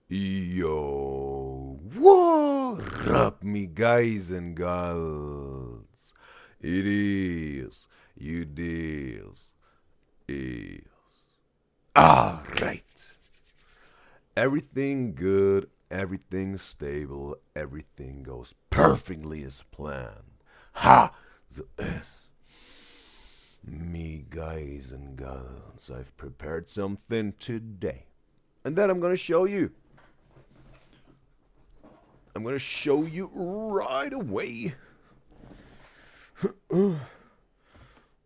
Yo, what up, me guys and gals? It is Udyzyz. Is alright. Everything good, everything stable, everything goes perfectly as planned. Ha! Yes. Me guys and gals, I've prepared something today. And then I'm gonna show you. I'm gonna show you right away.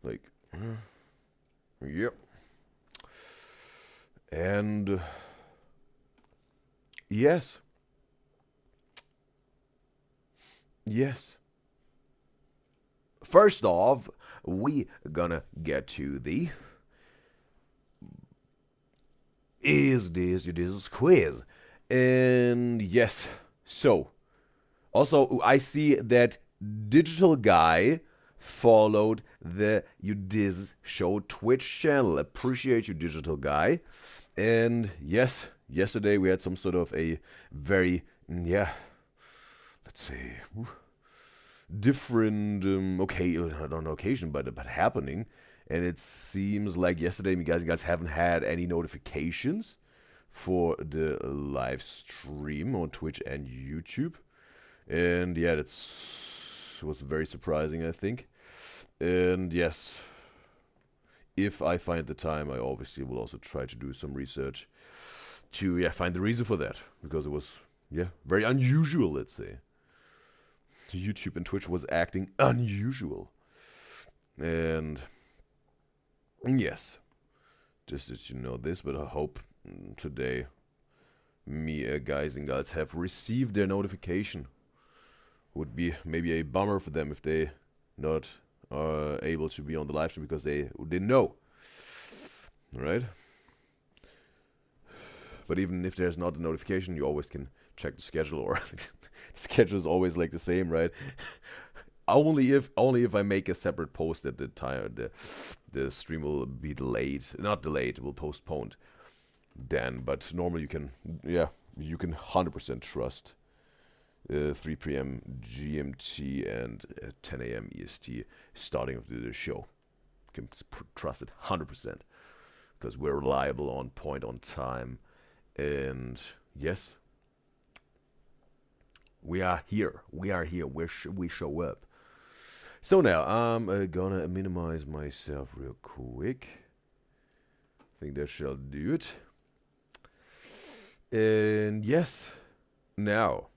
Like, yep. And yes, yes. First off, we gonna get to the is this quiz. And yes, so also I see that Digital Guy followed the Udyzyz show Twitch channel. Appreciate you, Digital Guy. And yes, yesterday we had some sort of a very, yeah, let's say, different, okay, not on occasion, but happening. And it seems like yesterday you guys haven't had any notifications for the live stream on Twitch and YouTube. And yeah, that's was very surprising, I think. And yes, if I find the time, I obviously will also try to do some research to find the reason for that, because it was very unusual, let's say. YouTube and Twitch was acting unusual. And yes, just as you know this, but I hope today me guys and gals have received their notification. Would be maybe a bummer for them if they not are able to be on the live stream because they didn't know. Right? But even if there's not a notification, you always can check the schedule, or the schedule is always like the same, right? only if I make a separate post at the time the stream will be delayed. Not delayed, it will postponed then. But normally you can 100% trust 3 p.m. GMT and 10 a.m. EST starting of the show. You can trust it 100% because we're reliable, on point, on time, and yes, we are here. We are here. We show up. So now I'm gonna minimize myself real quick. I think that shall do it. And yes, now.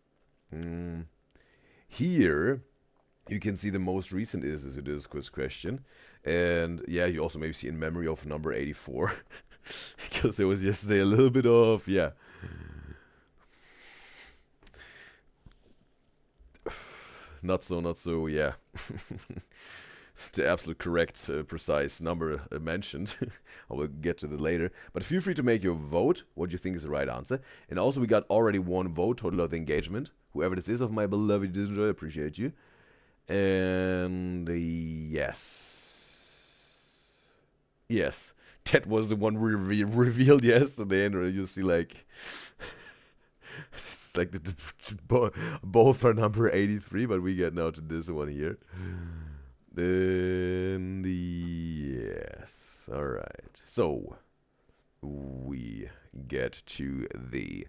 Here, you can see the most recent is it is quiz question. And yeah, you also maybe see in memory of number 84. Because there was yesterday a little bit of, not so, yeah. The absolute correct, precise number mentioned. I will get to that later. But feel free to make your vote, what you think is the right answer. And also we got already one vote, total of the engagement. Whoever this is of my beloved Disney, I appreciate you. And yes. Yes. That was the one we revealed yesterday, and you see like... it's like both are number 83, but we get now to this one here. Then yes, all right. So we get to the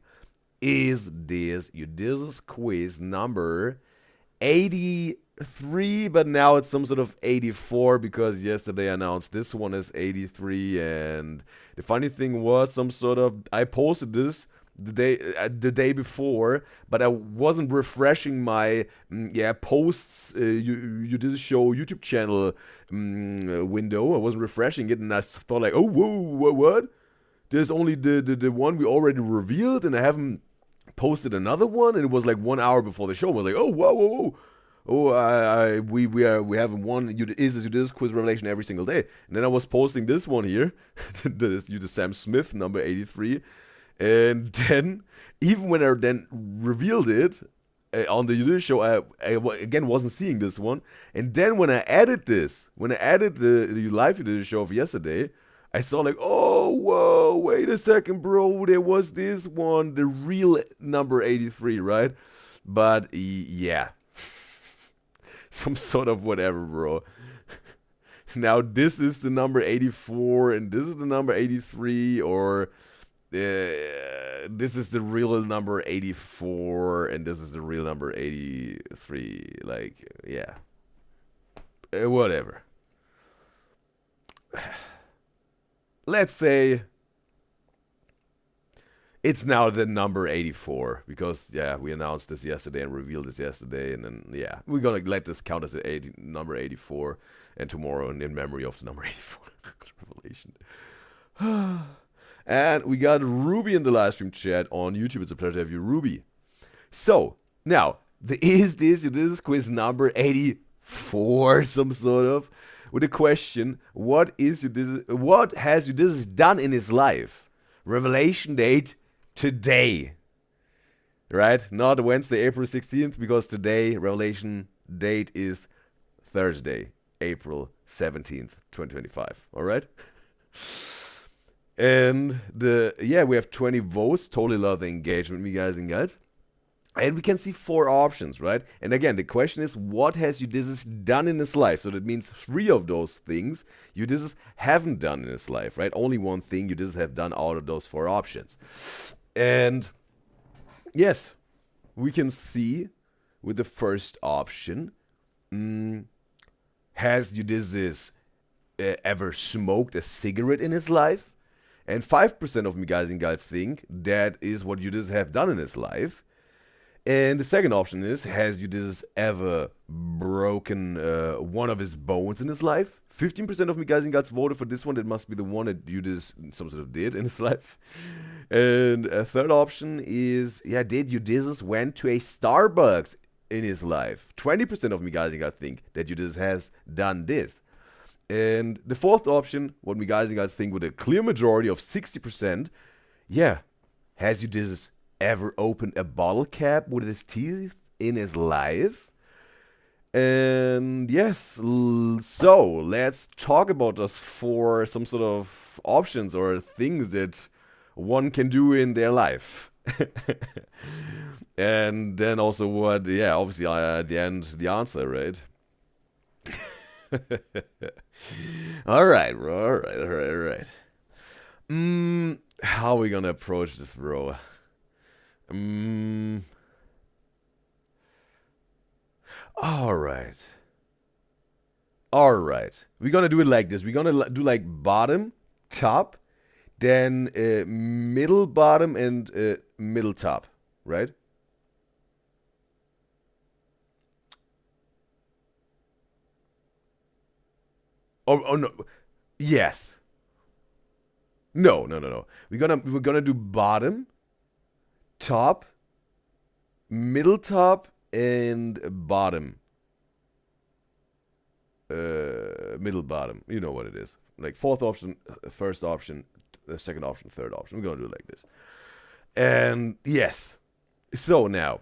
is this Udyzyz quiz number 83, but now it's some sort of 84 because yesterday I announced this one as 83, and the funny thing was I posted this the day before, but I wasn't refreshing my posts Udyzyz show YouTube channel window. I wasn't refreshing it, and I thought like, oh whoa, what? There's only the one we already revealed, and I haven't posted another one, and it was like 1 hour before the show. I was like, oh whoa. Oh, we have one Udyzyz quiz revelation every single day, and then I was posting this one here, this Udyzyz Sam Smith number 83. And then, even when I then revealed it on the Udyzyz show, I again wasn't seeing this one. And then when I added the live Udyzyz show of yesterday, I saw like, oh, whoa, wait a second, bro. There was this one, the real number 83, right? But yeah, some sort of whatever, bro. Now this is the number 84 and this is the number 83, or this is the real number 84 and this is the real number 83. Like, yeah. Whatever. Let's say it's now the number 84 because, yeah, we announced this yesterday and revealed this yesterday, and then, yeah, we're gonna let this count as the number 84, and tomorrow in memory of the number 84 revelation. And we got Ruby in the live stream chat on YouTube. It's a pleasure to have you, Ruby. So now is this quiz number 84, some sort of, with a question: what has Udyzyz done in his life? Revelation date today, right? Not Wednesday, April 16th, because today revelation date is Thursday, April 17th, 2025. All right. And we have 20 votes. Totally love the engagement, me guys and gals. And we can see 4 options, right? And again, the question is, what has Udyzyz done in his life? So that means 3 of those things Udyzyz haven't done in his life, right? Only one thing Udyzyz have done out of those 4 options. And yes, we can see with the first option, has Udyzyz ever smoked a cigarette in his life? And 5% of me guys and gals think that is what Udyzyz have done in his life. And the second option is, has Udyzyz ever broken one of his bones in his life? 15% of me guys and gals voted for this one. That must be the one that Udyzyz some sort of did in his life. And a third option is, did Udyzyz went to a Starbucks in his life? 20% of me guys and gals think that Udyzyz has done this. And the fourth option, what me guys and gals think with a clear majority of 60%, has Udyzyz ever opened a bottle cap with his teeth in his life? And yes, so let's talk about those 4 some sort of options or things that one can do in their life. And then also what, obviously at the end, the answer, right? All right, bro. All right. How are we gonna approach this, bro? All right. We're gonna do it like this. We're gonna do like bottom, top, then middle, bottom, and middle, top, right? Oh no. Yes. No. We're gonna do bottom, top, middle, top, and bottom. Middle, bottom. You know what it is. Like fourth option, first option, second option, third option. We're gonna do it like this. And yes. So now,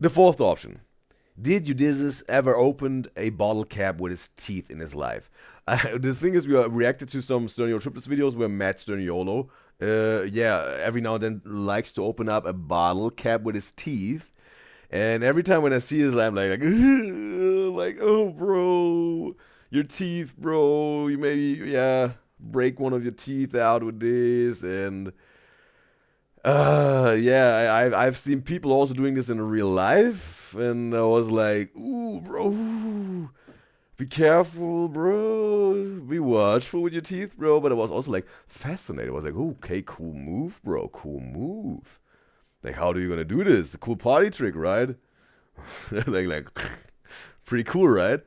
the fourth option. Did Udyzyz ever opened a bottle cap with his teeth in his life? The thing is, we reacted to some Sternio Triplets videos where Matt Sterniolo, every now and then likes to open up a bottle cap with his teeth. And every time when I see this, I'm like, oh, bro, your teeth, bro. You maybe, break one of your teeth out with this. And I've seen people also doing this in real life. And I was like, ooh, bro, be careful, bro. Be watchful with your teeth, bro. But I was also like fascinated. I was like, okay, cool move, bro. Cool move. Like, how are you gonna do this? A cool party trick, right? like, pretty cool, right?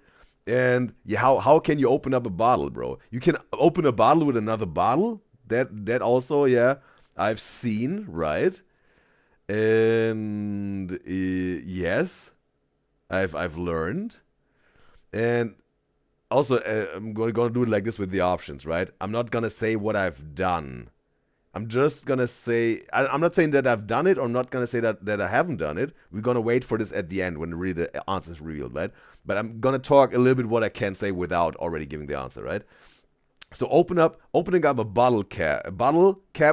And how can you open up a bottle, bro? You can open a bottle with another bottle. That also, I've seen, right? And yes, I've learned. And also, I'm gonna do it like this with the options, right? I'm not gonna say what I've done. I'm just gonna say, I'm not saying that I've done it, or I'm not gonna say that I haven't done it. We're gonna wait for this at the end when really the answer is revealed, right? But I'm gonna talk a little bit what I can say without already giving the answer, right? So opening up a bottle cap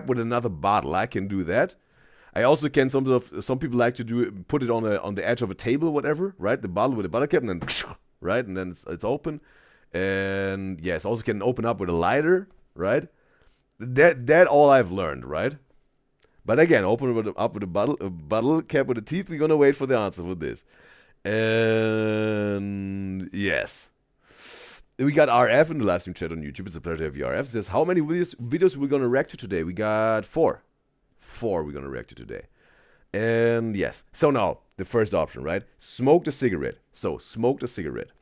with another bottle. I can do that. I also can some people like to do it, put it on the edge of a table, whatever, right? The bottle with the bottle cap, and then right, and then it's open. And yes, also can open up with a lighter, right? That all I've learned, right? But again, open it up with a bottle cap with the teeth. We're gonna wait for the answer for this. And yes. We got RF in the live stream chat on YouTube. It's a pleasure to have you. RF says, how many videos we're gonna react to today? We got 4. 4 we're gonna react to today. And yes. So now, the first option, right? Smoke the cigarette. So, smoke the cigarette.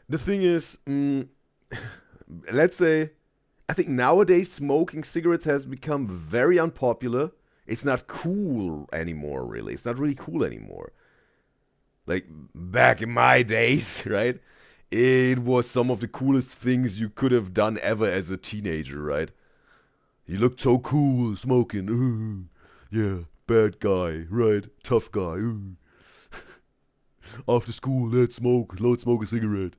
The thing is, let's say, I think nowadays smoking cigarettes has become very unpopular. It's not cool anymore, really. It's not really cool anymore. Like, back in my days, right? It was some of the coolest things you could have done ever as a teenager, right? You looked so cool smoking. Ooh, yeah, bad guy, right? Tough guy. Ooh. After school, let's smoke a cigarette.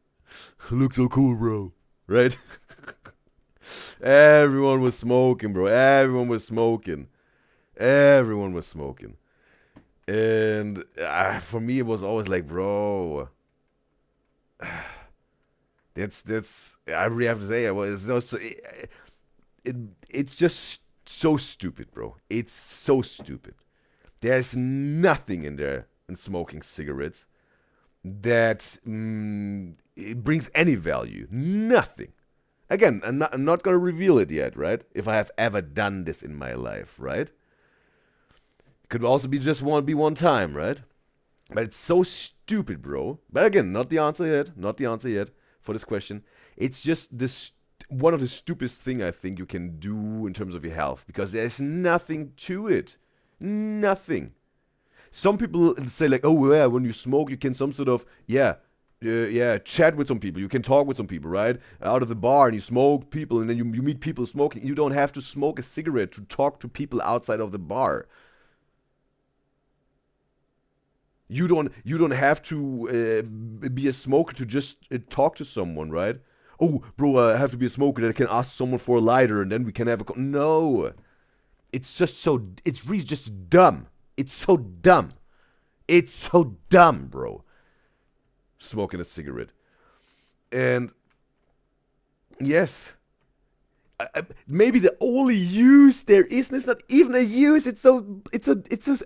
Look so cool, bro. Right? Everyone was smoking, bro. Everyone was smoking. Everyone was smoking. And for me, it was always like, bro, that's I really have to say, it's just so stupid, bro. It's so stupid. There's nothing in there in smoking cigarettes that it brings any value. Nothing. Again, I'm not gonna reveal it yet, right? If I have ever done this in my life, right? It could also be just one time, right? But it's so stupid, bro. But again, not the answer yet. Not the answer yet for this question. It's just this one of the stupidest thing I think you can do in terms of your health, because there's nothing to it. Nothing. Some people say like, oh yeah, when you smoke, you can some sort of chat with some people. You can talk with some people, right? Out of the bar, and you smoke people, and then you meet people smoking. You don't have to smoke a cigarette to talk to people outside of the bar. You don't have to be a smoker to just talk to someone, right? Oh, bro, I have to be a smoker that I can ask someone for a lighter, and then we can have a... No. It's just so... It's really just dumb. It's so dumb. It's so dumb, bro. Smoking a cigarette. And... Yes. Maybe the only use there is, and it's not even a use, it's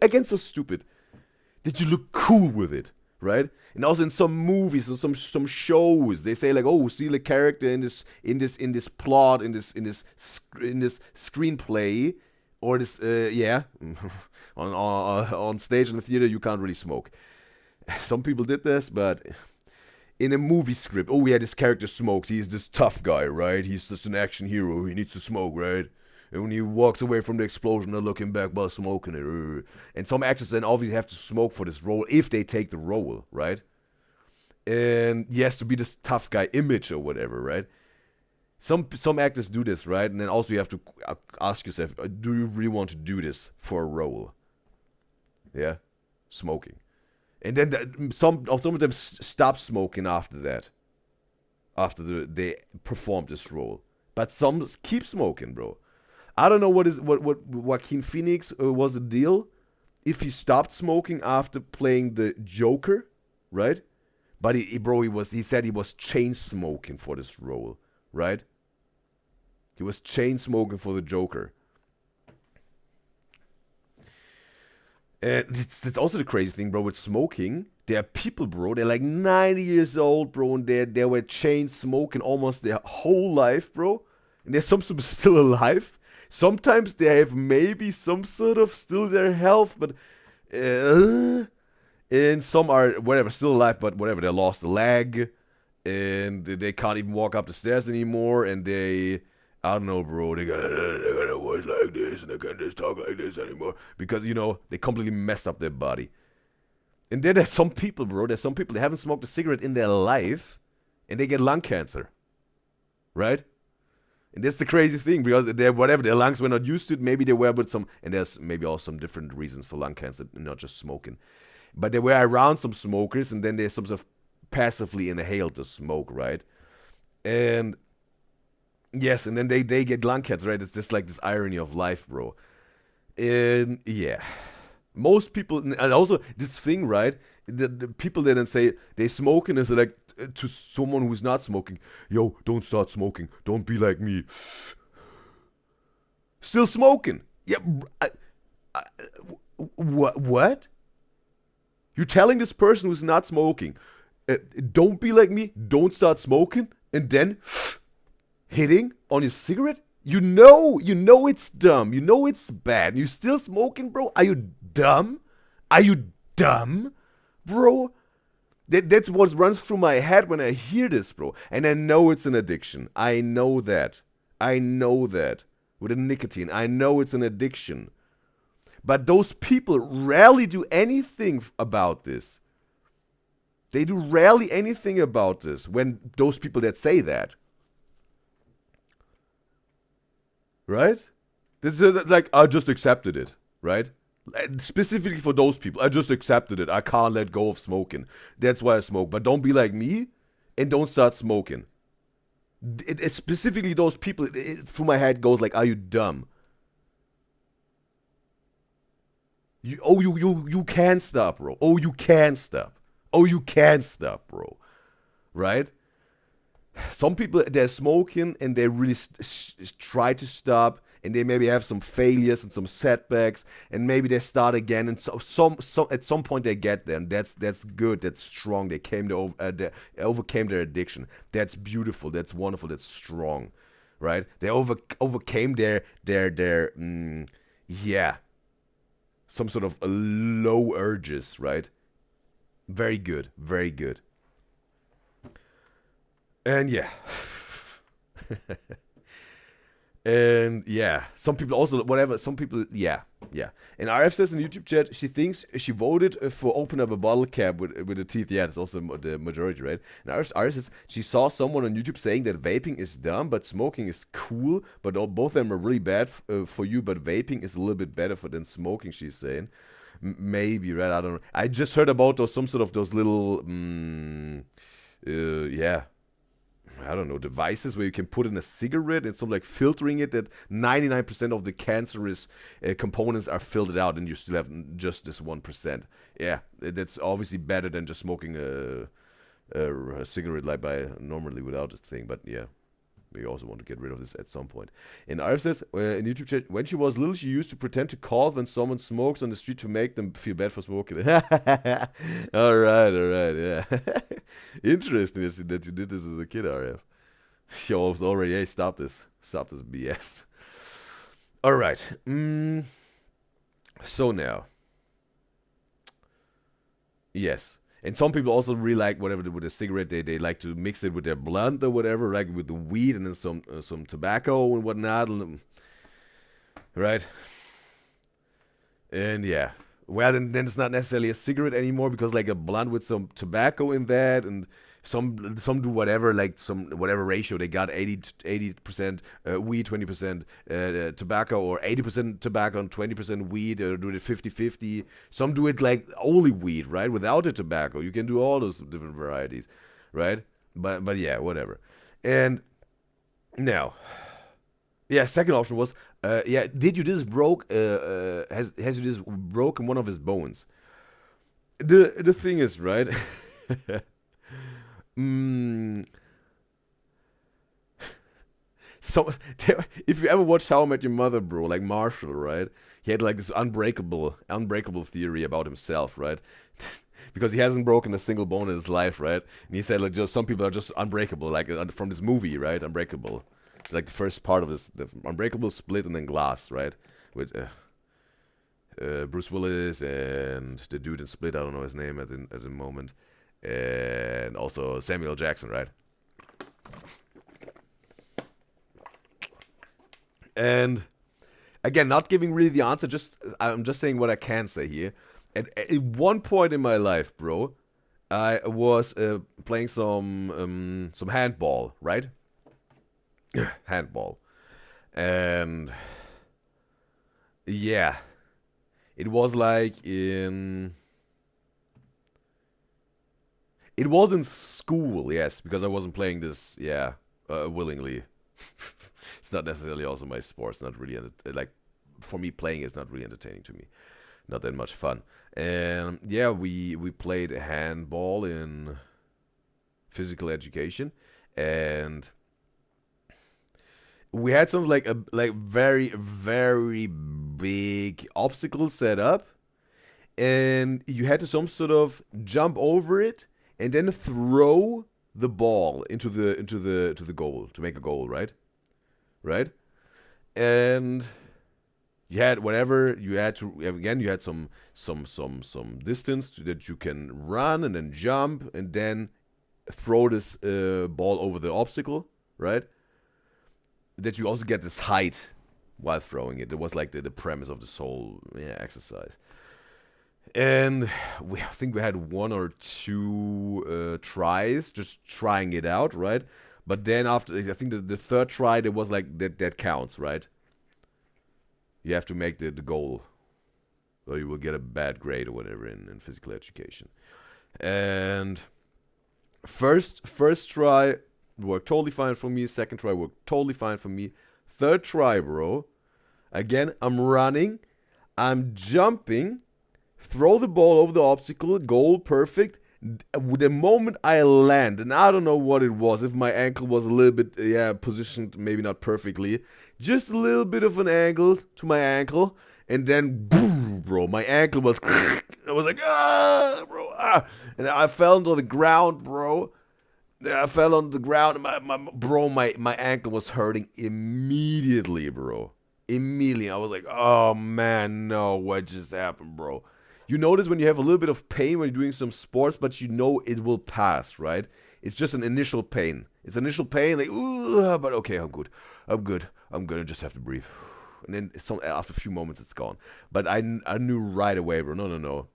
again so stupid. That you look cool with it, right? And also in some movies or some shows, they say like, "Oh, see the character in this plot, in this screenplay, or this on stage in the theater, you can't really smoke." Some people did this, but in a movie script, oh yeah, this character smokes. He's this tough guy, right? He's just an action hero. He needs to smoke, right? And when he walks away from the explosion, they're looking back while smoking it. And some actors then obviously have to smoke for this role if they take the role, right? And he has to be this tough guy image or whatever, right? Some actors do this, right? And then also you have to ask yourself, do you really want to do this for a role? Yeah? Smoking. And then some of them stop smoking after that. After they performed this role. But some keep smoking, bro. I don't know what Joaquin Phoenix was the deal. If he stopped smoking after playing the Joker, right? But he said he was chain smoking for this role, right? He was chain smoking for the Joker. And that's also the crazy thing, bro, with smoking. There are people, bro, they're like 90 years old, bro, and they were chain smoking almost their whole life, bro. And there's some people still alive. Sometimes they have maybe some sort of still their health, but and some are whatever still alive, but whatever, they lost a leg and they can't even walk up the stairs anymore, and I don't know, bro, they got a voice like this and they can't just talk like this anymore because they completely messed up their body. And then there's some people, bro, they haven't smoked a cigarette in their life and they get lung cancer, right? And that's the crazy thing, because whatever, their lungs were not used to it. Maybe they were with some, and there's maybe also some different reasons for lung cancer, not just smoking. But they were around some smokers, and then they sort of passively inhaled the smoke, right? And yes, and then they get lung cancer, right? It's just like this irony of life, bro. And yeah, most people, and also this thing, right? The people that then say they smoking is like to someone who's not smoking, yo, don't start smoking, don't be like me. Still smoking? Yeah. What? You're telling this person who's not smoking, don't be like me, don't start smoking, and then hitting on your cigarette? You know it's dumb. You know it's bad. You still smoking, bro? Are you dumb? Are you dumb, bro? That's what runs through my head when I hear this, bro. And I know it's an addiction. I know that. With the nicotine, I know it's an addiction. But those people rarely do anything about this. They do rarely anything about this when those people that say that. Right? This is like, I just accepted it, right? Specifically for those people, I just accepted it. I can't let go of smoking. That's why I smoke. But don't be like me and don't start smoking. It's specifically those people, through my head goes like, are you dumb? You can stop, bro. Oh, you can stop. Oh, you can stop, bro. Right? Some people, they're smoking and they really try to stop, and they maybe have some failures and some setbacks, and maybe they start again, and so at some point they get there, and that's good, that's strong. They they overcame their addiction. That's beautiful, that's wonderful, that's strong, right? They overcame their some sort of low urges, right? Very good, very good. And yeah. And yeah, some people also, whatever, some people, yeah. And RF says in the YouTube chat, she thinks she voted for open up a bottle cap with the teeth. Yeah, that's also the majority, right? And RF says she saw someone on YouTube saying that vaping is dumb, but smoking is cool, but both of them are really bad for you, but vaping is a little bit better than smoking, she's saying. Maybe, right? I don't know. I just heard about some sort of those little, I don't know, devices where you can put in a cigarette and some like filtering it, that 99% of the cancerous components are filtered out, and you still have just this 1%. Yeah, that's obviously better than just smoking a cigarette like by normally without this thing. But yeah, we also want to get rid of this at some point. And Arif says in YouTube chat, when she was little, she used to pretend to cough when someone smokes on the street to make them feel bad for smoking. all right, yeah. Interesting that you did this as a kid, Arif. Yo, I was already, hey, stop this BS. All right. So now, yes. And some people also really like whatever with a cigarette. They like to mix it with their blunt or whatever, like with the weed and then some tobacco and whatnot, right? And yeah, well then it's not necessarily a cigarette anymore, because like a blunt with some tobacco in that, and some do whatever, like whatever ratio they got, 80% weed, 20% tobacco, or 80% tobacco and 20% weed, or do it 50-50. Some do it like only weed, right, without the tobacco. You can do all those different varieties, right? But yeah, whatever. And now, yeah, second option was did Udyzyz has Udyzyz broken one of his bones? The thing is, right. So, if you ever watched How I Met Your Mother, bro, like Marshall, right? He had like this unbreakable theory about himself, right? Because he hasn't broken a single bone in his life, right? And he said like, just some people are just unbreakable, like from this movie, right? Unbreakable, like the first part of this, the Unbreakable, Split, and then Glass, right? With Bruce Willis and the dude in Split, I don't know his name at the moment. And also Samuel Jackson, right? And again, not giving really the answer, I'm just saying what I can say here. At one point in my life, bro, I was playing some handball, right? Handball. And yeah, it was like it was in school, yes, because I wasn't playing this, yeah, willingly. It's not necessarily also my sport. It's not really like for me playing. It's not really entertaining to me. Not that much fun. And yeah, we played handball in physical education, and we had some like very very big obstacles set up, and you had to some sort of jump over it and then throw the ball into the goal to make a goal, right? Right? And you had whatever you had to again. You had some distance that you can run and then jump and then throw this ball over the obstacle, right? That you also get this height while throwing it. It was like the premise of this whole exercise. And I think we had one or two tries, just trying it out, right? But then after, I think the third try, there was like that counts, right? You have to make the goal, or you will get a bad grade or whatever in physical education. And first try worked totally fine for me. Second try worked totally fine for me. Third try, bro. Again, I'm running, I'm jumping, throw the ball over the obstacle, goal, perfect. The moment I land, and I don't know what it was, if my ankle was a little bit, positioned maybe not perfectly, just a little bit of an angle to my ankle, and then boom, bro, my ankle was, I was like, bro, and I fell onto the ground, bro. I fell on the ground, and my ankle was hurting immediately, bro. Immediately, I was like, oh man, no, what just happened, bro? You notice when you have a little bit of pain when you're doing some sports, but you know it will pass, right? It's just an initial pain. It's initial pain, like, ooh, but okay, I'm good. I'm good. I'm gonna just have to breathe. And then after a few moments, it's gone. But I knew right away, bro. No.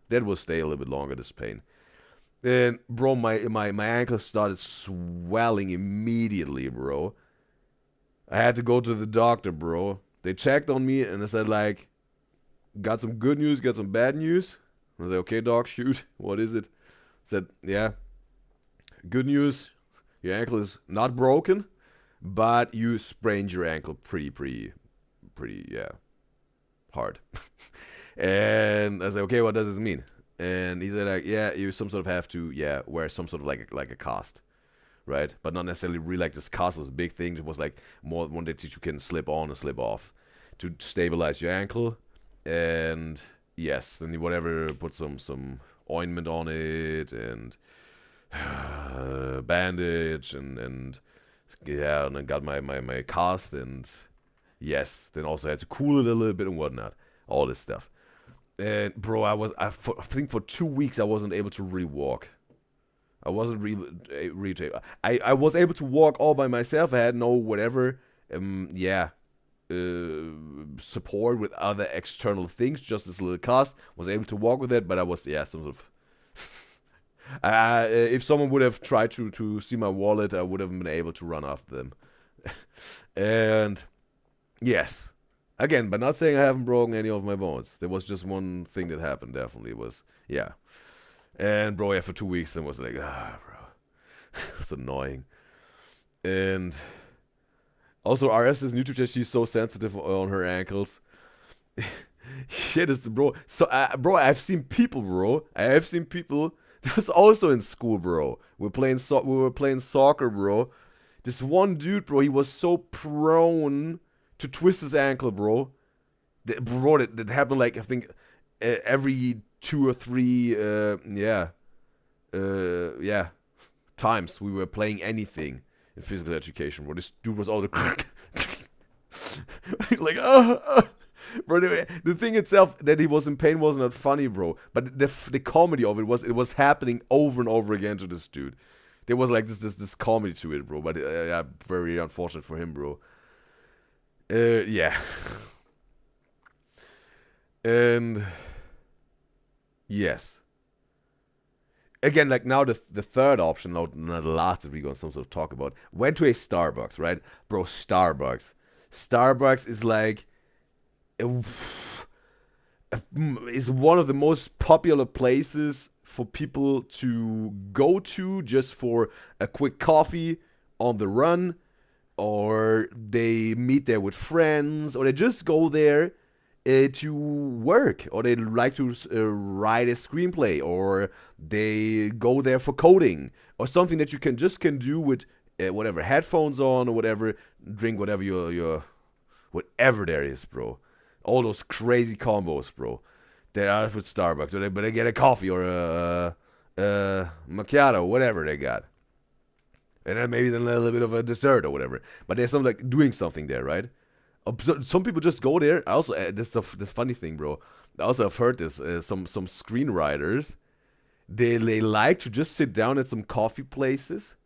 That will stay a little bit longer, this pain. And bro, my ankle started swelling immediately, bro. I had to go to the doctor, bro. They checked on me and they said like, got some good news, got some bad news. I was like, okay, doc, shoot. What is it? Said, yeah. Good news, your ankle is not broken, but you sprained your ankle pretty, yeah, hard. And I was like, okay, what does this mean? And he said like, yeah, you some sort of have to, wear some sort of like a cast, right? But not necessarily really like this cast was a big thing. It was like more one that you can slip on and slip off to stabilize your ankle. And yes, then whatever, put some ointment on it and bandage and yeah, and then got my cast, and yes, then also had to cool it a little bit and whatnot, all this stuff. And bro, I think for 2 weeks I wasn't able to really walk. I wasn't really I was able to walk all by myself. I had no whatever support with other external things, just this little cast. Was able to walk with it, but I was some sort of if someone would have tried to see my wallet, I would have been able to run after them. And yes, again, but not saying I haven't broken any of my bones. There was just one thing that happened, definitely was, and bro, for 2 weeks, it was like, bro, it was annoying. And also, RF says YouTube chat, she's so sensitive on her ankles. Shit, is bro. So, bro, I've seen people, bro. I have seen people. This was also in school, bro. We were playing soccer, bro. This one dude, bro, he was so prone to twist his ankle, bro. That happened like I think every 2 or 3, times we were playing anything in physical education, bro. This dude was all the like, bro. The thing itself that he was in pain was not funny, bro. But the comedy of it was happening over and over again to this dude. There was like this comedy to it, bro. But very unfortunate for him, bro. Yeah. And yes. Again, like now the third option, not the last that we're going to some sort of talk about, went to a Starbucks, right? Bro, Starbucks. Starbucks is like uh, is one of the most popular places for people to go to just for a quick coffee on the run, or they meet there with friends, or they just go there to work, or they like to write a screenplay, or they go there for coding, or something that you can do with whatever headphones on or whatever, drink whatever your whatever there is, bro. All those crazy combos, bro. They are with Starbucks, or but they get a coffee or a macchiato, whatever they got, and then maybe then a little bit of a dessert or whatever. But there's some like doing something there, right? Some people just go there. I also this funny thing, bro. I also have heard this. Some screenwriters, they like to just sit down at some coffee places,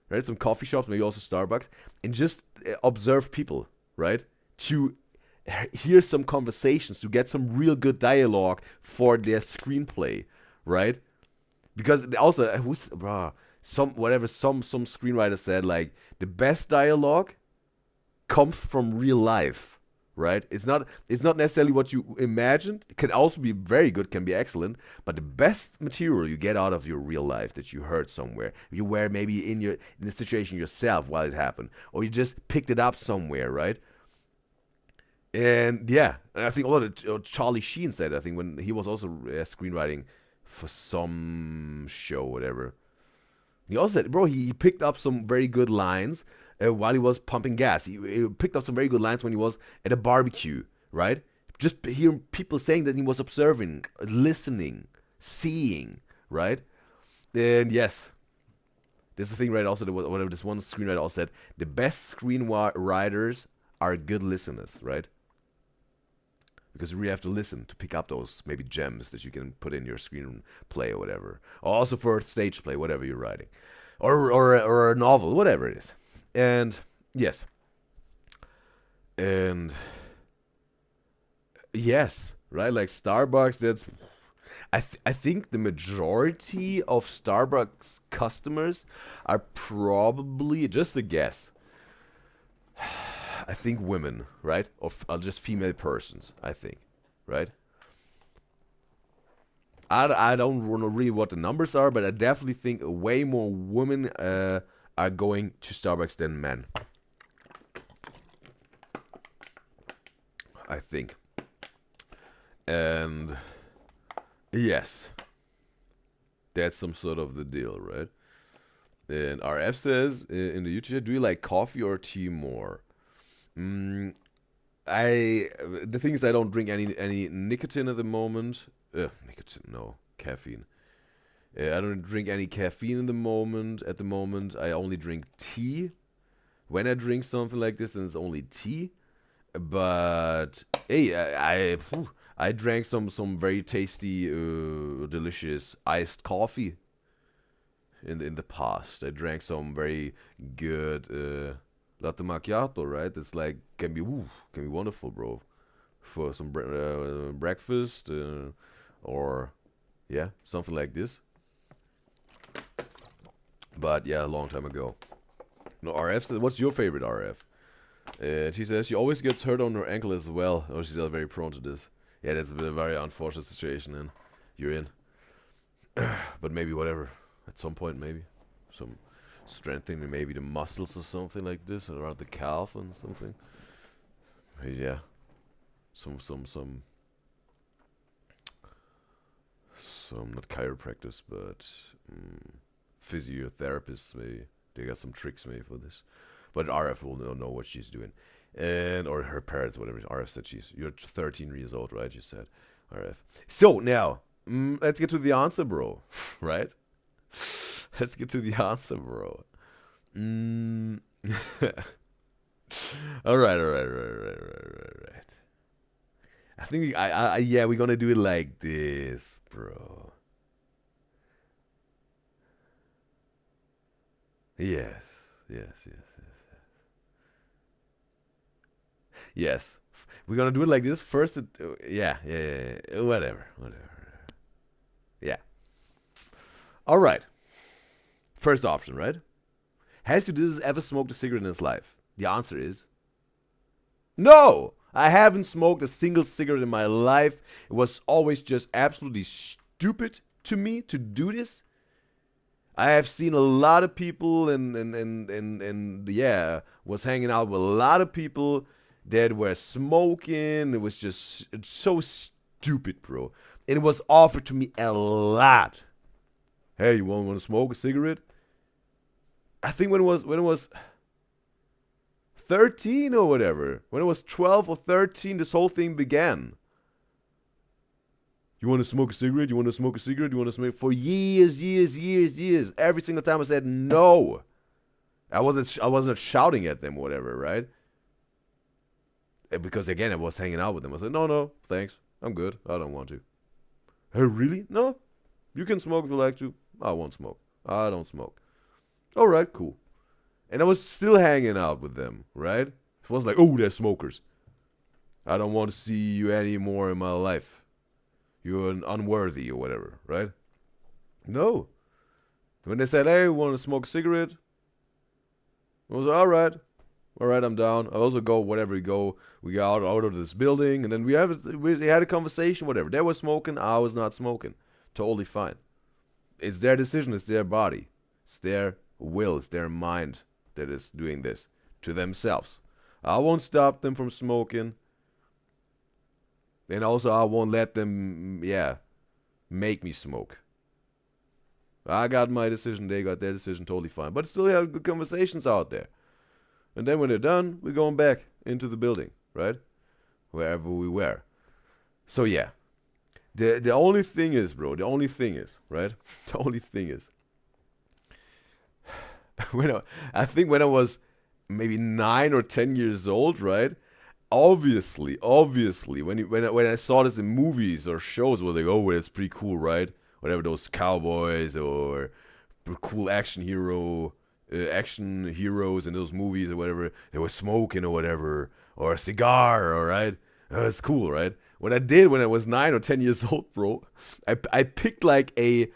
right? Some coffee shops, maybe also Starbucks, and just observe people, right? To hear some conversations, to get some real good dialogue for their screenplay, right? Because also who's some screenwriter said like the best dialogue comes from real life, right? It's not necessarily what you imagined. It can also be very good, can be excellent, but the best material you get out of your real life that you heard somewhere, you were maybe in the situation yourself while it happened, or you just picked it up somewhere, right? And yeah, and I think a lot of Charlie Sheen said, I think when he was also screenwriting for some show, whatever. He also said, bro, he picked up some very good lines while he was pumping gas. He picked up some very good lines when he was at a barbecue, right? Just hearing people saying that he was observing, listening, seeing, right? And yes, this is the thing, right? Also, whatever this one screenwriter also said, the best screenwriters are good listeners, right? Because you really have to listen to pick up those maybe gems that you can put in your screenplay or whatever. Or also for stage play, whatever you're writing. Or a novel, whatever it is. And yes. And yes, right? Like Starbucks, that's I think the majority of Starbucks customers are probably, just a guess, I think women, right? Or just female persons, I think, right? I don't know really what the numbers are, but I definitely think way more women are going to Starbucks than men. I think. And yes, that's some sort of the deal, right? And RF says in the YouTube, do you like coffee or tea more? The thing is, I don't drink any nicotine at the moment. Nicotine, no, caffeine. I don't drink any caffeine in the moment. At the moment, I only drink tea. When I drink something like this, then it's only tea. But hey, I drank some very tasty, delicious iced coffee in the past. I drank some very good latte macchiato, right? It's like can be wonderful, bro, for some breakfast or yeah, something like this. But yeah, a long time ago. No, RF says, what's your favorite RF? She says she always gets hurt on her ankle as well. Oh, she's very prone to this. Yeah, that's a very unfortunate situation and you're in. But maybe whatever. At some point, maybe some strengthening maybe the muscles or something like this around the calf and something. Yeah, some not chiropractors but physiotherapists, maybe they got some tricks maybe for this. But RF will know what she's doing, and or her parents, whatever. RF said you're 13 years old, right? You said RF. So now let's get to the answer, bro. Right? Let's get to the answer, bro. All right. I think yeah, we're gonna do it like this, bro. Yes. Yes. We're gonna do it like this first. Yeah. Whatever. Yeah. All right. First option, right? Has Udyzyz ever smoked a cigarette in his life? The answer is No, I haven't smoked a single cigarette in my life. It was always just absolutely stupid to me to do this. I have seen a lot of people and yeah, was hanging out with a lot of people that were smoking. It was just it's so stupid, bro. And it was offered to me a lot. Hey, you want to smoke a cigarette? I think when it was 13 or whatever. When it was 12 or 13, this whole thing began. You want to smoke a cigarette? You want to smoke a cigarette? You want to smoke? For years, years, years, years. Every single time I said no. I wasn't shouting at them or whatever, right? Because again, I was hanging out with them. I said, no, no, thanks. I'm good. I don't want to. Hey, really? No. You can smoke if you like to. I won't smoke. I don't smoke. All right, cool. And I was still hanging out with them, right? It was like, oh, they're smokers. I don't want to see you anymore in my life. You're unworthy or whatever, right? No. When they said, hey, want to smoke a cigarette? I was like, all right, I'm down. I also go, whatever we go out of this building, and then we had a conversation, whatever. They were smoking, I was not smoking. Totally fine. It's their decision, it's their body. It's their will, it's their mind that is doing this to themselves. I won't stop them from smoking. And also, I won't let them, make me smoke. I got my decision, they got their decision, totally fine. But still have good conversations out there. And then when they're done, we're going back into the building, right? Wherever we were. So yeah. The only thing is, bro, right? The only thing is, I think when I was maybe 9 or 10 years old, right? Obviously, when I saw this in movies or shows, was like, oh, it's pretty cool, right? Whatever, those cowboys or cool action heroes in those movies or whatever, they were smoking or whatever, or a cigar, all right? That's cool, right? When I was 9 or 10 years old, bro, I picked like a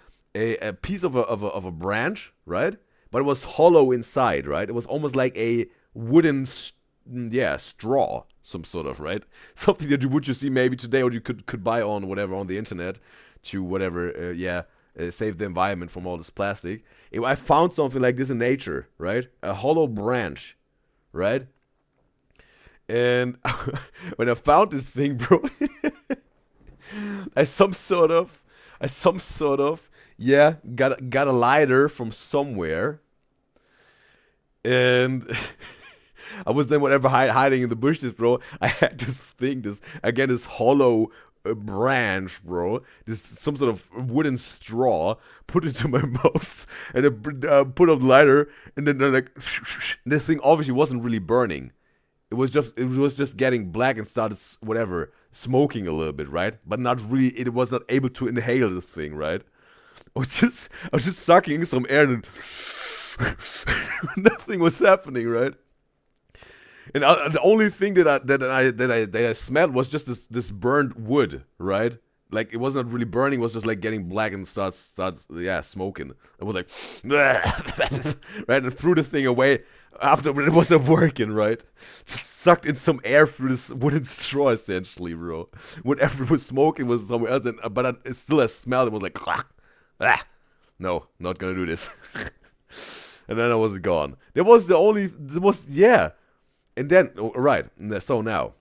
piece of a branch, right? But it was hollow inside, right? It was almost like a wooden straw, some sort of, right? Something that you see maybe today, or you could buy on whatever on the internet to whatever, save the environment from all this plastic. I found something like this in nature, right? A hollow branch, right? And when I found this thing, bro, I some sort of, got a lighter from somewhere, and I was then whatever hiding in the bushes, bro. I had this thing, this hollow branch, bro. This some sort of wooden straw. Put it to my mouth, and then put up the lighter, and then like this thing obviously wasn't really burning. It was just getting black and started whatever smoking a little bit, right? But not really. It was not able to inhale the thing, right? I was just sucking some air, and nothing was happening, right? And the only thing that I smelled was just this burned wood, right? Like it wasn't really burning; it was just like getting black and start smoking. It was like, right, and threw the thing away after it wasn't working, right? Just sucked in some air through this wooden straw, essentially, bro. Whatever was smoking was somewhere else, but it still has smelled. It was like, no, not gonna do this. And then I was gone. And then, right, so now,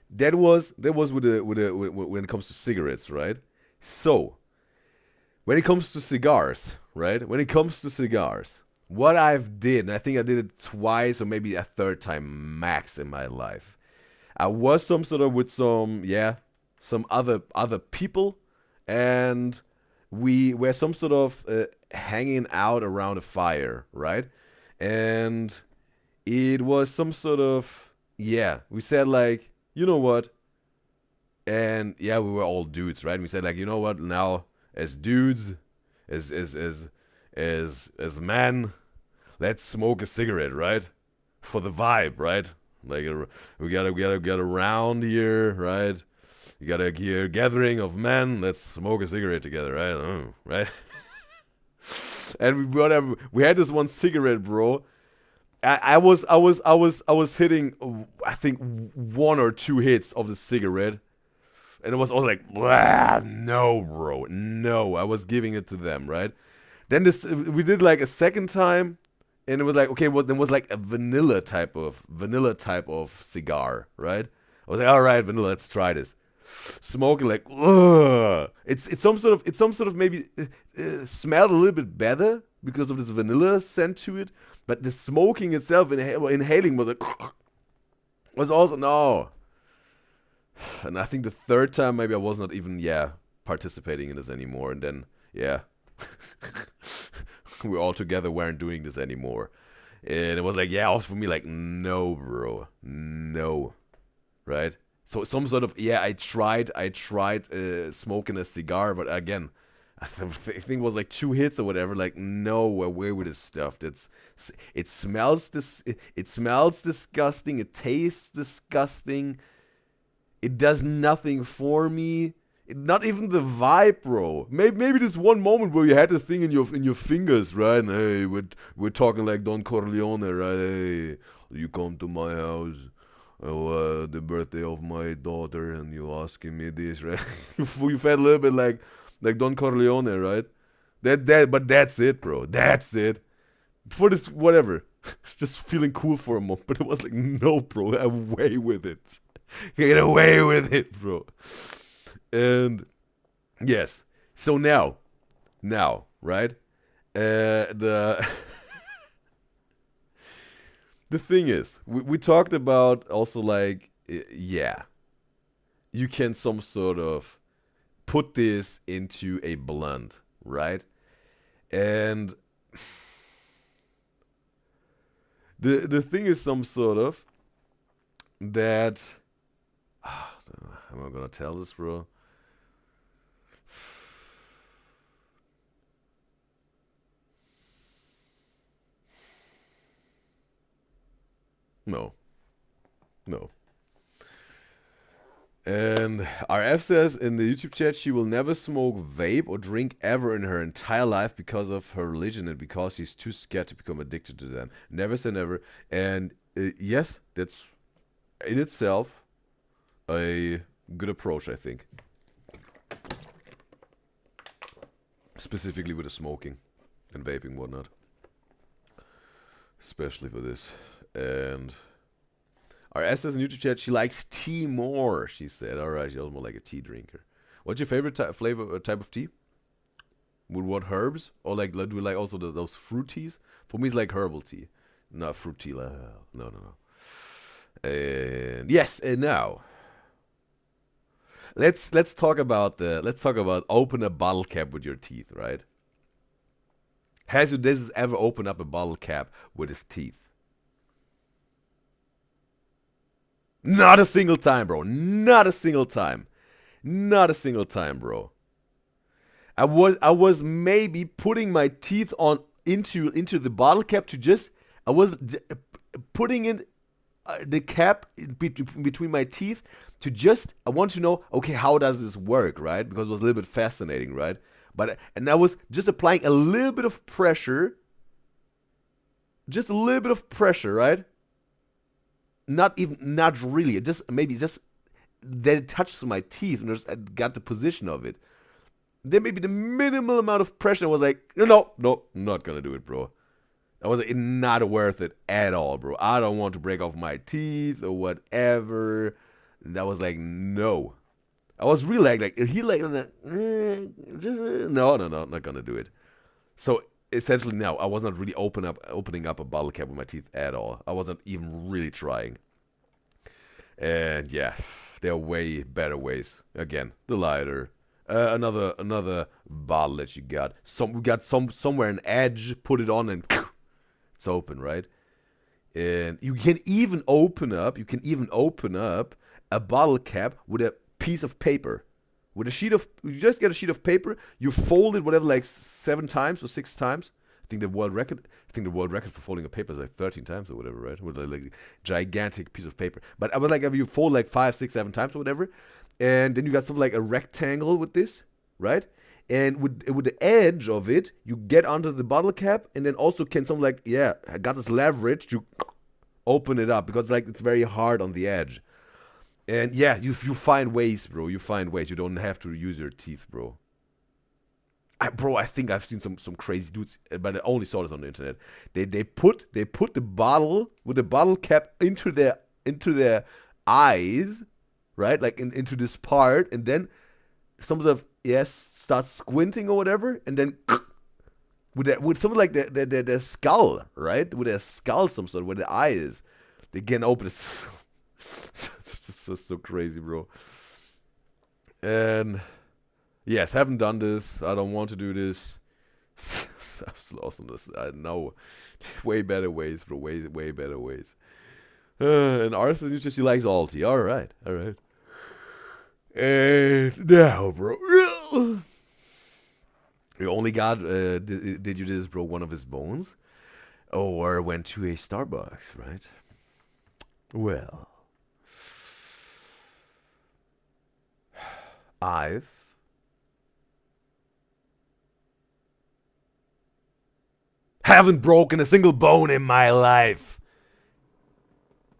that was when it comes to cigarettes, right? So, when it comes to cigars, right? What I've did, and I think I did it twice or maybe a third time max in my life. I was with some other people, and we were hanging out around a fire, right? And it was we said like, you know what? And we were all dudes, right? And we said like, you know what? Now, as dudes, as men, let's smoke a cigarette, right? For the vibe, right? Like we gotta get around here, right? You gotta get a gathering of men. Let's smoke a cigarette together, right? Right? And we had this one cigarette, bro. I was hitting, I think, one or two hits of the cigarette, and I was like, no, bro, no. I was giving it to them, right? Then we did like a second time, and it was like, okay, well, then was like a vanilla type of cigar, right? I was like, all right, vanilla, let's try this. Smoking like, ugh. It's some sort of maybe smelled a little bit better because of this vanilla scent to it, but the smoking itself, inhaling was like, was also no. And I think the third time maybe I was not even participating in this anymore, and then we all together weren't doing this anymore, and it was like also for me like no, bro, no, right? So some sort of I tried smoking a cigar, but again, think it was like two hits or whatever. Like no, away with this stuff. It smells it smells disgusting. It tastes disgusting. It does nothing for me. Not even the vibe, bro. Maybe this one moment where you had the thing in your fingers, right? And hey, we're talking like Don Corleone, right? Hey, you come to my house, the birthday of my daughter, and you asking me this, right? You felt a little bit like Don Corleone, right? But that's it, bro. That's it. For this, whatever. Just feeling cool for a moment, but it was like, no, bro, away with it. Get away with it, bro. And yes, so now, right? The the thing is, we talked about also like, you can some sort of put this into a blend, right? And the thing is some sort of that. How am I gonna tell this, bro? No, no. And RF says in the YouTube chat she will never smoke vape or drink ever in her entire life because of her religion and because she's too scared to become addicted to them. Never say never. And yes, that's in itself a good approach, I think. Specifically with the smoking and vaping and whatnot. Especially for this. And our S says in YouTube chat she likes tea more, she said. Alright, she's more like a tea drinker. What's your favorite flavor type of tea? With what herbs? Or like, do you like also those fruit teas? For me, it's like herbal tea. Not fruit tea. No. And yes, and now let's talk about open a bottle cap with your teeth, right? Has Udyzyz ever opened up a bottle cap with his teeth? Not a single time, bro. Not a single time. Not a single time, bro. I was maybe putting my teeth on into the bottle cap to just I was putting in the cap between my teeth to just I want to know, okay, how does this work, right? Because it was a little bit fascinating, right? And I was just applying a little bit of pressure, just a little bit of pressure, right? Not really. Just that it touches my teeth and I got the position of it. Then maybe the minimal amount of pressure was like, no, not gonna do it, bro. I was like, not worth it at all, bro. I don't want to break off my teeth or whatever. That was like, no. I was really like he like, no, not gonna do it. So essentially, now I was not really opening up a bottle cap with my teeth at all. I wasn't even really trying. And yeah, there are way better ways. Again, the lighter, another bottle that you got. We got somewhere an edge. Put it on and it's open, right? And you can even open up a bottle cap with a piece of paper. With a sheet of, you just get a sheet of paper, you fold it whatever like 7 times or 6 times. I think the world record for folding a paper is like 13 times or whatever, right? With like a gigantic piece of paper. But I was like, if you fold like 5, 6, 7 times or whatever, and then you got something like a rectangle with this, right? And with the edge of it, you get under the bottle cap, and then also can something like, yeah, I got this leverage to open it up, because like it's very hard on the edge. And yeah, you find ways, bro. You find ways. You don't have to use your teeth, bro. I think I've seen some crazy dudes, but I only saw this on the internet. They put the bottle with the bottle cap into their eyes, right? Like into this part, and then some sort of start squinting or whatever, and then with something like their skull, right? With their skull, some sort, where the eye is, they can open it. It's just so crazy, bro. And yes, haven't done this. I don't want to do this. I'm lost on this. I know. Way better ways, bro. Way better ways. And Arsenal just, he likes Alti. All right. And now, bro. You only got, did you just broke one of his bones? Or went to a Starbucks, right? Well, I've haven't broken a single bone in my life.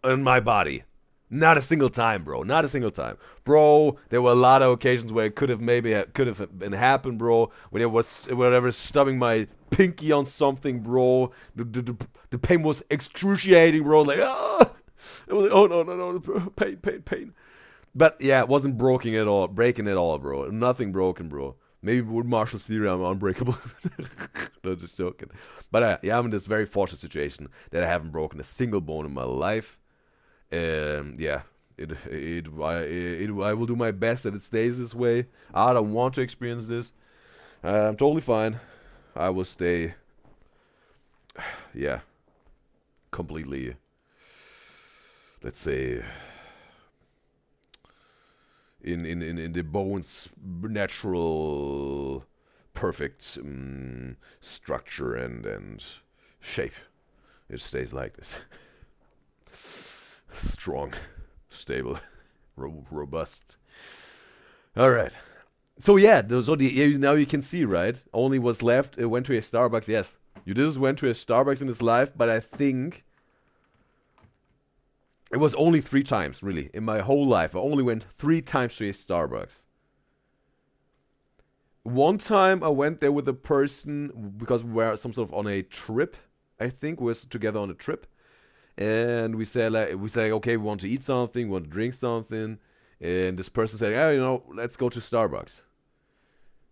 In my body. Not a single time, bro. Not a single time. Bro, there were a lot of occasions where it could have been happened, bro. When it was whatever stubbing my pinky on something, bro. The pain was excruciating, bro. Like, ah! It was like, oh no, pain. But yeah, it wasn't breaking at all, bro. Nothing broken, bro. Maybe with Marshall's theory, I'm unbreakable. No, just joking. But yeah, I'm in this very fortunate situation that I haven't broken a single bone in my life. Yeah, I will do my best that it stays this way. I don't want to experience this. I'm totally fine. I will stay. Yeah, completely. Let's say in the bone's natural, perfect structure and shape. It stays like this. Strong, stable, robust. All right. So yeah, now you can see, right? Only what's left. It went to a Starbucks. Yes, Udyzyz went to a Starbucks in his life, but I think it was only 3 times, really, in my whole life. I only went 3 times to a Starbucks. One time I went there with a person because we were some sort of on a trip. I think we were together on a trip. And we said, okay, we want to eat something, we want to drink something. And this person said, let's go to Starbucks.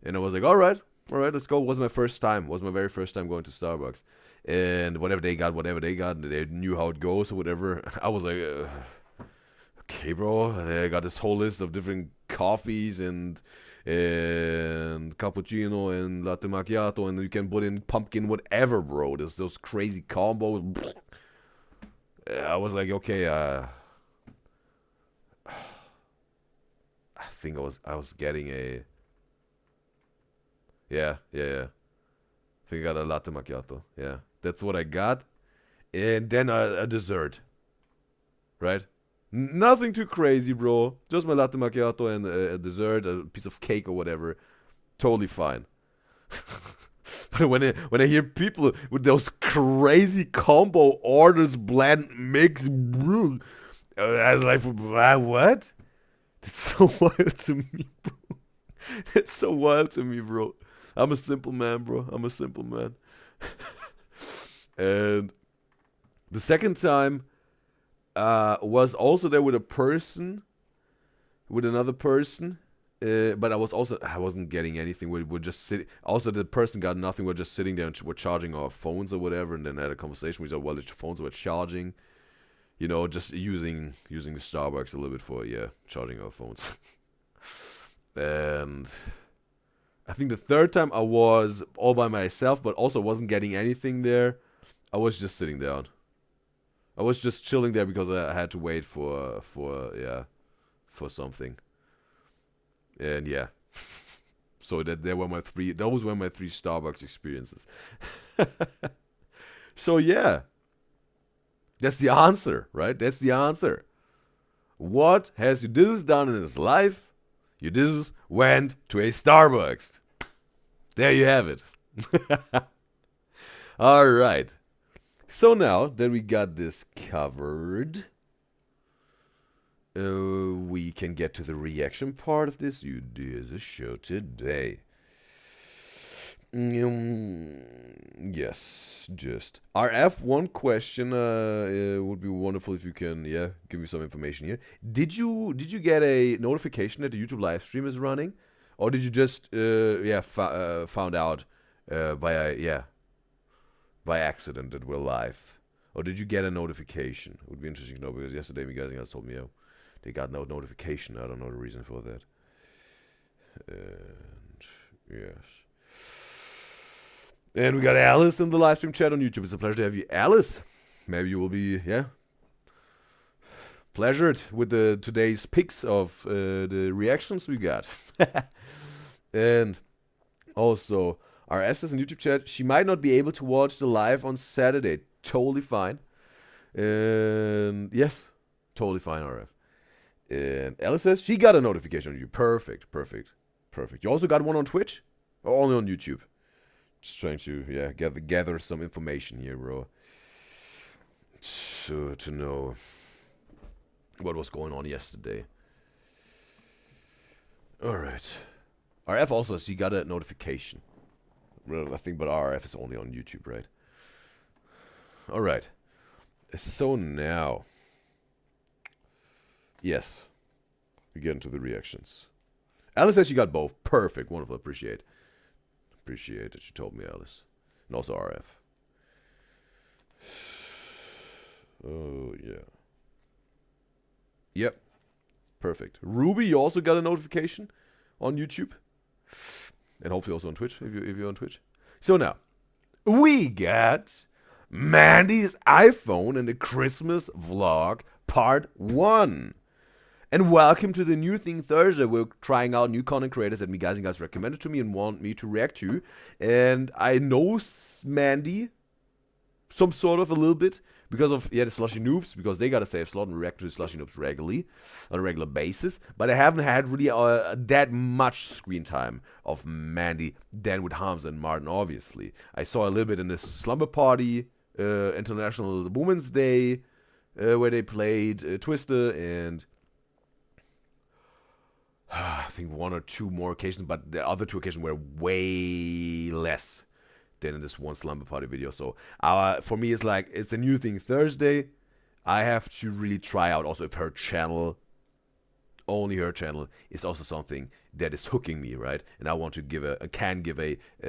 And I was like, all right, let's go. It was my first time. It was my very first time going to Starbucks. And whatever they got, they knew how it goes or whatever. I was like, okay, bro. And I got this whole list of different coffees and cappuccino and latte macchiato, and you can put in pumpkin, whatever, bro. There's those crazy combos. I was like, okay, I think I was getting a, yeah. I think I got a latte macchiato. Yeah, that's what I got, and then a dessert, right? Nothing too crazy, bro. Just my latte macchiato and a dessert, a piece of cake or whatever. Totally fine. But when I hear people with those crazy combo orders, blend, mix, I was like, what? That's so wild to me, bro. That's so wild to me, bro. I'm a simple man, bro. I'm a simple man. And the second time was also there with another person. But I wasn't getting anything. We're just sitting. Also, the person got nothing. We're just sitting there and we're charging our phones or whatever. And then I had a conversation. We said, well, the phones were charging. Just using the Starbucks a little bit for, charging our phones. And I think the third time I was all by myself, but also wasn't getting anything there. I was just sitting down. I was just chilling there because I had to wait for something. And yeah, so those were my 3 Starbucks experiences. So yeah, that's the answer, right? That's the answer. What has Udyzyz done in his life? Udyzyz went to a Starbucks. There you have it. All right. So now that we got this covered, we can get to the reaction part of this Udyzyz show today. Yes, just RF. One question would be wonderful if you can, give me some information here. Did you get a notification that the YouTube live stream is running, or did you just found out by accident that we're live, or did you get a notification? It would be interesting to know, because yesterday you guys told me they got no notification. I don't know the reason for that. And yes. And we got Alice in the live stream chat on YouTube. It's a pleasure to have you, Alice. Maybe you will be, pleasured with today's picks of the reactions we got. And also, RF says in YouTube chat, she might not be able to watch the live on Saturday. Totally fine. And yes, totally fine, RF. And Alice says she got a notification on YouTube. Perfect, perfect, perfect. You also got one on Twitch? Or only on YouTube? Just trying to, gather some information here, bro. To know what was going on yesterday. Alright. RF also, she got a notification. Well, I think, but RF is only on YouTube, right? Alright. So now. Yes. We get into the reactions. Alice says she got both. Perfect. Wonderful. Appreciate that you told me, Alice. And also RF. Oh, yeah. Yep. Perfect. Ruby, you also got a notification on YouTube. And hopefully also on Twitch, if you're on Twitch. So now, we got Mandy's iPhone and the Christmas vlog part 1. And welcome to the New Thing Thursday. We're trying out new content creators that guys recommended to me and want me to react to. And I know Mandy some sort of a little bit because of the Slushy Noobs, because they got a save slot and react to the Slushy Noobs regularly, on a regular basis. But I haven't had really that much screen time of Mandy than with Hamza and Martin, obviously. I saw a little bit in the Slumber Party, International Women's Day, where they played Twister, and I think one or two more occasions, but the other two occasions were way less than in this one Slumber Party video. So for me, it's like, it's a New Thing Thursday. I have to really try out also if her channel, only her channel, is also something that is hooking me, right? And I want to give a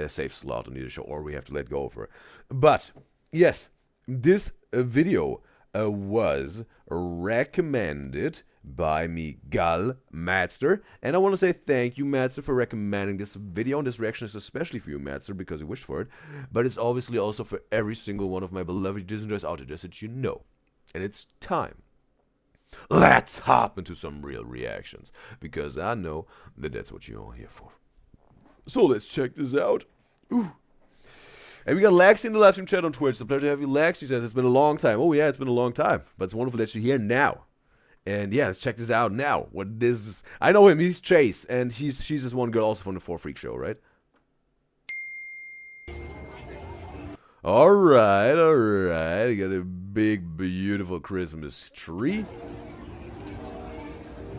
safe slot on either show, or we have to let go of her. But yes, this video was recommended by Miguel Matster, and I want to say thank you, Matster, for recommending this video, and this reaction is especially for you, Matster, because you wished for it, but it's obviously also for every single one of my beloved Disney enjoyers out there, just that you know. And it's time. Let's hop into some real reactions, because I know that that's what you're all here for. So let's check this out. Ooh. And we got Lex in the live stream chat on Twitch. It's a pleasure to have you, Lex. She says it's been a long time. Oh yeah, it's been a long time, but it's wonderful that you're here now. And yeah, let's check this out now. What this is, I know him, he's Chase, and she's this one girl also from the 4Freak show, right? Alright, alright. You got a big, beautiful Christmas tree.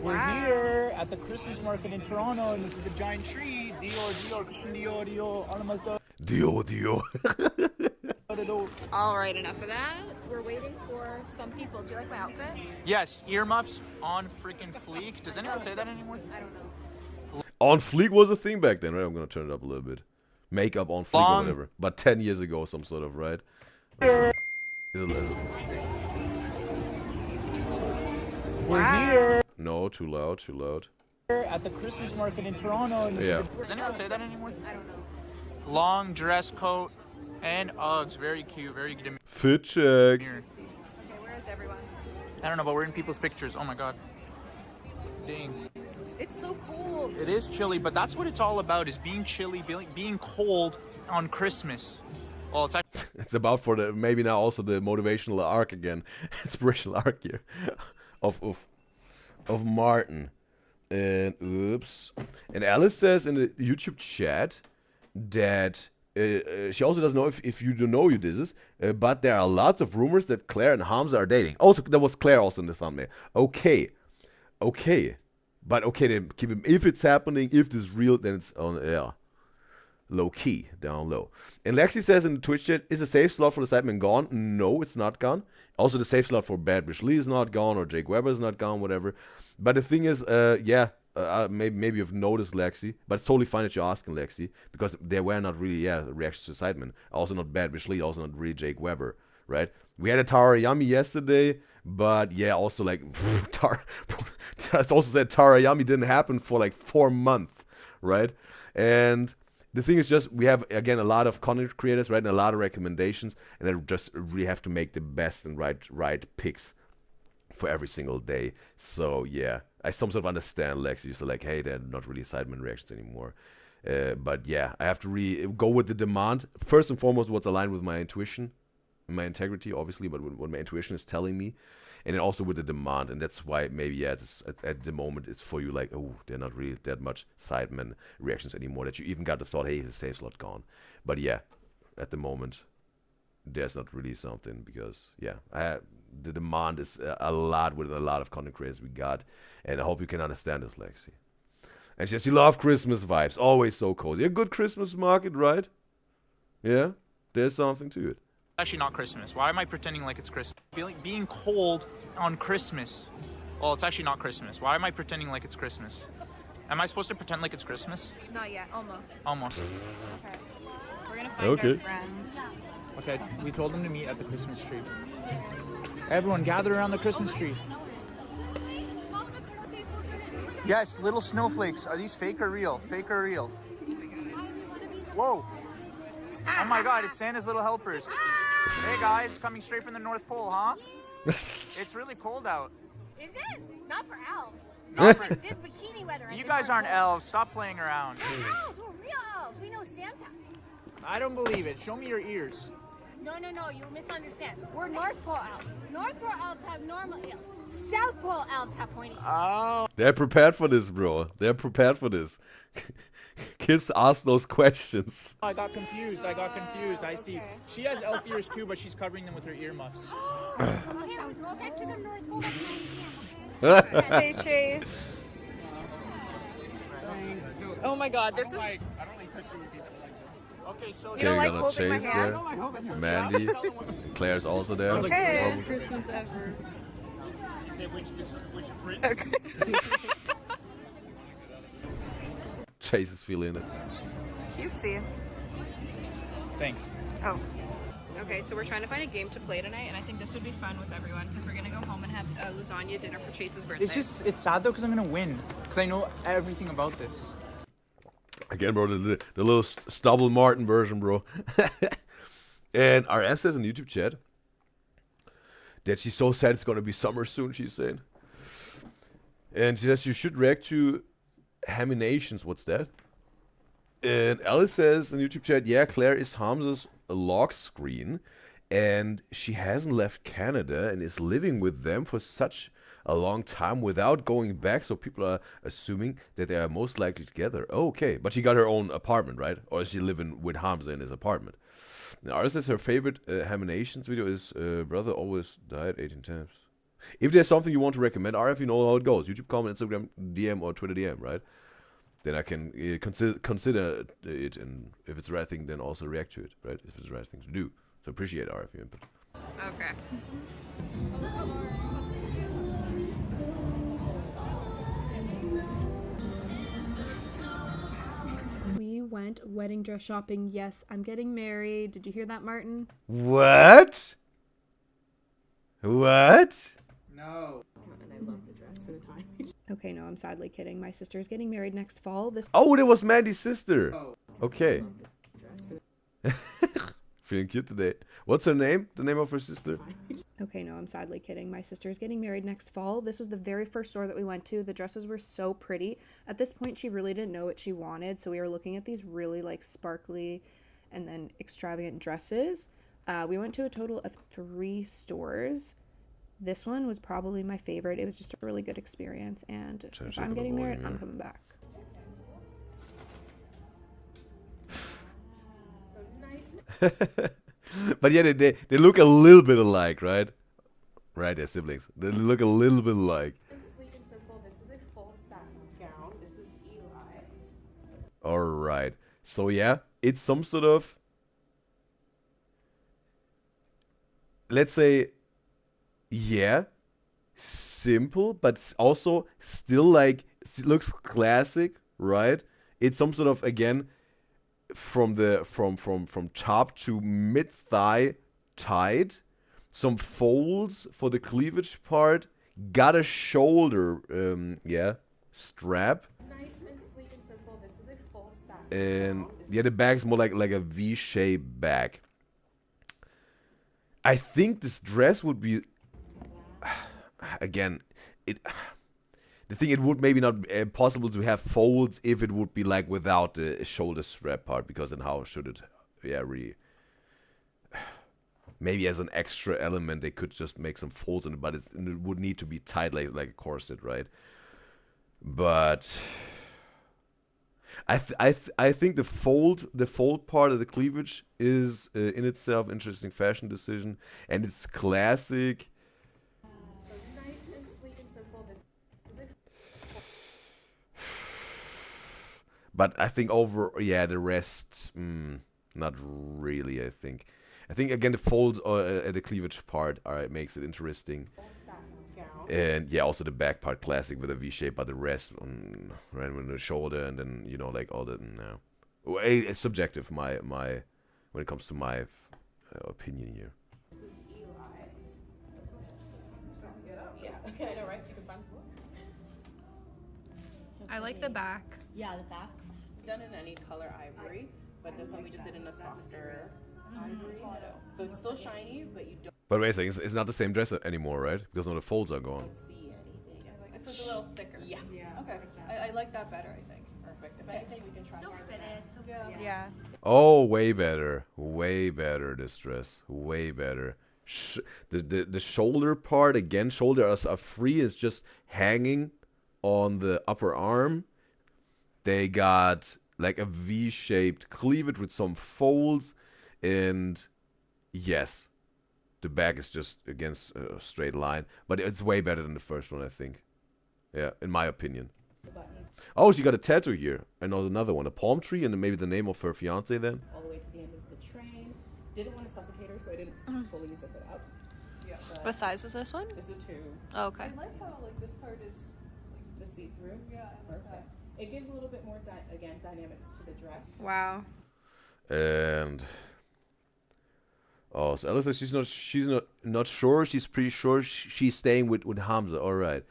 We're here at the Christmas market in Toronto, and this is the giant tree. Dior, Christian Dior, Almost Dio. All right, enough of that. We're waiting for some people. Do you like my outfit? Yes, earmuffs on freaking fleek. Does anyone say that anymore? I don't know. On fleek was a thing back then, right? I'm gonna turn it up a little bit. Makeup on fleek or whatever. But 10 years ago, some sort of, right? Is it We're here No, too loud, too loud. at the Christmas market in Toronto, and this is the... Does anyone say that anymore? I don't know. Long dress coat and Uggs. Very cute, very good. Fit check. Okay, where is everyone? I don't know, but we're in people's pictures. Oh my god. Dang. It's so cold. It is chilly, but that's what it's all about, is being chilly, being cold on Christmas. Well, it's actually... It's about for the, maybe now also the motivational arc again. Inspirational arc here. Of Martin. And oops. And Alice says in the YouTube chat that she also doesn't know if you don't know Udyzyz, but there are lots of rumors that Claire and Hamza are dating. Also, there was Claire also in the thumbnail. Okay, but okay, then keep him. If it's happening, if this is real, then it's on low key, down low. And Lexi says in the Twitch chat, is the safe slot for the Sidemen gone? No, it's not gone. Also, the safe slot for Bad Bitch Lee is not gone, or Jake Weber is not gone, whatever. But the thing is, maybe you've noticed, Lexi, but it's totally fine that you're asking, Lexi, because there were not really, reactions to Sidemen. Also not Bad Bitch Lee, also not really Jake Weber, right? We had a Tara Yami yesterday, but yeah, also like, it's also said Tara Yami didn't happen for like 4 months, right? And the thing is just, we have, again, a lot of content creators, right, and a lot of recommendations, and I just really have to make the best and right picks for every single day. So yeah, I some sort of understand Lexi. So like, hey, they're not really Sidemen reactions anymore. But yeah, I have to go with the demand. First and foremost, what's aligned with my intuition, my integrity, obviously, but what my intuition is telling me. And then also with the demand, and that's why maybe, yeah, at the moment it's for you like, oh, they're not really that much Sidemen reactions anymore, that you even got the thought, hey, the safe slot gone. But yeah, at the moment, there's not really something, because, yeah, the demand is a lot with a lot of content creators we got, and I hope you can understand this, Lexi. And she says, you love Christmas vibes, always so cozy. A good Christmas market, right? Yeah, there's something to it. Actually not Christmas. Why am I pretending like it's Christmas? Being cold on Christmas. Well, it's actually not Christmas. Why am I pretending like it's Christmas? Am I supposed to pretend like it's Christmas? Not yet, almost. Almost. Okay. We're gonna find our friends. Okay, we told them to meet at the Christmas tree. Everyone gather around the Christmas tree. Yes, little snowflakes. Are these fake or real? Fake or real? Whoa. Oh my god, it's Santa's little helpers. Hey guys, coming straight from the North Pole, huh? It's really cold out. Is it? Not for elves. Not for... This bikini weather. You guys aren't elves. Stop playing around. We're elves. We're real elves. We know Santa. I don't believe it. Show me your ears. No, you misunderstand. We're North Pole elves. North Pole elves have normal ears. South Pole elves have pointy ears. Oh. They're prepared for this, bro. They're prepared for this. Kids ask those questions. I got confused. I see. Okay. She has elf ears too, but she's covering them with her earmuffs. Okay, we'll get to the North Pole at 9 p.m. Hey, Chase. Oh my god, this is... Okay, so You don't Okay, like we got holding my Chase hand? there. Mandy. Claire's also there. Okay. Christmas ever. she said which prince? Okay. Chase is feeling it. Cutesy. Thanks. Oh. Okay, so we're trying to find a game to play tonight, and I think this would be fun with everyone, because we're going to go home and have lasagna dinner for Chase's birthday. It's sad though, because I'm gonna win. Because I know everything about this. Again, bro, the little Stubble Martin version, bro. And RF says in the YouTube chat that she's so sad it's going to be summer soon, she's saying. And she says you should react to Haminations. What's that? And Alice says in YouTube chat, yeah, Claire is Hamza's lock screen, and she hasn't left Canada and is living with them for such a long time without going back, so people are assuming that they are most likely together. Okay, but she got her own apartment, right? Or is she living with Hamza in his apartment? Now, Alice says her favorite Haminations video is Brother Always Died 18 Times. If there's something you want to recommend, RF, you know how it goes. YouTube comment, Instagram DM, or Twitter DM, right? Then I can consider it, and if it's the right thing, then also react to it, right? If it's the right thing to do. So appreciate RF input. Okay. We went wedding dress shopping. Yes, I'm getting married. Did you hear that, Martin? What? What? No. And I love the dress for the time. Okay, no, I'm sadly kidding. My sister is getting married next fall. This Oh, that was Mandy's sister. Oh. Okay. Dress for the Feeling cute today. What's her name? The name of her sister? Okay, no, I'm sadly kidding. My sister is getting married next fall. This was the very first store that we went to. The dresses were so pretty. At this point, she really didn't know what she wanted, so we were looking at these really like sparkly and then extravagant dresses. We went to a total of 3 stores. This one was probably my favorite. It was just a really good experience, and if I'm getting married, I'm coming back. But yeah, they look a little bit alike, right? Right, they're siblings. They look a little bit alike. Sleek and simple. This is a full satin gown. This is Eli. All right. So yeah, it's some sort of, let's say, yeah, simple, but also still like looks classic, right? It's some sort of, again, from the from top to mid thigh tight, some folds for the cleavage part, got a shoulder yeah, strap, Nice and sleek and simple. This is a full satin and gown. yeah, the bag's more like a V-shaped bag. I think this dress would be, again, the thing, it would maybe not be possible to have folds if it would be like without the shoulder strap part, because then how should it, yeah, really, maybe as an extra element they could just make some folds in it, but it would need to be tight like a corset, right? But I think the fold part of the cleavage is in itself interesting fashion decision, and it's classic. So nice and sleek and simple. This is a But I think the rest, not really. I think again the folds at the cleavage part makes it interesting, full satin gown. and yeah, also the back part classic with a V shape, but the rest right with the shoulder, and then like all the no, well, it's subjective. My when it comes to my opinion here. This is Eli. Yeah. Okay, I know, right? So you can find I like the back. Yeah, the back. done in any color ivory, but this one we just did in a softer ivory. So it's still shiny, but you don't But wait a second, it's not the same dress anymore, right? Because now the folds are gone. see anything. It's like So it's a little thicker. yeah. Okay. I like that better, I think. Perfect. If anything, we can try more of this. Yeah. Oh, way better, this dress, way better. The shoulder part, again, shoulders are free, is just hanging on the upper arm. They got like a V-shaped cleavage with some folds, and yes, the back is just against a straight line, but it's way better than the first one, I think. Yeah, in my opinion. The buttons Oh, she got a tattoo here. And another one, a palm tree, and then maybe the name of her fiance then. all the way to the end of the train. Didn't want to suffocate her, so I didn't fully zip it up. Yeah. What size is this one? It's a 2. Oh, okay. I like how like this part is The see-through. yeah, I like Perfect. It gives a little bit more dynamics to the dress. Wow. And oh, so Ella says she's not sure. She's pretty sure she's staying with Hamza. All right.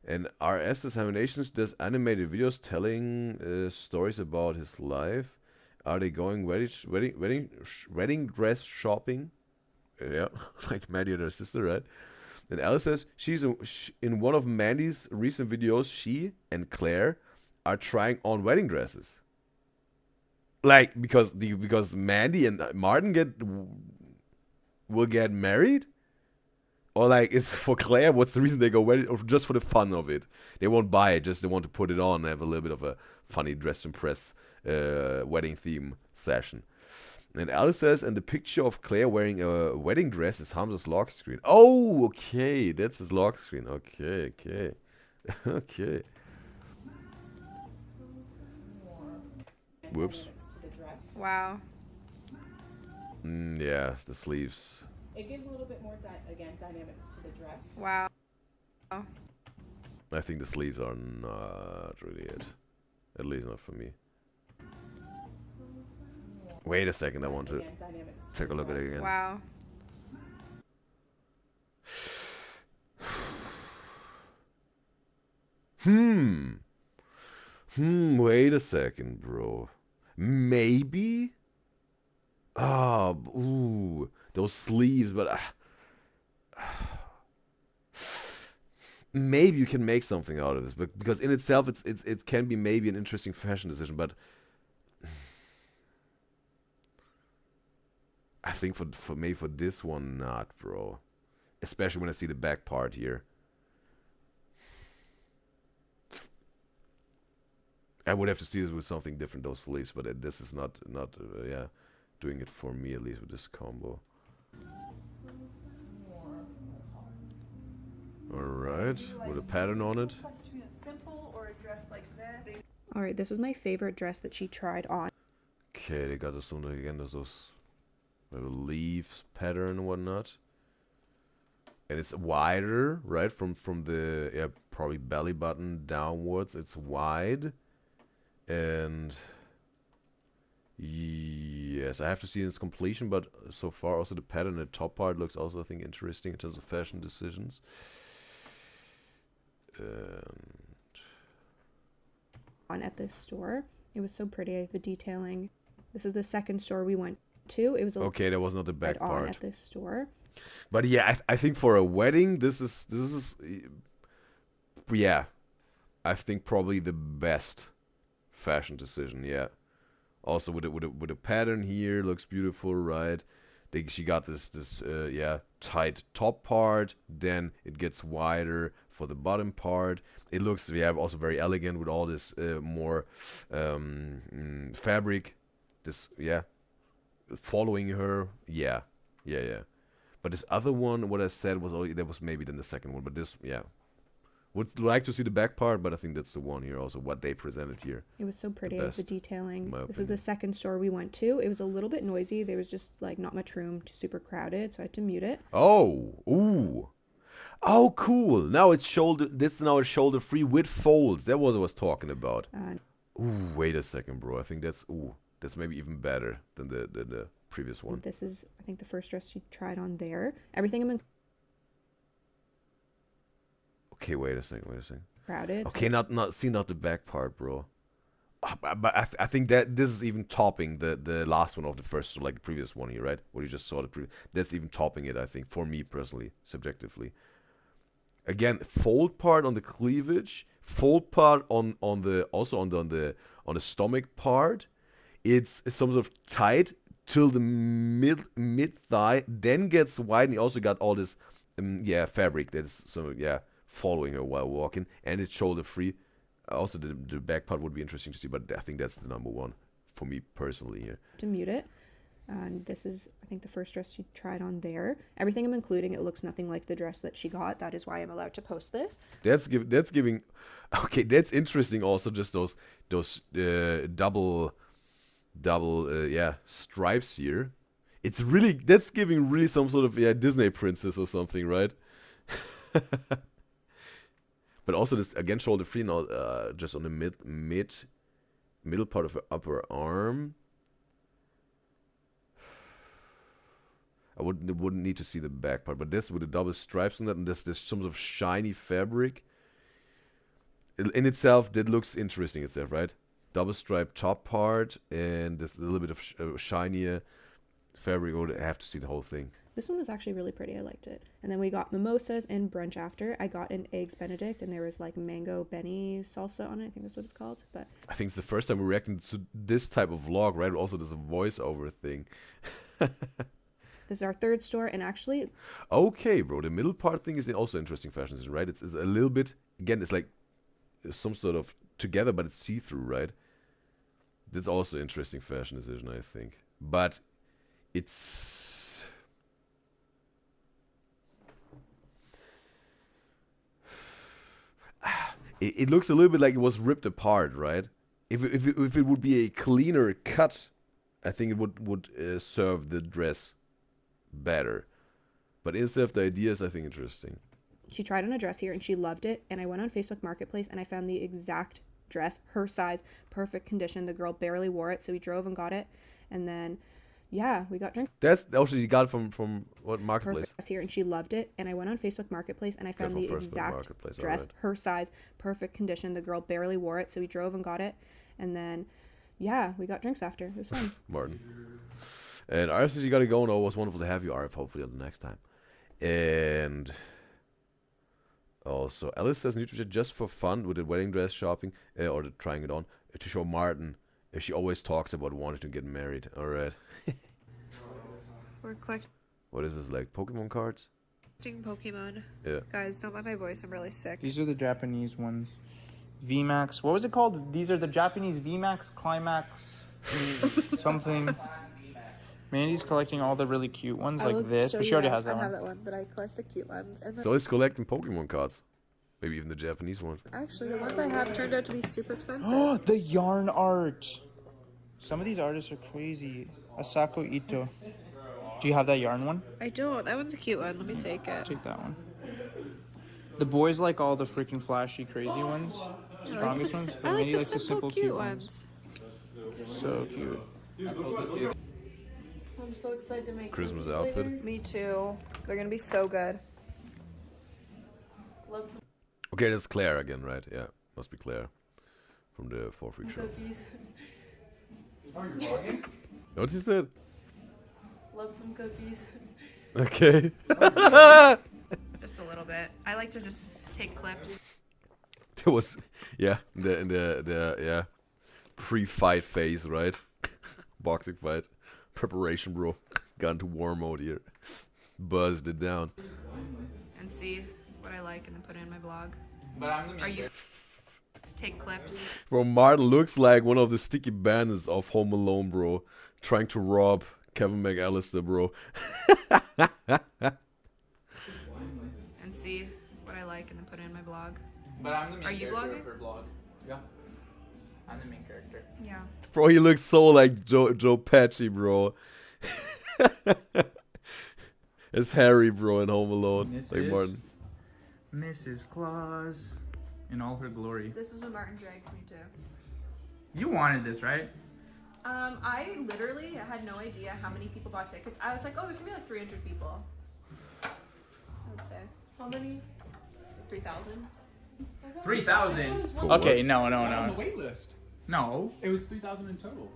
And RS Examinations does animated videos telling stories about his life. Are they going wedding dress shopping? Yeah, like Maddie and her sister, right? And Alice says in one of Mandy's recent videos, she and Claire are trying on wedding dresses. Like because Mandy and Martin will get married, or like it's for Claire. What's the reason they go wedding? Or just for the fun of it? They won't buy it. Just they want to put it on and have a little bit of a funny dress to impress wedding theme session. And Alice says, and the picture of Claire wearing a wedding dress is Hamza's lock screen. Oh, okay, that's his lock screen. Okay, okay. Whoops. Dynamics to the dress. Wow. Yeah, the sleeves. It gives a little bit more dynamics to the dress. Wow. I think the sleeves are not really it. At least not for me. Wait a second, I want to Again, dynamics to take a the look at dress. it again. Wow. Wait a second, bro. Maybe? Oh, ooh, those sleeves, but maybe you can make something out of this, but because in itself it can be maybe an interesting fashion decision, but I think for maybe for this one not, bro. Especially when I see the back part here. I would have to see this with something different, those sleeves, but this is not yeah, doing it for me, at least with this combo. Alright, with a pattern on it. Between a simple or a dress like this. Alright, this was my favorite dress that she tried on. Okay, they got us something again, there's those leaves pattern and whatnot. And it's wider, right? From the probably belly button downwards. It's wide. And yes, I have to see its completion, but so far also the pattern, the top part looks also, I think, interesting in terms of fashion decisions. On at this store. It was so pretty, the detailing. This is the second store we went to. It was okay, that was not the back part. On at this store. But yeah, I think for a wedding, this is yeah, I think probably the best fashion decision. Yeah, also with a pattern here, looks beautiful, right? She got this yeah, tight top part, then it gets wider for the bottom part. It looks, yeah, also very elegant with all this more fabric. This, yeah, following her. Yeah. But this other one, what I said was only, that was maybe then the second one. But this, yeah, would like to see the back part, but I think that's the one here also, what they presented here. It was so pretty, the detailing. This opinion. is the second store we went to. It was a little bit noisy. There was just like not much room, super crowded, so I had to mute it. Oh, ooh. Oh, cool. Now it's shoulder, this now is shoulder free with folds. That was what I was talking about. Ooh, wait a second, bro. I think that's maybe even better than the previous one. This is, I think, the first dress she tried on there. Everything I'm in. Okay, wait a second. Crowded. Okay, not the back part, bro. But I think that this is even topping the last one of the first, like the previous one here, right? What you just saw the previous. That's even topping it, I think, for me personally, subjectively. Again, fold part on the cleavage, fold part on the stomach part. It's some sort of tight till the mid thigh, then gets wide, and you also got all this fabric that is following her while walking, and it's shoulder free. Also the back part would be interesting to see, but I think that's the number one for me personally here. To mute it. And this is, I think, the first dress she tried on there. Everything I'm including, it looks nothing like the dress that she got. That is why I'm allowed to post this. That's giving. Okay, that's interesting. Also, just those double stripes here. It's really, that's giving really some sort of Disney princess or something, right? But also this again shoulder free now, just on the middle part of her upper arm. I wouldn't need to see the back part, but this with the double stripes on that, and this some sort of shiny fabric. In itself, that looks interesting itself, right? Double stripe top part, and this little bit of shinier fabric. I have to see the whole thing. This one was actually really pretty. I liked it. And then we got mimosas and brunch after. I got an eggs Benedict, and there was like mango Benny salsa on it. I think that's what it's called. But I think it's the first time we're reacting to this type of vlog, right? Also, there's a voiceover thing. This is our third store, and actually... Okay, bro. The middle part thing is also interesting fashion decision, right? It's a little bit... Again, it's like some sort of together, but it's see-through, right? That's also interesting fashion decision, I think. But it's... It looks a little bit like it was ripped apart, right? If it would be a cleaner cut, I think it would serve the dress better. But instead of the ideas, I think interesting. She tried on a dress here and she loved it, and I went on Facebook Marketplace and I found the exact dress, her size, perfect condition. The girl barely wore it, so we drove and got it, and then yeah, we got drinks. That's also you got it from what Marketplace? Perfect dress here, and she loved it, and I went on Facebook Marketplace and I found the exact dress, right. Her size, perfect condition. The girl barely wore it, so we drove and got it, and then yeah, we got drinks after. It was fun. Martin. And Arif says you gotta go. No, it was wonderful to have you, Arif. Hopefully the next time. And also, Alice says Nutrition just for fun with the wedding dress shopping or the trying it on to show Martin. She always talks about wanting to get married. All right. We're collecting What is this, like Pokemon cards? Pokemon. Yeah. Guys, don't mind my voice. I'm really sick. These are the Japanese ones. VMAX. What was it called? These are the Japanese VMAX Climax something. Mandy's collecting all the really cute ones like this, but she already has that I one. have that one, but I collect the cute ones. And So he's collecting Pokemon cards. Maybe even the Japanese ones. actually, the ones I have turned out to be super expensive. Oh, the yarn art. Some of these artists are crazy. Asako Ito. Do you have that yarn one? I don't. That one's a cute one. Let me take it. Take that one. The boys like all the freaking flashy, crazy ones. Strongest ones. But Mandy likes the simple, cute ones. So cute. I'm so excited to make Christmas outfit. Me too. They're gonna be so good. Love some Okay, that's Claire again, right? Yeah, must be Claire from the 4 Freak show. cookies. Know what you said? Love some cookies. Okay. Just a little bit. I like to just take clips. There was, yeah, the pre-fight phase, right? Boxing fight preparation, bro. Got into war mode here. Buzzed it down. And see what I like and then put it in my blog. But I'm the Are you take clips? Bro, Martin looks like one of the sticky bandits of Home Alone, bro. Trying to rob Kevin McAllister, bro. And see what I like and then put it in my blog. But I'm the main Are you character vlogging? of her blog. Yeah. I'm the main character. Yeah. Bro, he looks so like Joe Pesci, bro. It's Harry, bro, in Home Alone. This Like is Martin. Mrs. Claus in all her glory. This is what Martin drags me to. You wanted this, right? I literally had no idea how many people bought tickets. I was like, oh, there's gonna be like 300 people. I would say. How many? 3,000. 3,000. For Okay, what? no. On the wait list. No. It was 3,000 in total.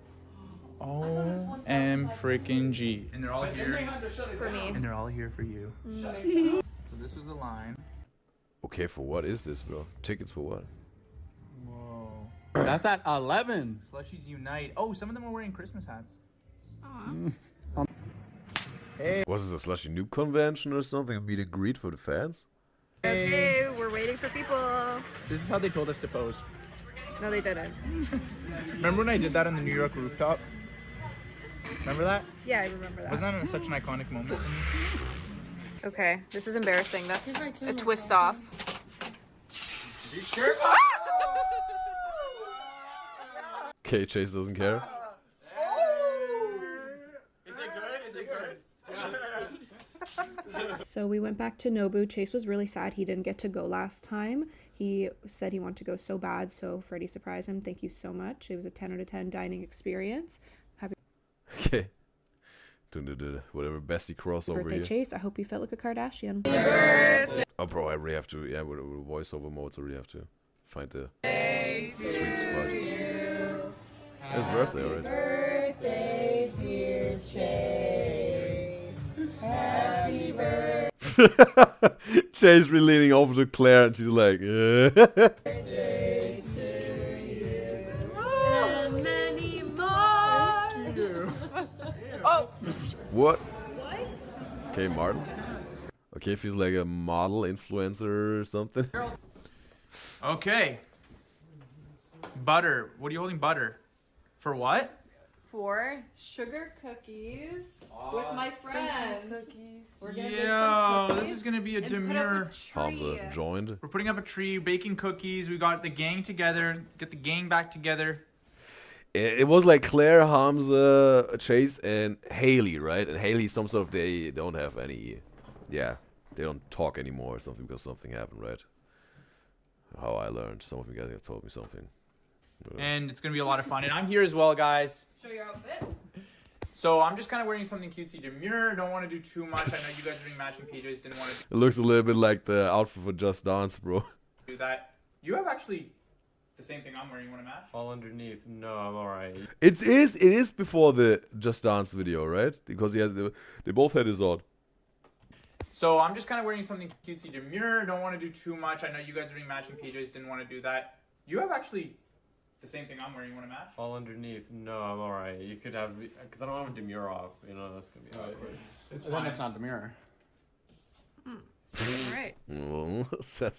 OM freaking G. And they're all Then they here. had to shut it For me. down. And they're all here for you. Shut it down. So this was the line. Okay, for what is this, bro? Tickets for what? Whoa. That's at 11. Slushies unite. Oh, some of them are wearing Christmas hats. Was this a Slushy Noob convention or something? A meet and greet for the fans? Okay, we're waiting for people. This is how they told us to pose. No, they didn't. Remember when I did that on the New York rooftop? Remember that? Yeah, I remember that. Wasn't that such an iconic moment for me? Okay, this is embarrassing. That's a twist off. Okay, Chase doesn't care. Is it good? Is it good? So we went back to Nobu. Chase was really sad he didn't get to go last time. He said he wanted to go so bad, so Freddie surprised him. Thank you so much. It was a 10 out of 10 dining experience. Happy Okay. Doing the whatever Bessie crossover birthday, here. Chase. I hope you felt like a Kardashian. Oh, bro, I really have to, yeah, with voiceover modes, I really have to find the sweet spot. His birthday already. Birthday, dear Chase. Happy birthday. Chase really leaning over to Claire and she's like, to you. And many more. What? Okay, Martin. Okay, feels like a model influencer or something. Okay. Butter. What are you holding butter? For what? For sugar cookies with my friends. We're gonna bake Yo, some this cookies is gonna be a and put up demure. Hamza joined. We're putting up a tree, baking cookies. We got the gang together. Get the gang back together. It was like Claire, Hamza, Chase, and Haley, right? And Haley, some sort of, they don't have any, yeah, they don't talk anymore or something because something happened, right? How I learned. Some of you guys have told me something. And it's gonna be a lot of fun. And I'm here as well, guys. Show your outfit. So I'm just kind of wearing something cutesy demure. Don't want to do too much. I know you guys are doing matching PJs. Didn't want to It looks a little bit like the outfit for Just Dance, bro. do that. You have actually the same thing I'm wearing. You want to match? All underneath. No, I'm alright. It is before the Just Dance video, right? Because they both had his on. So I'm just kind of wearing something cutesy demure. Don't want to do too much. I know you guys are doing matching PJs. Didn't want to do that. You have actually the same thing I'm wearing. You want to match? All underneath. No, I'm alright. You could have, because I don't have a demure off. You know, that's gonna be awkward. It's Then fine. it's not demure. All right.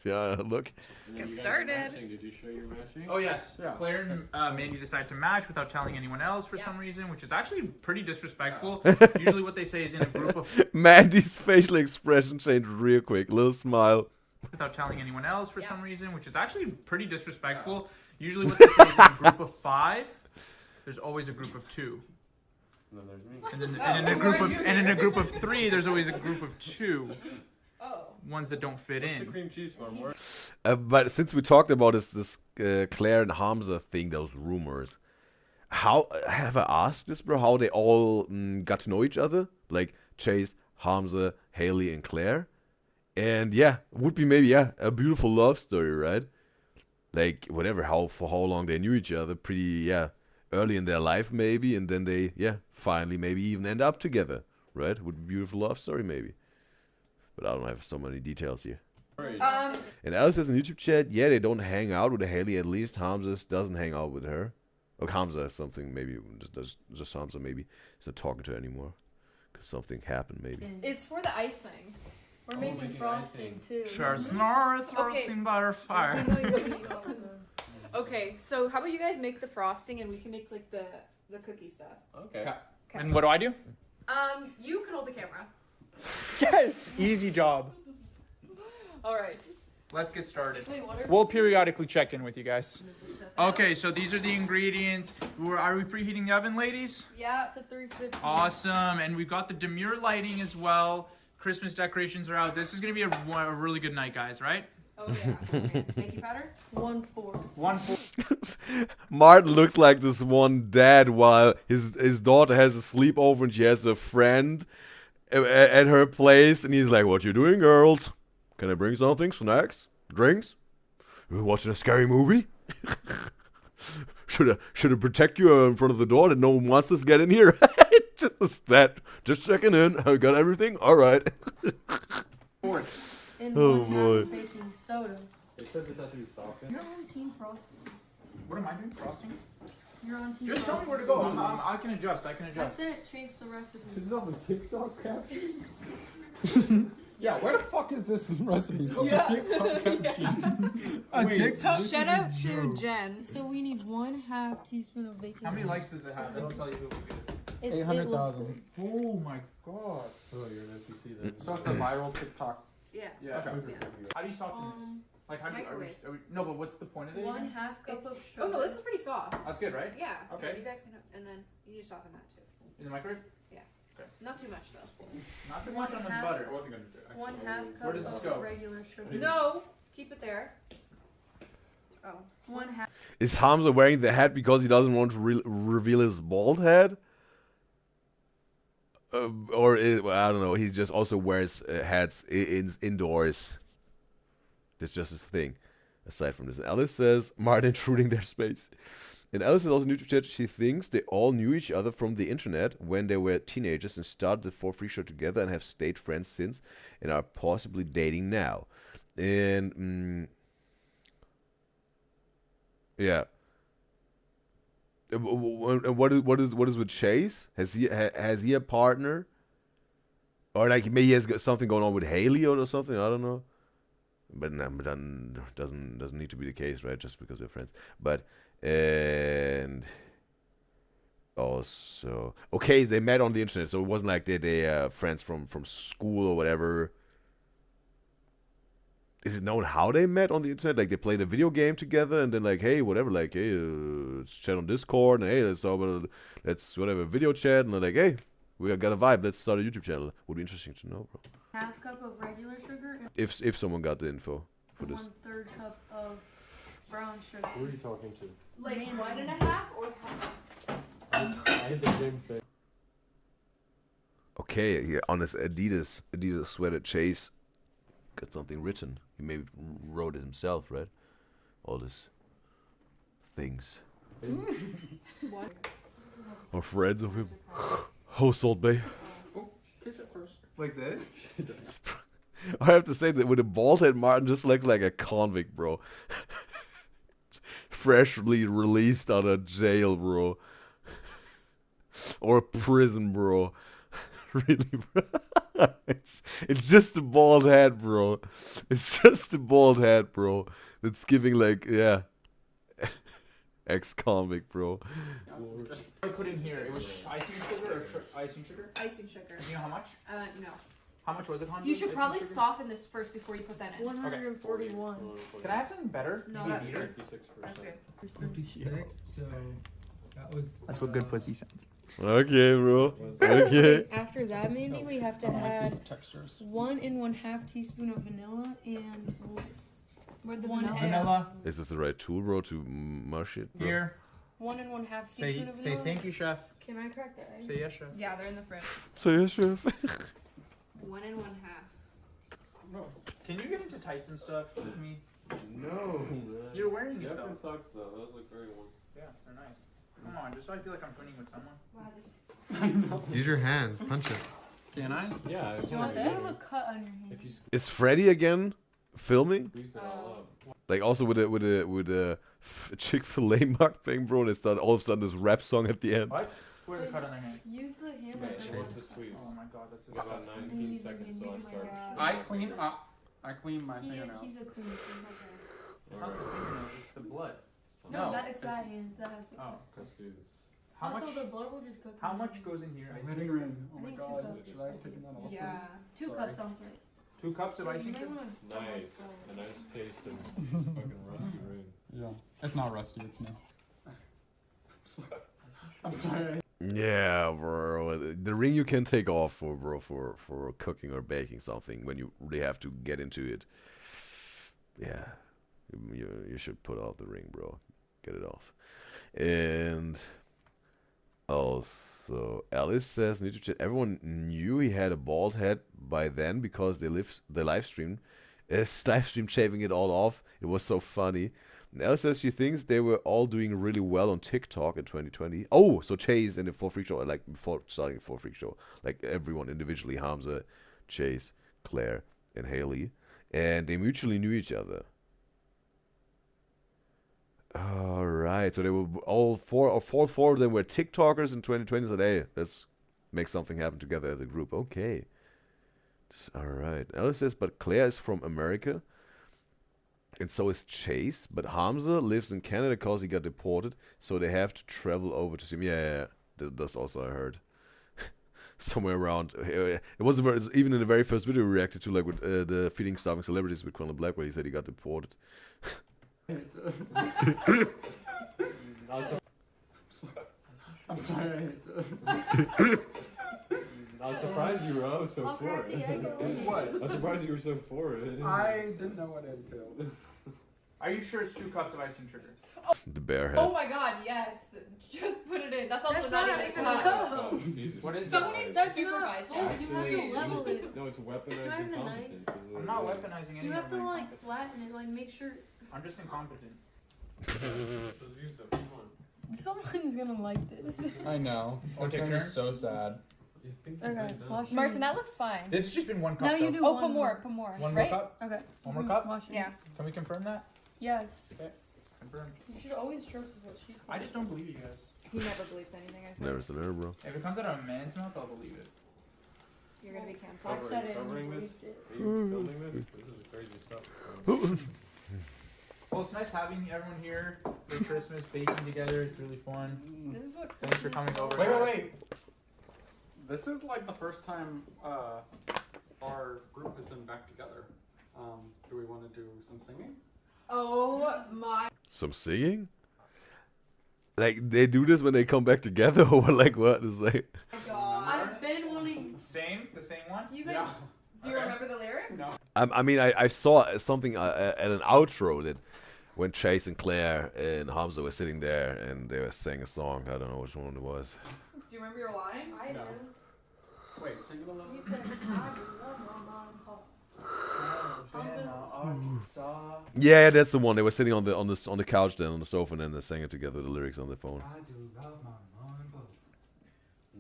Yeah, look. Get started. Did you show your matching? Oh yes, Claire and Mandy decided to match without telling anyone else for some reason, which is actually pretty disrespectful. Usually what they say is in a group of... Mandy's facial expression changed real quick. Little smile. Without telling anyone else for some reason, which is actually pretty disrespectful. Usually what they say is in a group of 5, there's always a group of 2. And then there's me. And in a group of 3, there's always a group of 2. Ones that don't fit in. The cream cheese farm. But since we talked about this Claire and Hamza thing, those rumors, how have I asked this, bro? How they all got to know each other? Like Chase, Hamza, Haley, and Claire. And yeah, would be maybe a beautiful love story, right? Like whatever, for how long they knew each other, pretty early in their life maybe, and then they finally maybe even end up together, right? Would be a beautiful love story maybe. But I don't have so many details here. And Alice says in YouTube chat, they don't hang out with Haley. At least Hamza doesn't hang out with her. Or Hamza has something, maybe just Hamza maybe is not talking to her anymore because something happened maybe. It's for the icing. We're making frosting too. Roasting butter fire. Okay, so how about you guys make the frosting and we can make like the cookie stuff. Okay. And what do I do? You can hold the camera. Yes! Easy job. All right. Let's get started. Wait, what are We'll periodically check in with you guys. Okay, so these are the ingredients. Are we preheating the oven, ladies? Yeah, it's a 350. Awesome. And we've got the demure lighting as well. Christmas decorations are out. This is going to be a really good night, guys, right? Oh yeah. Baking powder? 1/4. 1/4. Martin looks like this one dad while his daughter has a sleepover and she has a friend at her place, and he's like, "What you doing, girls? Can I bring something? Snacks? Drinks? You watching a scary movie? Should I protect you in front of the door that no one wants us to get in here?" Just checking in. I got everything? All right. And Oh, 1/2 boy. baking soda. They said this has to be softened. You're on Team Frosting. What am I doing? Frosting? You're on Team Just tell me Frosting. where to go. I can adjust. I can I adjust. sent Chase the recipe. This is on the TikTok caption? Yeah, where the fuck is this recipe? It's Yeah. TikTok caption. On TikTok? Shout out to Jen. So we need 1/2 teaspoon of baking How many soda. likes does it have? That'll tell you who will get it. It looks 800,000. Oh my god. Oh, you're an NPC then. So it's a viral TikTok. Yeah. Yeah. Okay. How do you soften this? Like, how do you... Microwave. No, but what's the point of it? good. again? 1/2 cup of sugar. Oh no, this is pretty soft. That's good, right? Yeah. Okay. You guys can, and then you need to soften that too. In the microwave? Not too much though. Not too much on the 1/2 butter. I wasn't gonna do it. 1/2 Where cup does this of go? regular sugar. No, keep it there. Oh. 1/2. Is Hamza wearing the hat because he doesn't want to reveal his bald head? Or I don't know. He just also wears hats indoors. That's just his thing. Aside from this, Alice says Martin intruding their space. And Alice is also new to chat. She thinks they all knew each other from the internet when they were teenagers and started the For Free show together and have stayed friends since and are possibly dating now. And yeah. What is with Chase? Has he a partner? Or like maybe he has got something going on with Haley or something? I don't know. But then doesn't need to be the case, right? Just because they're friends. But and also okay, they met on the internet, so it wasn't like they friends from school or whatever. Is it known how they met on the internet? Like they played a video game together and then like, hey, whatever, like, hey, let's chat on Discord and hey, let's talk about whatever video chat and they're like, hey, we got a vibe. Let's start a YouTube channel. Would be interesting to know, bro. 1/2 cup of regular sugar and If someone got the info for this. 1/3 cup of brown sugar. Who are you talking to? Like Man. 1.5 or half? I had the same thing. Okay, here on this Adidas sweater, Chase got something written. He maybe wrote it himself, right? All these things. One. Or friends of him. Household Bay. Kiss it first. Like this? I have to say that with a bald head, Martin just looks like a convict, bro. Freshly released out of jail, bro. Or prison, bro. Really, bro. It's just a bald head, bro. It's just a bald head, bro. That's giving like, yeah. Ex-convict, bro. I put in here, it was icing sugar or icing sugar? Icing sugar. Do you know how much? No. How much was it, Hans? You should Icing probably sugar? soften this first before you put that in. 141. Can I have something better? No, Maybe that's beer? good. That's good. 56. So that was. That's what good pussy sounds. Okay, bro. Okay. After that, maybe we have to I don't like add these textures. 1 1/2 teaspoon of vanilla and Where'd the One vanilla? egg. Vanilla, Is this the right tool, bro, to mush it? Bro? here. 1 1/2 teaspoon Say of vanilla. thank you, chef. Can I crack the egg? Say yes, chef. Yeah, they're in the fridge. So yes, chef. 1 1/2. Can you get into tights and stuff with me? No, man. You're wearing it though. Jeffrey socks though. Those look very warm. Yeah, they're nice. Come on, just so I feel like I'm twinning with someone. Wow, this. Use your hands, punch it. Can I? Yeah. Do you want You this? have a cut on your hand. If you Is Freddy again filming? squeeze it all up. Like also with a Chick-fil-A mukbang, bro, and it's done all of a sudden this rap song at the end. What? Where's the cut on their hand? Use the hand Yeah, like change the this. squeeze. Oh my god, that's About disgusting. 19 Easy, seconds, easy, so I oh my start. God. I clean up. I clean my fingernails. He's a queen. It's not the fingernails, it's the blood. No, it's that hand. That has the Oh, cut. Let's do this. how Also, much? the blood will just cook. How in much the- goes in here? Icing Wedding sugar? ring. Oh I my think god. 2 cups. Should I take it down all Yeah. 2 Sorry. cups, I'm sorry. 2 cups of You icing might sugar? wanna double Nice. go. A nice taste of this fucking rusty ring. Yeah. It's not rusty, it's new. I'm sorry. Yeah, bro. The ring you can take off for, bro, for cooking or baking something when you really have to get into it. Yeah, you should put off the ring, bro. Get it off. And also, Alice says, need to check. Everyone knew he had a bald head by then because they live streamed shaving it all off. It was so funny. And Alice says she thinks they were all doing really well on TikTok in 2020. Oh, so Chase and the 4 Freak Show, like before starting the 4 Freak Show, like everyone individually, Hamza, Chase, Claire, and Haley, and they mutually knew each other. All right, so they were all four of them were TikTokers in 2020. So hey, let's make something happen together as a group. Okay. All right. Alice says, but Claire is from America. And so is Chase, but Hamza lives in Canada because he got deported, so they have to travel over to see him. Yeah. That's also I heard. Somewhere around. It was even in the very first video we reacted to, like with the Feeding Starving Celebrities with Colin Black, where he said he got deported. I'm sorry. I was surprised you were so I'll for crack the egg it. open. What? I was surprised you were so for it. I didn't know what it entailed. Are you sure it's 2 cups of icing sugar? The bear head. Oh my god, yes. Just put it in. That's also That's not, not even even a a cup. cup. Oh, Jesus What is Someone Christ. needs That's to supervise not him. full. You have to level it. No, it's Can I weaponized have the incompetence. knife? is what I'm it not is. weaponizing anything. You have to I'm like incompetent. flatten it, like make sure I'm just incompetent. Those views are- come on. someone's gonna like this. I know. Want It's to take gonna be turns? so sad. You think Okay, you're done. wash your Martin, that hands. looks fine. This has just been 1 cup. Now you though. do Oh, one put more, put more. One right? more cup? Okay. One more Mhm, cup? Wash your Yeah. hands. Can we confirm that? Yes. Confirmed. You should always trust what she says. I just don't believe you guys. He never believes anything I say. Never said never, bro. If it comes out of a man's mouth, I'll believe it. You're gonna be canceled. I said it. and Covering you this? believed it. Are you filming this? This is crazy stuff. Well, it's nice having everyone here for Christmas, baking together. It's really fun. This is what Thanks for coming over. Wait, guys. wait, wait. This is like the first time our group has been back together. Do we want to do some singing? Oh my Some singing? Like they do this when they come back together, or like what? It's like god. I've been wanting. The same one? You guys. Yeah. Do you remember the lyrics? No. I mean, I saw something at an outro that when Chase and Claire and Hamza were sitting there and they were singing a song. I don't know which one it was. Do you remember your lines? I do. No. Wait, sing it a little You bit. said I do love my mom and pop. Arkansas. Yeah, that's the one. They were sitting on the couch then on the sofa and then they sang it together, the lyrics on their phone. I do love my mom and pop.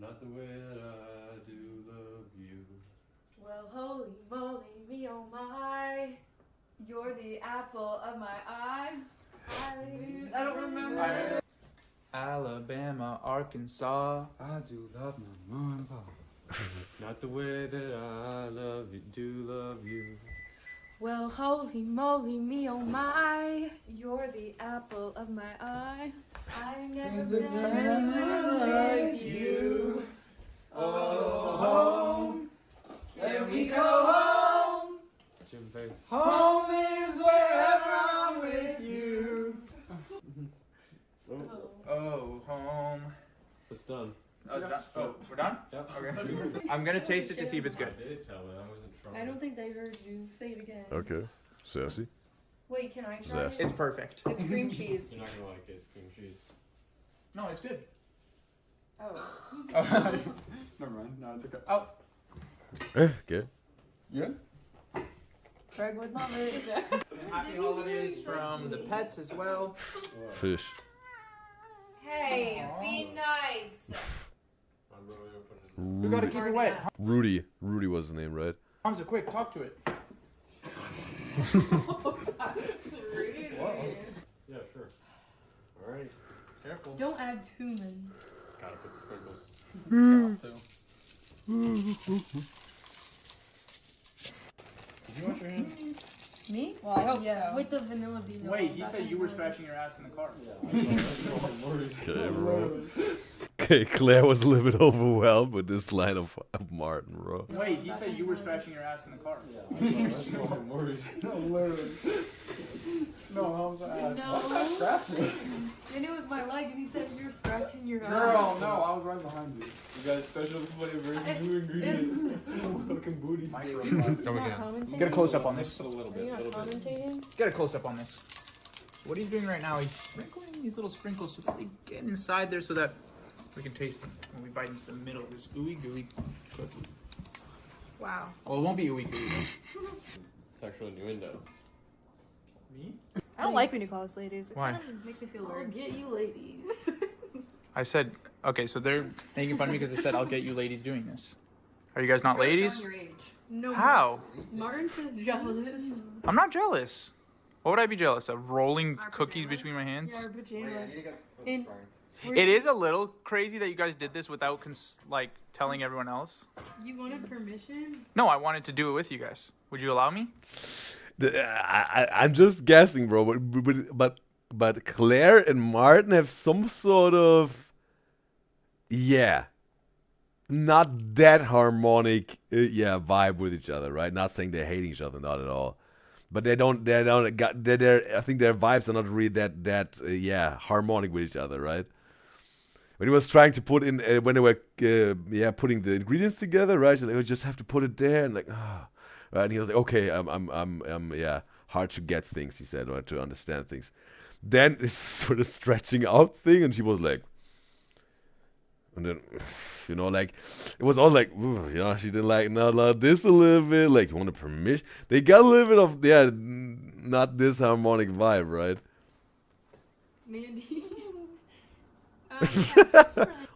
Not the way that I do love you. Well, holy moly, me oh my. You're the apple of my eye. I don't remember. Alabama, Arkansas. I do love my mom and pop. Not the way that I love you, do love you. Well, holy moly, me oh my. You're the apple of my eye. I've never been anyone like you. Oh, home. Can we go home? Jim face. Home is wherever I'm with you. Oh, home. It's done. Oh, it's done? Oh, we're done? Yep. Okay. I'm gonna taste it to see if it's good. I did tell me I wasn't trying. I don't think they heard you. Say it again. Okay. Sassy. Wait, can I try it? It's perfect. It's cream cheese. You're not gonna like it. It's cream cheese. No, it's good. Oh. Never mind. No, it's okay. Oh. Okay. Yeah. Greg would love it. Happy holidays from the pets as well. Fish. Hey, be nice. I'm really open. We gotta keep it wet. Rudy. Rudy was his name, right? Hamza, quick, talk to it. Yeah, sure. Alright. Careful. Don't add too many. Gotta put the sprinkles. Did you wash your hands? Me? Well, I hope Yeah, so. with the vanilla bean. Wait, he said you were scratching your ass in the car. Okay, bro. Okay, Claire was a little bit overwhelmed with this line of Martin, bro. Wait, he said you were scratching your ass in the car. No, literally. No, I was ass. No. Scratching. And it was my leg, and he said you're scratching your eye. Girl, no, I was right behind you. You got a special flavor, new ingredient. Fucking booty. Microplastic. Come Not again. commentating? Get a close up on this. Just a little Are bit. you not commentating? Get a close up on this. What he's doing right now, he's sprinkling these little sprinkles so that they get inside there so that we can taste them when we bite into the middle of this ooey gooey cookie. Wow. Well, it won't be ooey gooey though. Sexual innuendos. Me? I don't like when you call us ladies. It Why? kind of makes me feel I'll weird. get you ladies. I said, okay, so they're making fun of me because I said I'll get you ladies doing this. Are you guys not ladies? No. How? Martin's just jealous. I'm not jealous. What would I be jealous of? Rolling Our cookies pajamas? between my hands? Yeah, our pajamas. And It is a little crazy that you guys did this without like telling everyone else. You wanted permission? No, I wanted to do it with you guys. Would you allow me? I'm just guessing, bro. But Claire and Martin have some sort of, yeah, not that harmonic, vibe with each other, right? Not saying they hate each other, not at all. But I think their vibes are not really that harmonic with each other, right? When he was trying to put in, when they were, putting the ingredients together, right? So they would just have to put it there and like, right? And he was like, okay, I'm hard to get things, he said, or to understand things. Then this sort of stretching out thing, and she was like, and then, you know, like, it was all like, ooh, you know, she didn't like, not this a little bit, like, you want a permission? They got a little bit of, not this harmonic vibe, right? Mandy.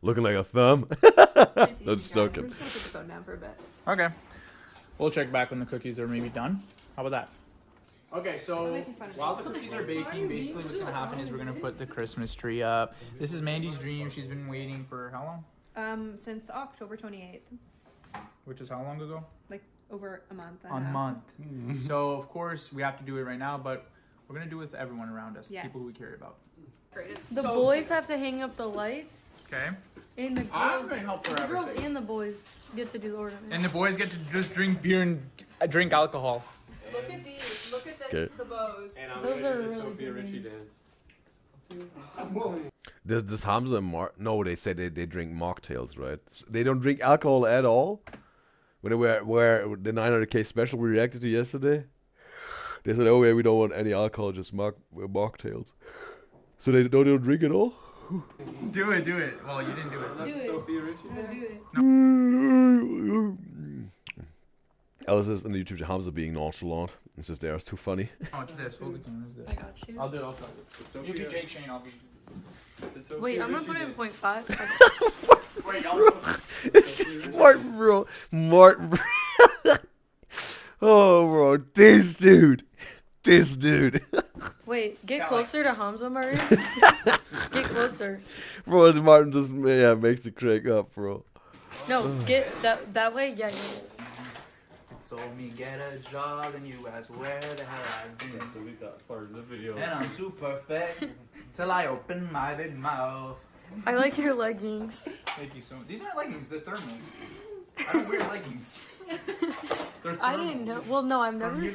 Looking like a thumb. That's so joking. We're just gonna put the phone down for a bit. Okay. We'll check back when the cookies are maybe done. How about that? Okay, so while the cookies are baking, basically what's gonna happen is we're gonna put the Christmas tree up. This is Mandy's dream. She's been waiting for how long? Since October 28th, Which is how long ago? like over a month. A month. So of course we have to do it right now, but we're gonna do it with everyone around us, Yes. people who we care about. The boys have to hang up the lights, Okay. and the I'm girls, gonna help for the girls everything. and the boys get to do the ornament. And the boys get to just drink beer and drink alcohol. Look at these. Look at this. Okay. The bows. And I'm Those ready are to really Sophia good Richie names. dance. Does Hamza and no, they said they drink mocktails, right? They don't drink alcohol at all? When they were the 900K special we reacted to yesterday, they said, oh yeah, we don't want any alcohol, just mocktails. So they don't drink at all? Do it. Well, you didn't do it. So. Do it. Sophia Richie Do it. Alice is in the YouTube Hamza being nonchalant. It's just there, it's too funny. Oh, it's this. Hold the camera. It's this. I got you. I'll do it. I'll try it. You can Jake Shane. I'll be. Wait, I'm gonna put it in 0.5. Wait, I'll. It's Martin, bro. Martin, bro. Oh, bro. This dude. Wait, get closer to Hamza, Martin. Get closer. Bro, Martin just makes me crack up, bro. No, get that way. Yeah. Told me get a job and you ask where the hell I've been. Delete that part of the video. And I'm too perfect till I open my big mouth. I like your leggings. Thank you so much. These aren't leggings, they're thermals. I don't wear leggings. They're thermals. I didn't know. Well, no, I've never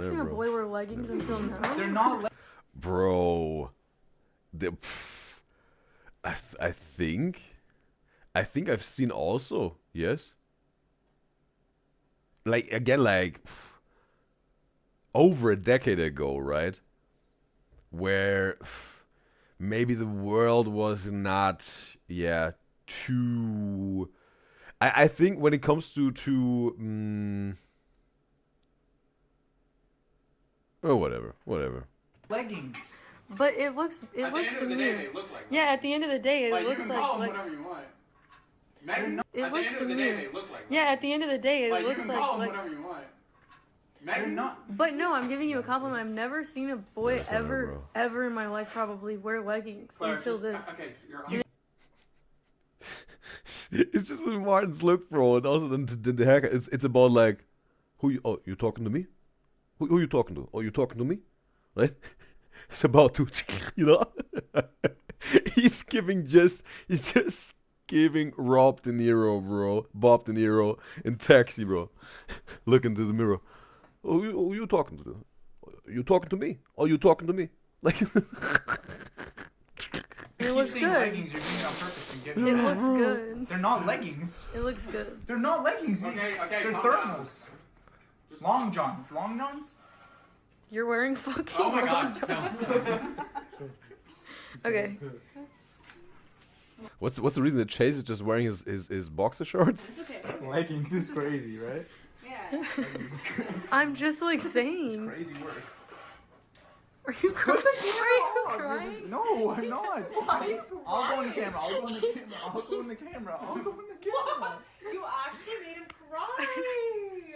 seen a boy wear leggings until now. They're not Bro. I think I've seen also, yes. Like, again, like, over a decade ago, right? Where maybe the world was not, too... I think when it comes to oh, whatever. leggings. But it looks to me. Yeah, at the end of the day, it looks like. Whatever you want. Megan, it looks to me. they look like yeah, at the end of the day, it like, looks you can call like. them whatever you want. Megan, But no, I'm giving you a compliment. I've never seen a boy ever in my life probably wear leggings Claire, until this. Okay, It's just Martin's look, bro, and also the haircut. It's about like, you talking to me? Who you talking to? Oh, you talking to me? Right? It's about to, you know. He's just giving Bob De Niro in Taxi, bro. Look into the mirror. Who you talking to? You talking to me? Oh, you talking to me? Like. It looks good. Leggings, you're doing it on purpose and getting It mad. looks good. They're not leggings. It looks good. They're not leggings. Okay, They're calm thermals. Long johns. Long johns? You're wearing fucking. Oh my long god, johns. no. Okay. What's the reason that Chase is just wearing his boxer shorts? It's okay. Leggings is crazy, right? Yeah. I'm just like saying. It's crazy work. Are you crying? Are you crying? No, I'm not. Why are you I'll go in the camera. I'll go in the camera. You actually made him cry.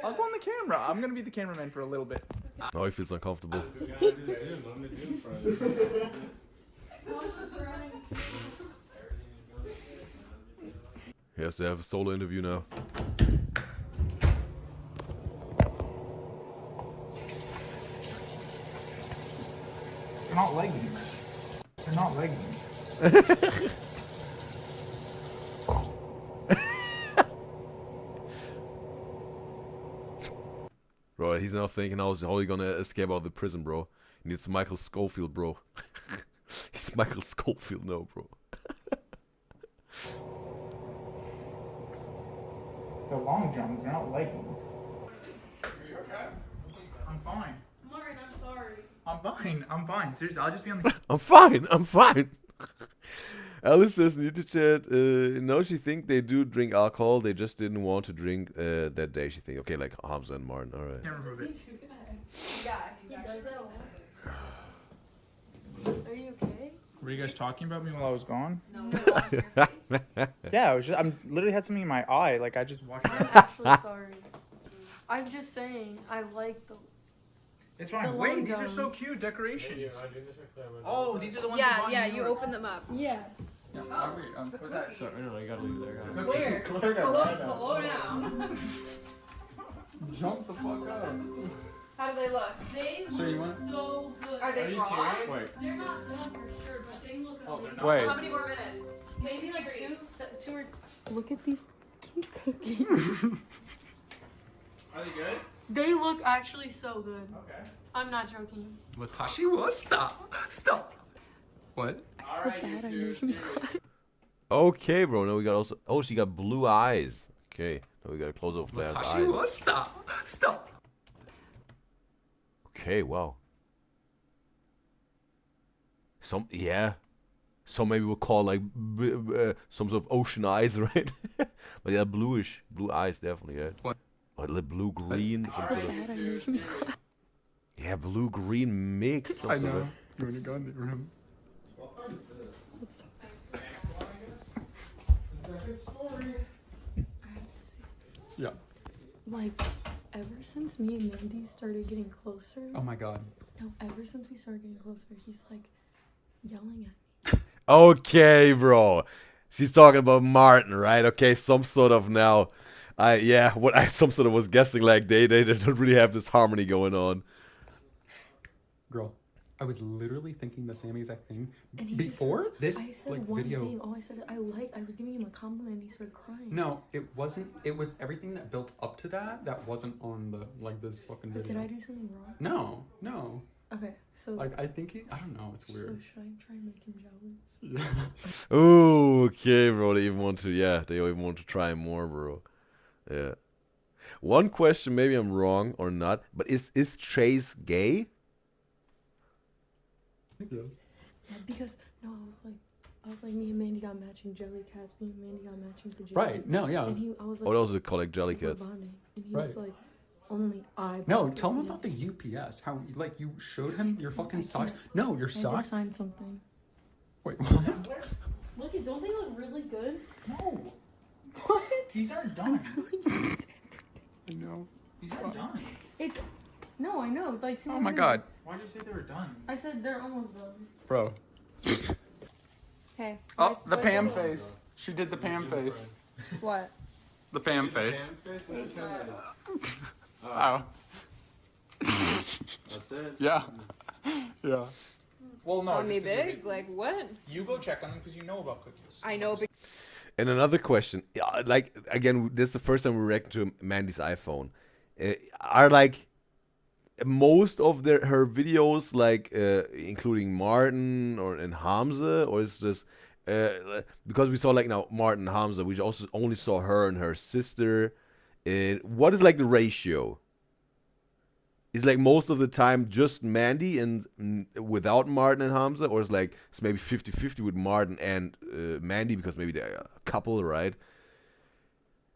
I'll go in the camera. I'm gonna be the cameraman for a little bit. Now he feels uncomfortable. He has to have a solo interview now. They're not leggings. They're not leggings. Bro, he's now thinking how he gonna escape out of the prison, bro. He needs Michael Scofield, bro. He's Michael Scofield now, bro. They're long johns. They're not leggings. Are you okay? I'm fine. Martin, I'm sorry. I'm fine. Seriously, I'll just be on the. I'm fine. Alice says in YouTube chat, no, she think they do drink alcohol. They just didn't want to drink that day. She think, okay, like Hamza and Martin. All right. Camera move it. Yeah, he's He actually does that a lot. Are you okay? Were you guys talking about me while I was gone? No, on your face. Yeah, I'm literally had something in my eye. Like I just watched. I'm actually sorry. I'm just saying, I like the. It's fine. The Wait, long these are so johns. cute decorations. Oh, these are the ones. Yeah, you open them up. Yeah. What's that? Sorry, no, you gotta leave it there. Where? Slow down. Jump the fuck up. How do they look? They So you look want- so good. Are they raw? Wait. They're not done for sure, but they look amazing. Wait. How many more minutes? Maybe like two or. Look at these cute cookies. Are they good? They look actually so good. Okay. I'm not joking. Watashi was stop. What? All right, you two. Seriously. Okay, bro. Now we got also. Oh, she got blue eyes. Okay. Now we got to close up Claire's eyes. Stop. Okay. Wow. Some maybe we'll call like some sort of ocean eyes, right? But yeah, bluish, blue eyes definitely. Yeah. What? Or like blue green. Some sort of, yeah, blue green mix. Some sort of- You wanna go in the room? Yeah. Like, ever since me and Mandy started getting closer. Oh my god. No, ever since we started getting closer, he's like yelling at me. Okay, bro. She's talking about Martin, right? Okay, some sort of now. Some sort of was guessing like they don't really have this harmony going on. Girl, I was literally thinking the same exact thing And before this I said like one video. thing. Oh, I said I was giving him a compliment and he started crying. No, it wasn't. It was everything that built up to that. That wasn't on the like this fucking But video. did I do something wrong? No. Okay, so Like I think he. I don't know. It's So weird. should I try and make him jealous? Yeah. Oh, okay, bro. They even want to try more, bro. Yeah. One question, maybe I'm wrong or not, but is Chase gay? Yes. Yeah, because no, I was like, me and Mandy got matching jelly cats. Me and Mandy got matching pajamas. Right, no, yeah. And I was like, Oh, those are collect jelly we're cats. bonding. And he Right. was like, only I. No, bought tell him it. about the UPS. How like you showed him your fucking socks. No, your I just socks. signed something. Wait, what? Look, don't they look really good? No. What? These aren't done. I know. These are done. It's no, I know. Like 2 Oh my god, Why'd you say they were done? I said they're almost done. bro. Okay. Oh, the Pam face. She did the Pam face. What? The Pam face. Oh. That's it. Yeah. Yeah. Well, no. Call me just 'cause you're big? Like what? You go check on them because you know about cookies. I know. And another question, like again, this is the first time we react to Mandy's iPhone. Are like most of her videos like including Martin and Hamza, or is this because we saw like now Martin and Hamza, we also only saw her and her sister. What is like the ratio? Is like most of the time just Mandy and without Martin and Hamza, or is like it's maybe 50-50 with Martin and Mandy because maybe they're a couple, right?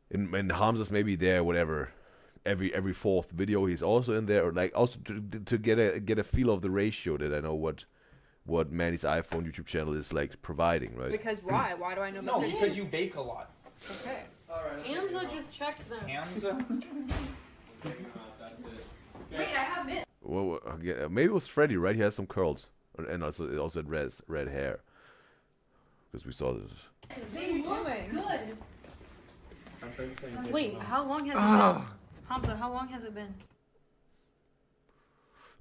And Hamza's maybe there, whatever, every fourth video he's also in there, or like also to get a feel of the ratio that I know what Mandy's iPhone YouTube channel is like providing, right? Because why? Why do I know? No, because you bake a lot. Okay. Hamza just checked them. Hamza. Wait, I have it. Well, yeah, maybe it was Freddy, right? He has some curls, and also had red hair. Because we saw this. What are you doing? Good. Wait, how long has it been? Hamza, how long has it been?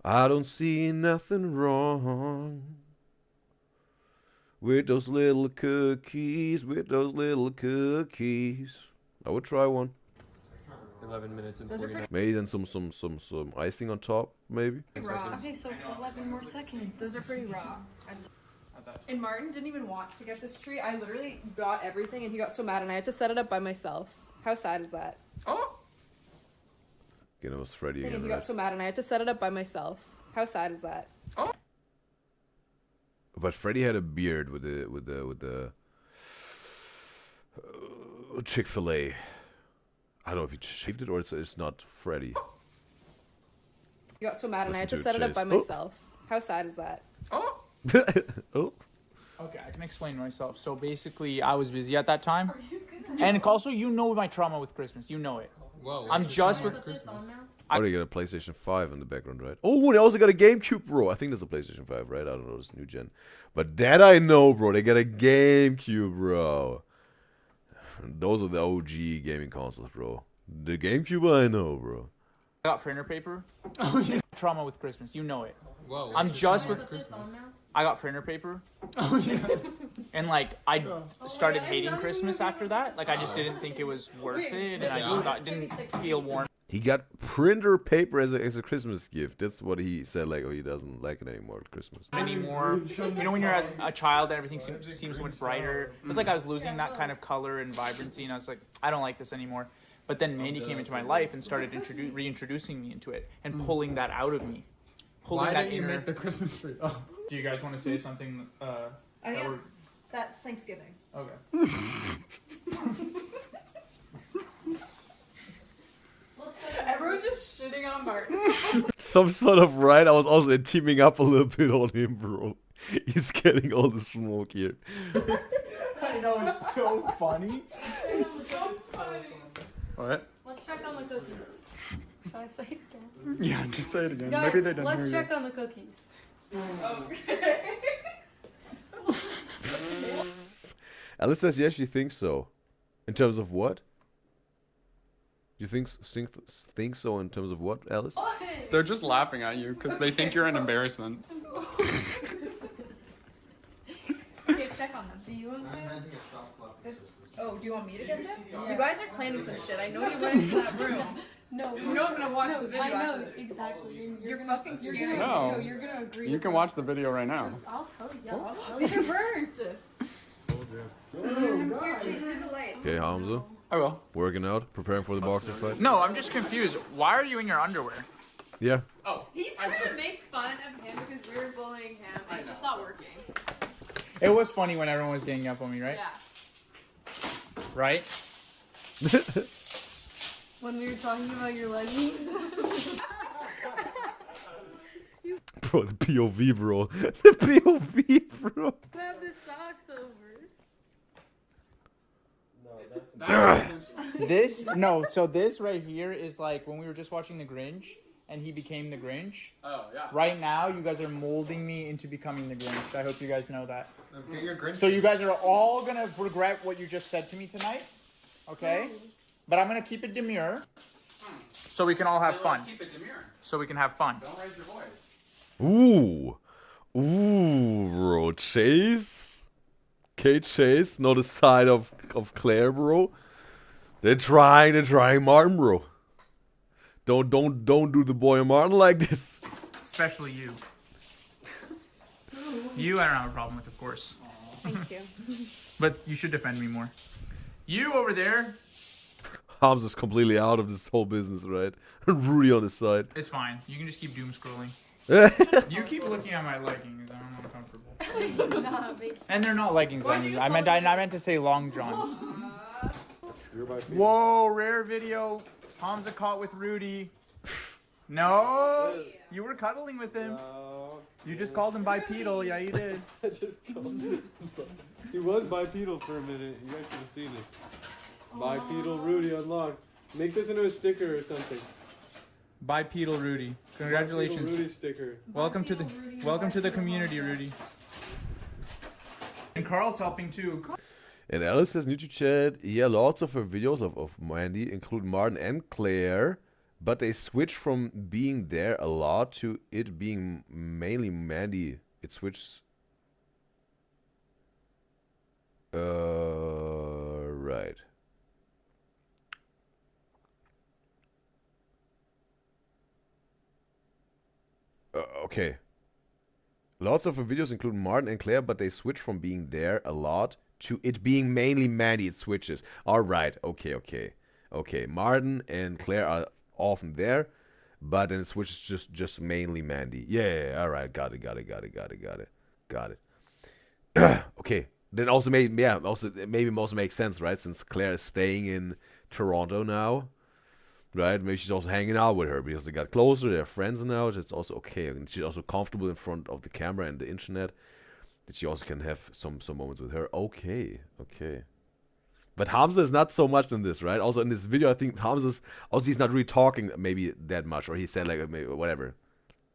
I don't see nothing wrong with those little cookies, I would try one. 11 minutes and Those are 49. Maybe then some icing on top, maybe. Raw. Okay, so 11 more seconds. Those are pretty raw. And Martin didn't even want to get this tree. I literally got everything, and he got so mad, and I had to set it up by myself. How sad is that? Oh. Again, it was Freddy And again, he right? got so mad, and I had to set it up by myself. How sad is that? But Freddy had a beard with the Chick-fil-A. I don't know if he shaved it or it's not Freddy. He got so mad, and I had to Listen set to it it, up by Chase. myself. How sad is that? Oh. Oh. Okay, I can explain myself. So basically, I was busy at that time, and also you know my trauma with Christmas. You know it. Whoa. I'm just with Christmas. Oh, they got a PlayStation 5 in the background, right? Oh, they also got a GameCube, bro. I think that's a PlayStation 5, right? I don't know, it's new gen. But that I know, bro. They got a GameCube, bro. Those are the OG gaming consoles, bro. The GameCube I know, bro. I got printer paper. Oh yeah. Trauma with Christmas. You know it. Whoa. I'm just with. Christmas. I got printer paper, Oh yes. and like I started hating Christmas after that. Like I just didn't think it was worth it, and I just didn't feel warm He got printer paper as a Christmas gift. That's what he said, like, oh, he doesn't like it anymore at Christmas. anymore. You know, when you're a child and everything seems so much brighter. It was like I was losing that kind of color and vibrancy, and I was like, I don't like this anymore. But then Mandy came into my life and started reintroducing me into it and pulling that out of me. Why didn't you make the Christmas tree? Oh. Do you guys want to say something? That's Thanksgiving. Okay. Everyone just shitting on Martin. Some sort of right. I was also teaming up a little bit on him, bro. He's getting all the smoke here. I know, it's so funny. It's so funny. What? Let's check on the cookies. Should I say it again? Yeah, just say it again. Guys, Maybe they didn't let's hear check you. on the cookies. Okay. Alice says yes, she thinks so. In terms of what? You think so in terms of what, Alice? They're just laughing at you because they think you're an embarrassment. Okay, check on them. Do you want to? Oh, do you want me to get them? You guys are planning some shit. I know you went into that room. No, you're not gonna watch the video. I know after this. exactly. You're fucking scared. No. You're gonna agree. You can watch the video right now. I'll tell you. Yeah, I'll tell you. These are burnt. Here, Chase, do the light. Okay, Hamza. I will. Working out, preparing for the boxing fight. No, I'm just confused. Why are you in your underwear? Yeah. Oh. He's trying to make fun of him because we're bullying him, and it's just not working. It was funny when everyone was ganging up on me, right? Yeah. Right? When we were talking about your leggings. Bro, the POV, bro. The POV, bro. Have the socks over. So this right here is like when we were just watching The Grinch and he became the Grinch. Oh, yeah. Right now, you guys are molding me into becoming the Grinch. I hope you guys know that. Okay, you're Grinch. So you guys are all gonna regret what you just said to me tonight, okay? But I'm gonna keep it demure, so we can all have fun. Let's keep it demure. So we can have fun. Don't raise your voice. Ooh. Ooh, bro. Chase. Kate Chase, not the side of Claire, bro. They're trying Martin, bro. Don't do the boy Martin like this. Especially you. You, I don't have a problem with, of course. Thank you. But you should defend me more. You over there. Hamza's completely out of this whole business, right? Rudy on his side. It's fine. You can just keep doom scrolling. You keep looking at my leggings. I'm uncomfortable. And they're not leggings. I meant to say long johns. Whoa, rare video. Hamza caught with Rudy. No, you were cuddling with him. You just called him bipedal. Yeah, you did. I just called him. He was bipedal for a minute. You guys should have seen it. Bipedal Rudy unlocked. Make this into a sticker or something. Bipedal Rudy. Congratulations. Bipedal Rudy sticker. Welcome to the community, Rudy. And Carl's helping too. And Alice says, YouTube chat, yeah, lots of her videos of Mandy include Martin and Claire, but they switch from being there a lot to it being mainly Mandy. It switches. Right. Okay. Lots of her videos include Martin and Claire, but they switch from being there a lot to it being mainly Mandy. It switches. All right. Okay. Martin and Claire are often there, but then it switches just mainly Mandy. Yeah. All right. Got it. Okay. Then also maybe it also makes sense, right? Since Claire is staying in Toronto now, right? Maybe she's also hanging out with her because they got closer. They're friends now. It's also okay. And she's also comfortable in front of the camera and the internet. That she also can have some moments with her. Okay. But Hamza is not so much in this, right? Also in this video, I think Hamza's also he's not really talking maybe that much, or he said like maybe whatever.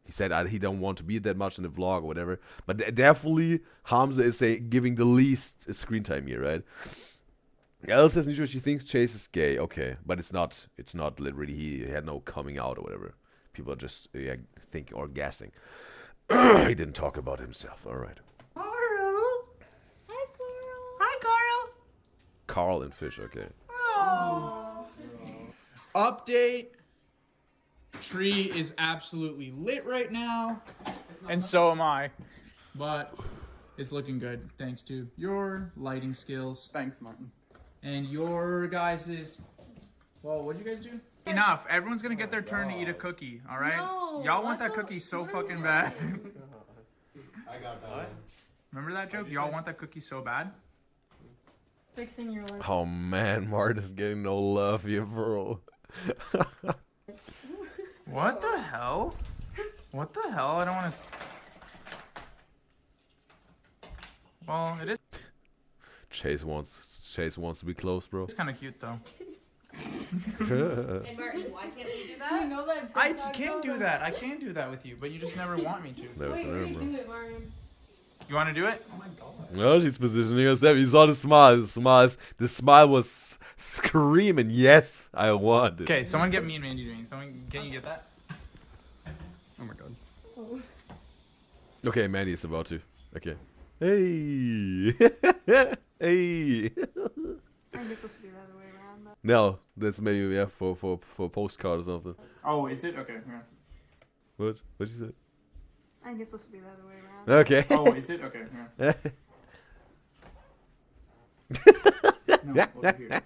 He said he don't want to be that much in the vlog or whatever. But definitely Hamza is giving the least screen time here, right? Alice says she thinks Chase is gay. Okay, but it's not literally. He had no coming out or whatever. People are just thinking or guessing. He didn't talk about himself. All right. Carl and Fish, okay. Update. Tree is absolutely lit right now. And so am I. But it's looking good thanks to your lighting skills. Thanks, Martin. And your guys's... Well, what'd you guys do? Enough. Everyone's gonna get their turn to eat a cookie, alright? No, Y'all want that cookie so fucking bad. I got that. Remember that joke? Y'all want that cookie so bad? Fixing your life. Oh man, Martin's getting no love here, bro. What the hell? What the hell? I don't want to... Well, it is... Chase wants to be close, bro. It's kind of cute, though. Hey Martin, why can't we do that? You know that I can do that. I can do that with you, but you just never want me to. Never Wait, say never, do bro. it, Mariam. You want to do it? Oh my god. No, she's positioning herself. You saw the smile. The smile was screaming, yes, I want it. Okay, someone get me and Mandy doing. Can you get that? Oh my god. Okay, Mandy is about to. Okay. Hey. Hey. I think it's supposed to be the other way around. But... No, that's maybe for a postcard or something. Oh, is it? Okay. Yeah. What? What you said? I think it's supposed to be the other way around. Okay. Oh, is it? Okay. Yeah. No, over here.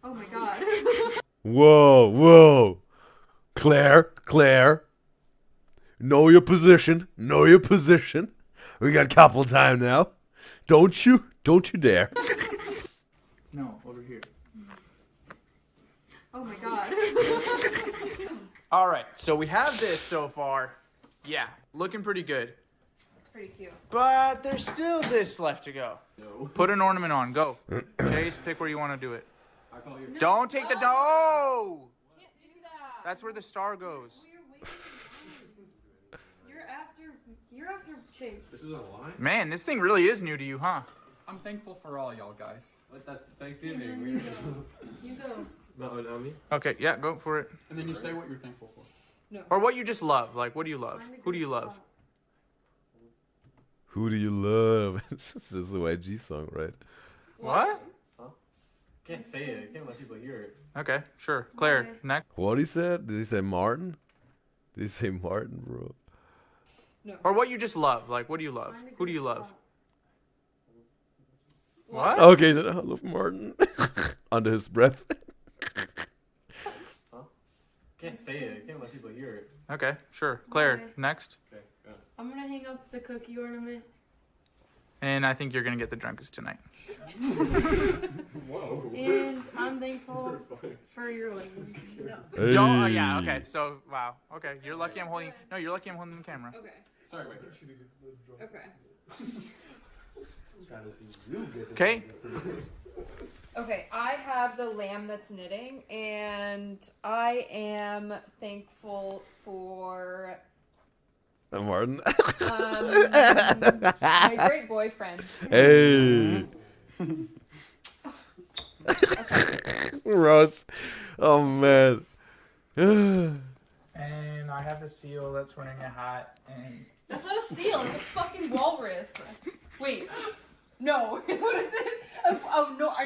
Oh my god. Whoa, whoa. Claire. Know your position. Know your position. We got couple time now. Don't you dare. No, over here. Oh my god. All right, so we have this so far. Yeah, looking pretty good. Pretty cute. But there's still this left to go. No. Put an ornament on. Go. Chase, pick where you want to do it. I call you. Don't take the dough. Can't do that. That's where the star goes. You're after Chase. This is a line? Man, this thing really is new to you, huh? I'm thankful for all y'all guys. But that's Thanksgiving. You go. Not me. Okay, yeah, go for it. And then you say what you're thankful for. No. Or what you just love. Like, what do you love? Who do you love? Who do you love? This is a YG song, right? What? Huh? Can't say it. Can't let people hear it. Okay, sure. Claire, next. What he said? Did he say Martin? Did he say Martin, bro? No. Or what you just love. Like, what do you love? Who do you love? What? Okay, he said, I love Martin. Under his breath. Huh? Can't say it. Can't let people hear it. Okay, sure. Claire, Okay. next. Okay, go. I'm gonna hang up the cookie ornament. And I think you're going to get the drunkest tonight. Whoa. And I'm thankful for your wings. Hey. Don't. Oh, yeah. Okay. So, wow. Okay. You're lucky I'm holding. No, you're lucky I'm holding the camera. Okay. Sorry, wait. Okay. Okay. Okay, I have the lamb that's knitting, and I am thankful for Martin. my great boyfriend. Hey. Gross. Oh man. And I have the seal that's wearing a hat. And That's not a seal. It's a fucking walrus. Wait. No. What is it? A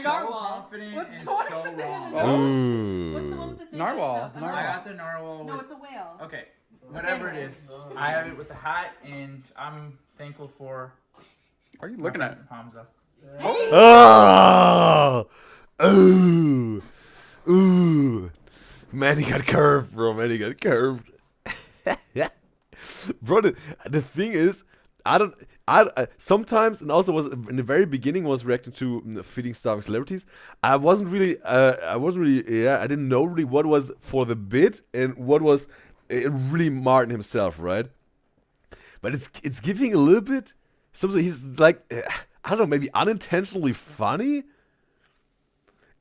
narwhal. confident What's and the one so with the thing in the wrong. Ooh. What's the one with the thing? Narwhal. in the I got the narwhal. No, with- it's a whale. Okay. Whatever it is, I have it with the hat, and I'm thankful for. What are you looking at? Hamza. Oh. Ooh. Ooh. Man, he got curved, bro. Man, he got curved. Bro, the thing is, I sometimes, and also was in the very beginning was reacting to feeding starving celebrities. I wasn't really, yeah, I didn't know really what was for the bit and what was really Martin himself, right? But it's giving a little bit. Something he's like, I don't know, maybe unintentionally funny.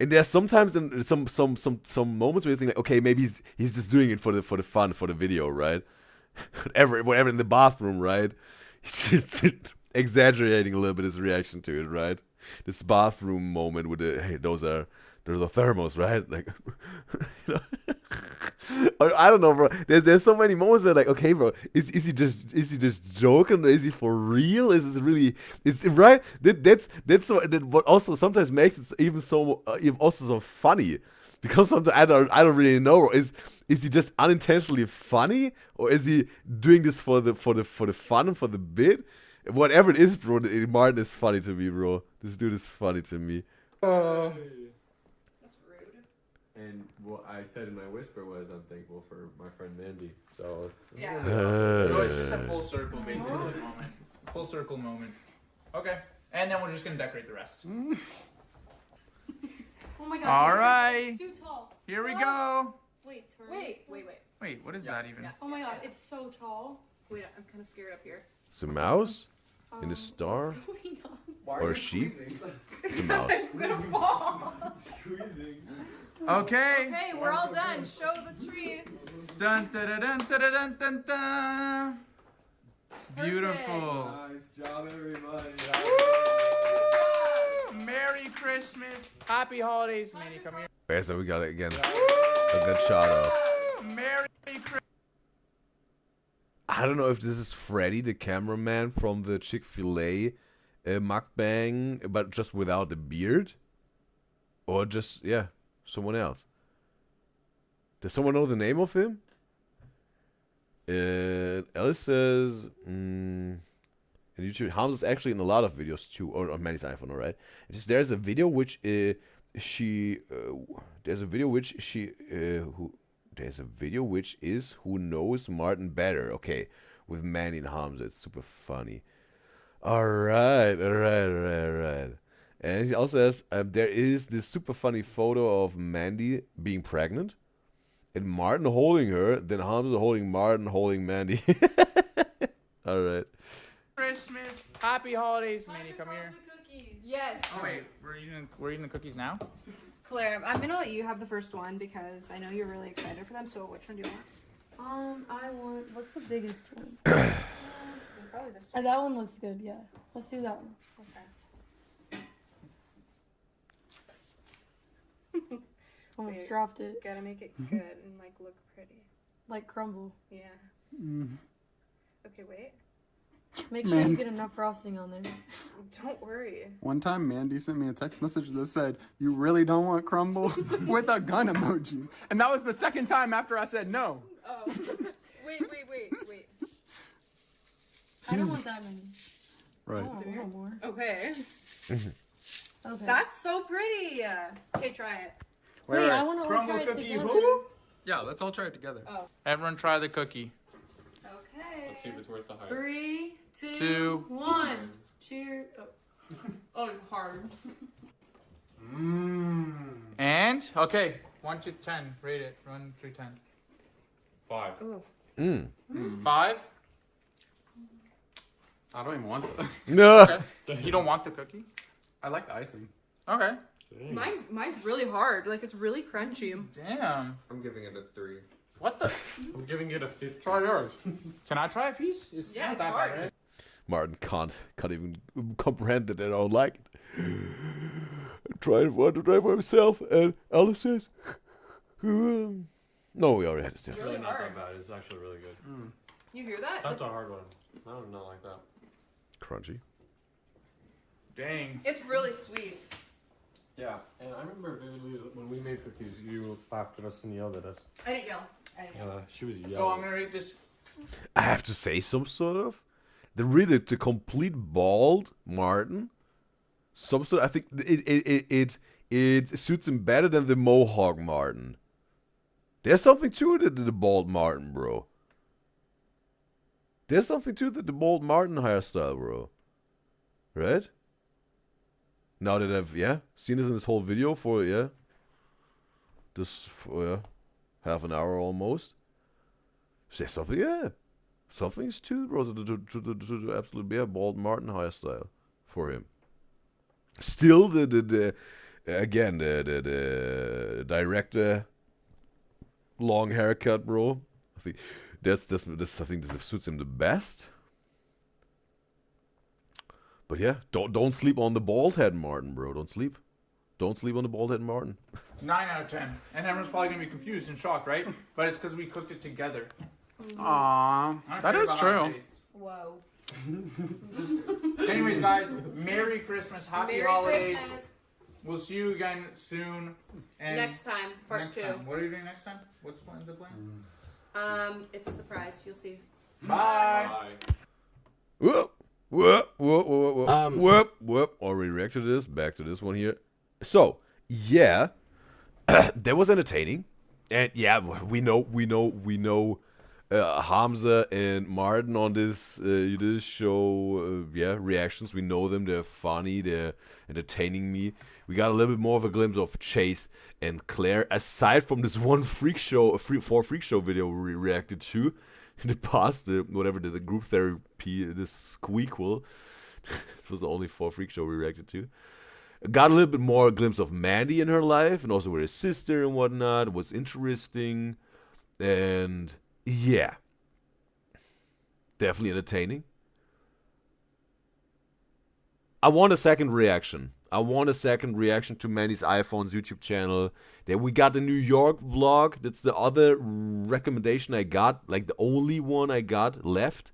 And there's sometimes some moments where you think like, okay, maybe he's just doing it for the fun, for the video, right? whatever in the bathroom, right? He's just exaggerating a little bit his reaction to it, right? This bathroom moment with the hey, those are thermos, right? Like, you know? I don't know, bro. There's so many moments where like, okay, bro, is he just joking? Is he for real? Is this really? It's right. That's what also sometimes makes it even also so funny, because sometimes I don't really know. Is he just unintentionally funny, or is he doing this for the fun and for the bit? Whatever it is, bro, Martin is funny to me, bro. This dude is funny to me. And what I said in my whisper was, I'm thankful for my friend Mandy. So it's So it's just a full circle, basically, moment. Full circle moment. Okay. And then we're just going to decorate the rest. Oh my god. All right. It's too tall. Here we go. Wait, turn. Wait. Wait, what is that even? Oh my god, it's so tall. Wait, I'm kind of scared up here. It's a mouse in the star, What's going on? or a sheep. It's a mouse. I'm gonna fall. Okay. Okay, we're all done. Show the tree. Dun dun dun dun dun dun dun dun. Beautiful. Nice job, everybody. Merry Christmas. Happy holidays. Manny, come here. Okay, so we got it again. A good shot of. Merry Christmas. I don't know if this is Freddy, the cameraman from the Chick-fil-A mukbang, but just without the beard. Or just, yeah, someone else. Does someone know the name of him? Alice says, in YouTube, Hans is actually in a lot of videos too, or on Manny's iPhone, alright? There's a video which there's a video which is who knows Martin better. Okay, with Manny and Hamza, it's super funny. Alright. And he also says, there is this super funny photo of Mandy being pregnant. And Martin holding her, then Hamza holding Martin, holding Mandy. Alright. Christmas. Happy holidays. Manny, come here. Yes. Oh, wait. We're eating the cookies now? Claire, I'm gonna let you have the first one because I know you're really excited for them. So which one do you want? I want. What's the biggest one? Probably this one. That one looks good. Yeah, let's do that one. Okay. Almost dropped it. Gotta make it good and like look pretty. Like crumble. Yeah. Mm. Okay, wait. Make sure you get enough frosting on there. Don't worry. One time, Mandy sent me a text message that said, "You really don't want crumble?" with a gun emoji. And that was the second time after I said no. Oh. Wait. I don't want that many. Right. I want a little more. Okay. Okay. That's so pretty. Okay, try it. Wait, I want to Crumble try it cookie. together. Who? Yeah, let's all try it together. Oh. Everyone try the cookie. Okay. Let's see if it's worth the hype. 3, 2, Two. 1. Cheers. Oh. Oh, hard. Mmm. And, okay, 1 to 10. Rate it. 1 through 10. 5. Ooh. 5? I don't even want it. No. Okay. You don't want the cookie? I like the icing. Okay. Mine's really hard. Like it's really crunchy. Damn. I'm giving it a 3. What the? I'm giving it a 15. Try yours. Can I try a piece? It's Yeah, not it's that hard. bad, right? Martin can't even comprehend that they don't like it. Want to try for himself, and Alice says, no, we already had this. It's really not that bad. It's actually really good. Mm. You hear that? That's a hard one. I don't know like that. Crunchy. Dang. It's really sweet. Yeah, and I remember vividly when we made cookies, you laughed at us and yelled at us. I didn't yell. She was yelling. So I'm gonna rate this. I have to say some sort of. The complete bald Martin. Some sort. I think it suits him better than the Mohawk Martin. There's something to it, the bald Martin, bro. There's something to the bald Martin hairstyle, bro. Right? Now that I've seen this in this whole video for half an hour almost. Say something, something's to bro to absolutely bald Martin hairstyle for him. Still the director long haircut, bro. I think that's I think this suits him the best. But yeah, don't sleep on the bald head Martin, bro. Don't sleep on the bald head Martin. 9 out of 10. And everyone's probably gonna be confused and shocked, right? But it's because we cooked it together. Aww, that is true. Whoa. Anyways, guys, Merry Christmas, Happy Merry Holidays. Christmas. We'll see you again soon. And Next time, part 2. Time. What are you doing next time? What's the plan? It's a surprise. You'll see. Bye. Whoop. Already reacted to this. Back to this one here. So, yeah. That was entertaining. And yeah, we know Hamza and Martin on this show, reactions. We know them. They're funny. They're entertaining me. We got a little bit more of a glimpse of Chase and Claire, aside from this one freak show video we reacted to in the past, the group therapy, this squeakquel. This was the only 4 freak show we reacted to. Got a little bit more glimpse of Mandy in her life, and also with her sister and whatnot. It was interesting, and yeah, definitely entertaining. I want a second reaction. I want a second reaction to Mandy's iPhone's YouTube channel. Then we got the New York vlog. That's the other recommendation I got, like the only one I got left.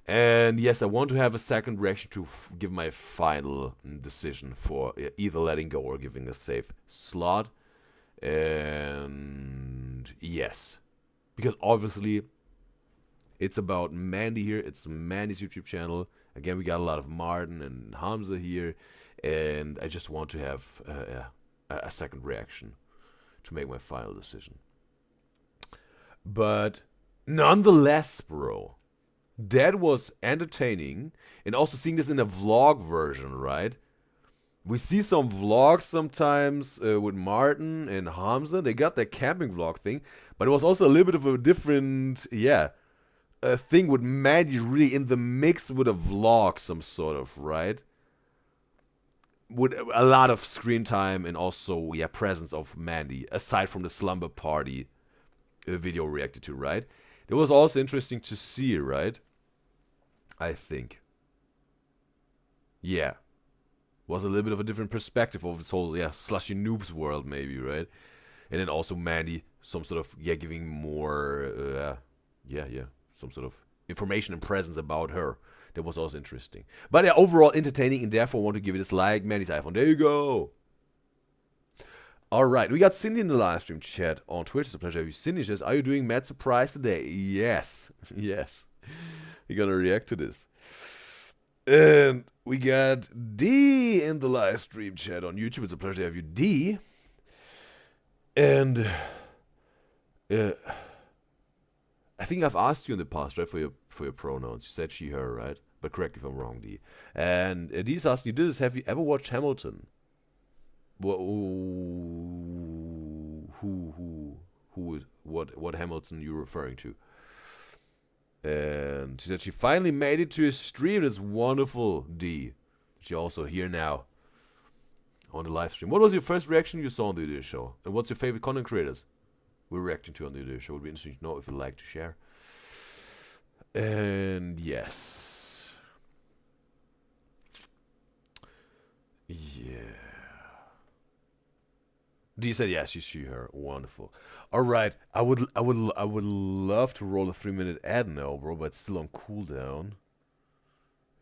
And yes, I want to have a second reaction to give my final decision for either letting go or giving a safe slot. And yes, because obviously it's about Mandy here. It's Mandy's YouTube channel. Again, we got a lot of Martin and Hamza here, and I just want to have a second reaction to make my final decision. But nonetheless, bro, that was entertaining, and also seeing this in a vlog version, right? We see some vlogs sometimes with Martin and Hamza. They got that camping vlog thing, but it was also a little bit of a different, a thing with Mandy really in the mix with a vlog, some sort of, right? With a lot of screen time and also, presence of Mandy, aside from the slumber party video reacted to, right? It was also interesting to see, right? I think. Yeah. Was a little bit of a different perspective of this whole, slushy noobs world, maybe, right? And then also Mandy, some sort of, giving more, some sort of information and presence about her. That was also interesting. But yeah, overall entertaining, and therefore I want to give it a like Mandy's iPhone. There you go. Alright, we got Cindy in the live stream chat on Twitch. It's a pleasure to have you. Cindy says, are you doing Mad Surprise today? Yes. Yes. We're gonna react to this. And we got D in the live stream chat on YouTube. It's a pleasure to have you, D. And I think I've asked you in the past, right, for your pronouns. You said she, her, right? But correct me if I'm wrong, D. And D's asking you this: have you ever watched Hamilton? What Hamilton you referring to? And she said she finally made it to a stream. That's wonderful, D. She also here now on the live stream. What was your first reaction you saw on the Udyzyz show? And what's your favorite content creators we're reacting to on the Udyzyz show? Would be interesting to know if you'd like to share. And yes. Yeah. D said yes, she's she, her. Wonderful. Alright, I would love to roll a 3-minute ad now, bro, but it's still on cooldown.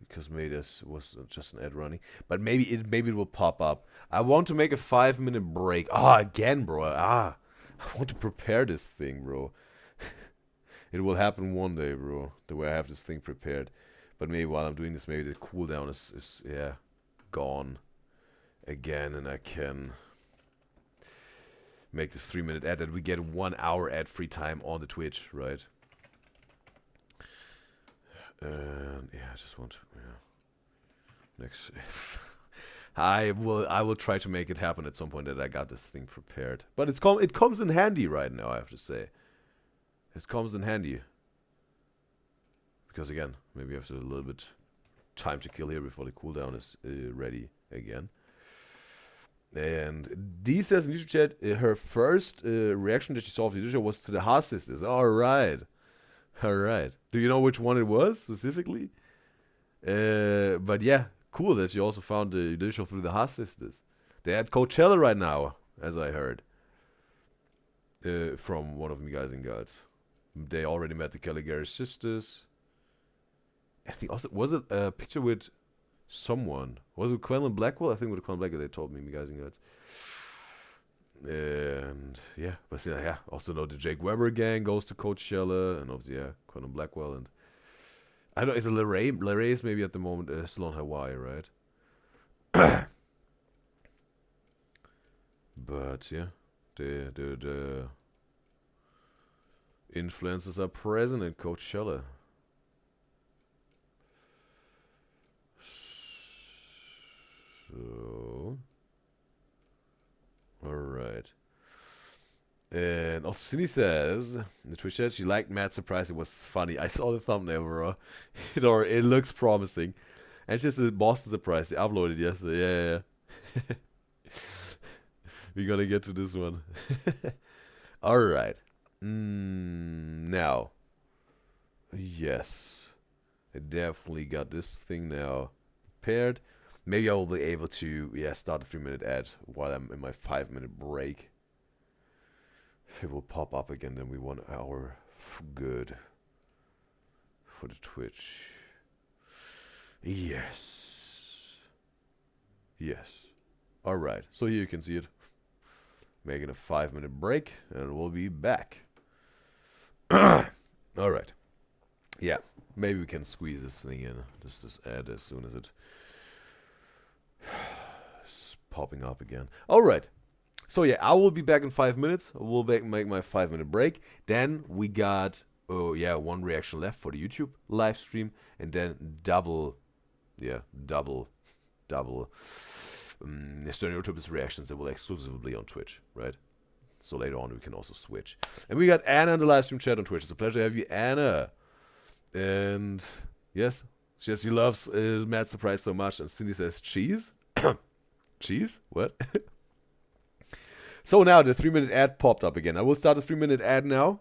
Because maybe this was just an ad running. But maybe it will pop up. I want to make a 5-minute break. Again, bro. I want to prepare this thing, bro. It will happen one day, bro. The way I have this thing prepared. But maybe while I'm doing this, maybe the cooldown is gone again, and I can make the 3-minute ad that we get 1 hour ad-free time on the Twitch, right? And I just want to, next. I will try to make it happen at some point that I got this thing prepared. But it comes in handy right now, I have to say. It comes in handy. Because again, maybe I have a little bit time to kill here before the cooldown is ready again. And D says in YouTube chat, her first reaction that she saw of the video was to the Haas sisters. Alright. Alright. Do you know which one it was specifically? But yeah, cool that you also found the video through the Haas sisters. They're at Coachella right now, as I heard. From one of you guys and girls. They already met the Caligari sisters. I think also, was it a picture with someone? Was it Quellen Blackwell? I think with Quellen Blackwell they told me, guys and girls. And yeah, but yeah, also know the Jake Weber gang goes to Coachella, and obviously Quellen Blackwell, and I don't know, it's a Larray is maybe at the moment still on Hawaii, right? But yeah, the influencers are present in Coachella. So, alright. And also Cindy says in the Twitch chat she liked Mad Surprise. It was funny. I saw the thumbnail, bro. It looks promising. And just a Boston Surprise. They uploaded yesterday. Yeah. We gotta get to this one. Alright. Now. Yes. I definitely got this thing now prepared. Maybe I will be able to, start a 3-minute ad while I'm in my 5-minute break. It will pop up again, then we 1 hour good for the Twitch. Yes. Yes. Alright, so here you can see it. Making a 5-minute break, and we'll be back. Alright. Yeah, maybe we can squeeze this thing in. This ad as soon as it's popping up again. Alright. So yeah, I will be back in 5 minutes. We'll make my 5-minute break. Then we got, 1 reaction left for the YouTube live stream. And then double stereotypist reactions that will exclusively on Twitch, right? So later on we can also switch. And we got Anna in the live stream chat on Twitch. It's a pleasure to have you, Anna. And yes, she loves Mad Surprise so much. And Cindy says cheese. Cheese? What? So now the 3-minute ad popped up again. I will start the 3-minute ad now.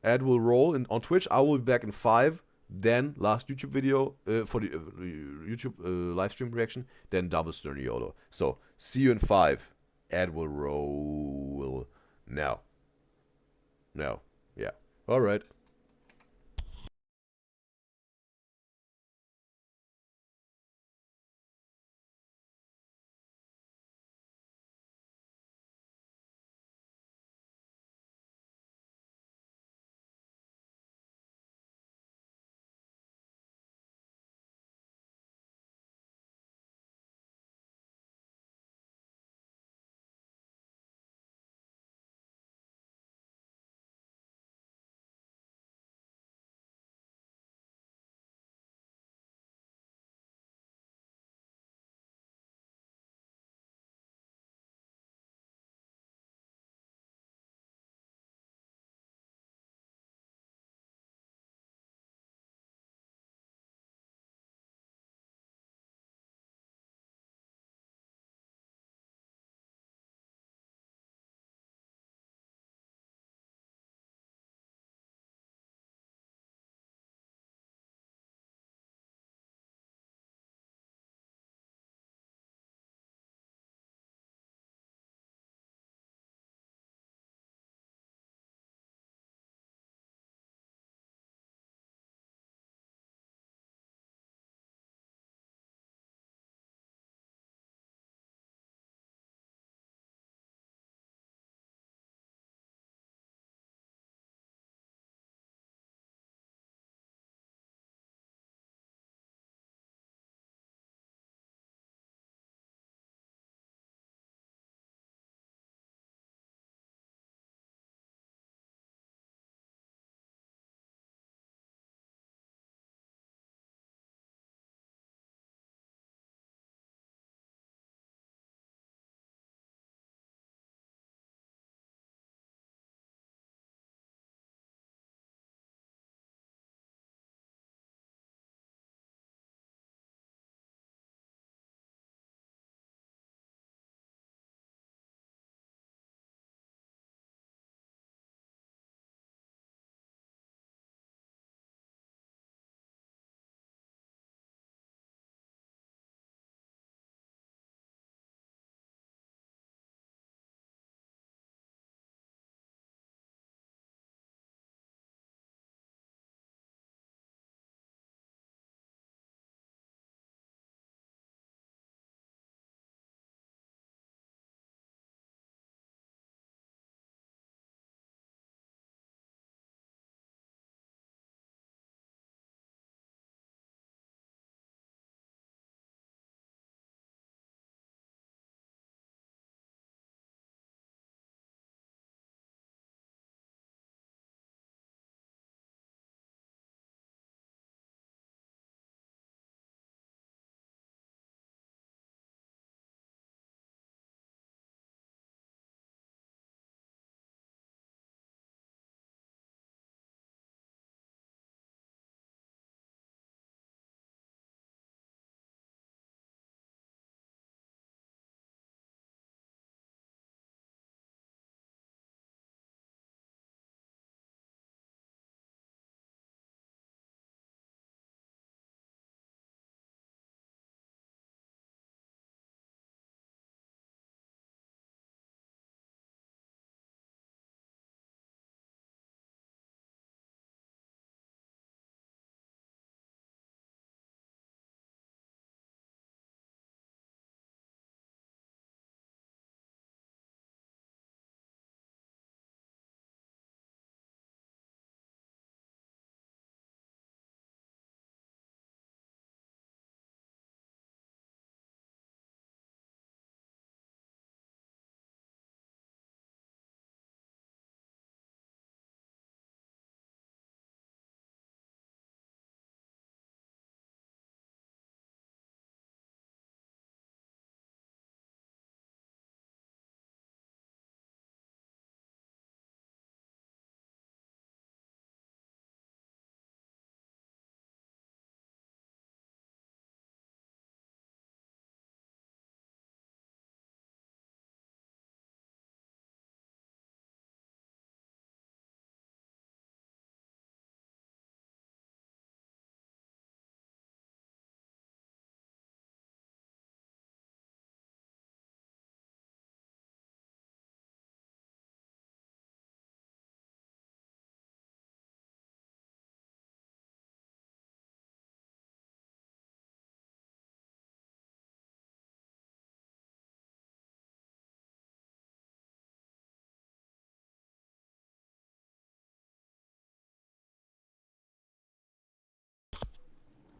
Ad will roll on Twitch. I will be back in 5. Then last YouTube video for the YouTube live stream reaction. Then double Stern YOLO. So see you in 5. Ad will roll now. Now. Yeah. All right.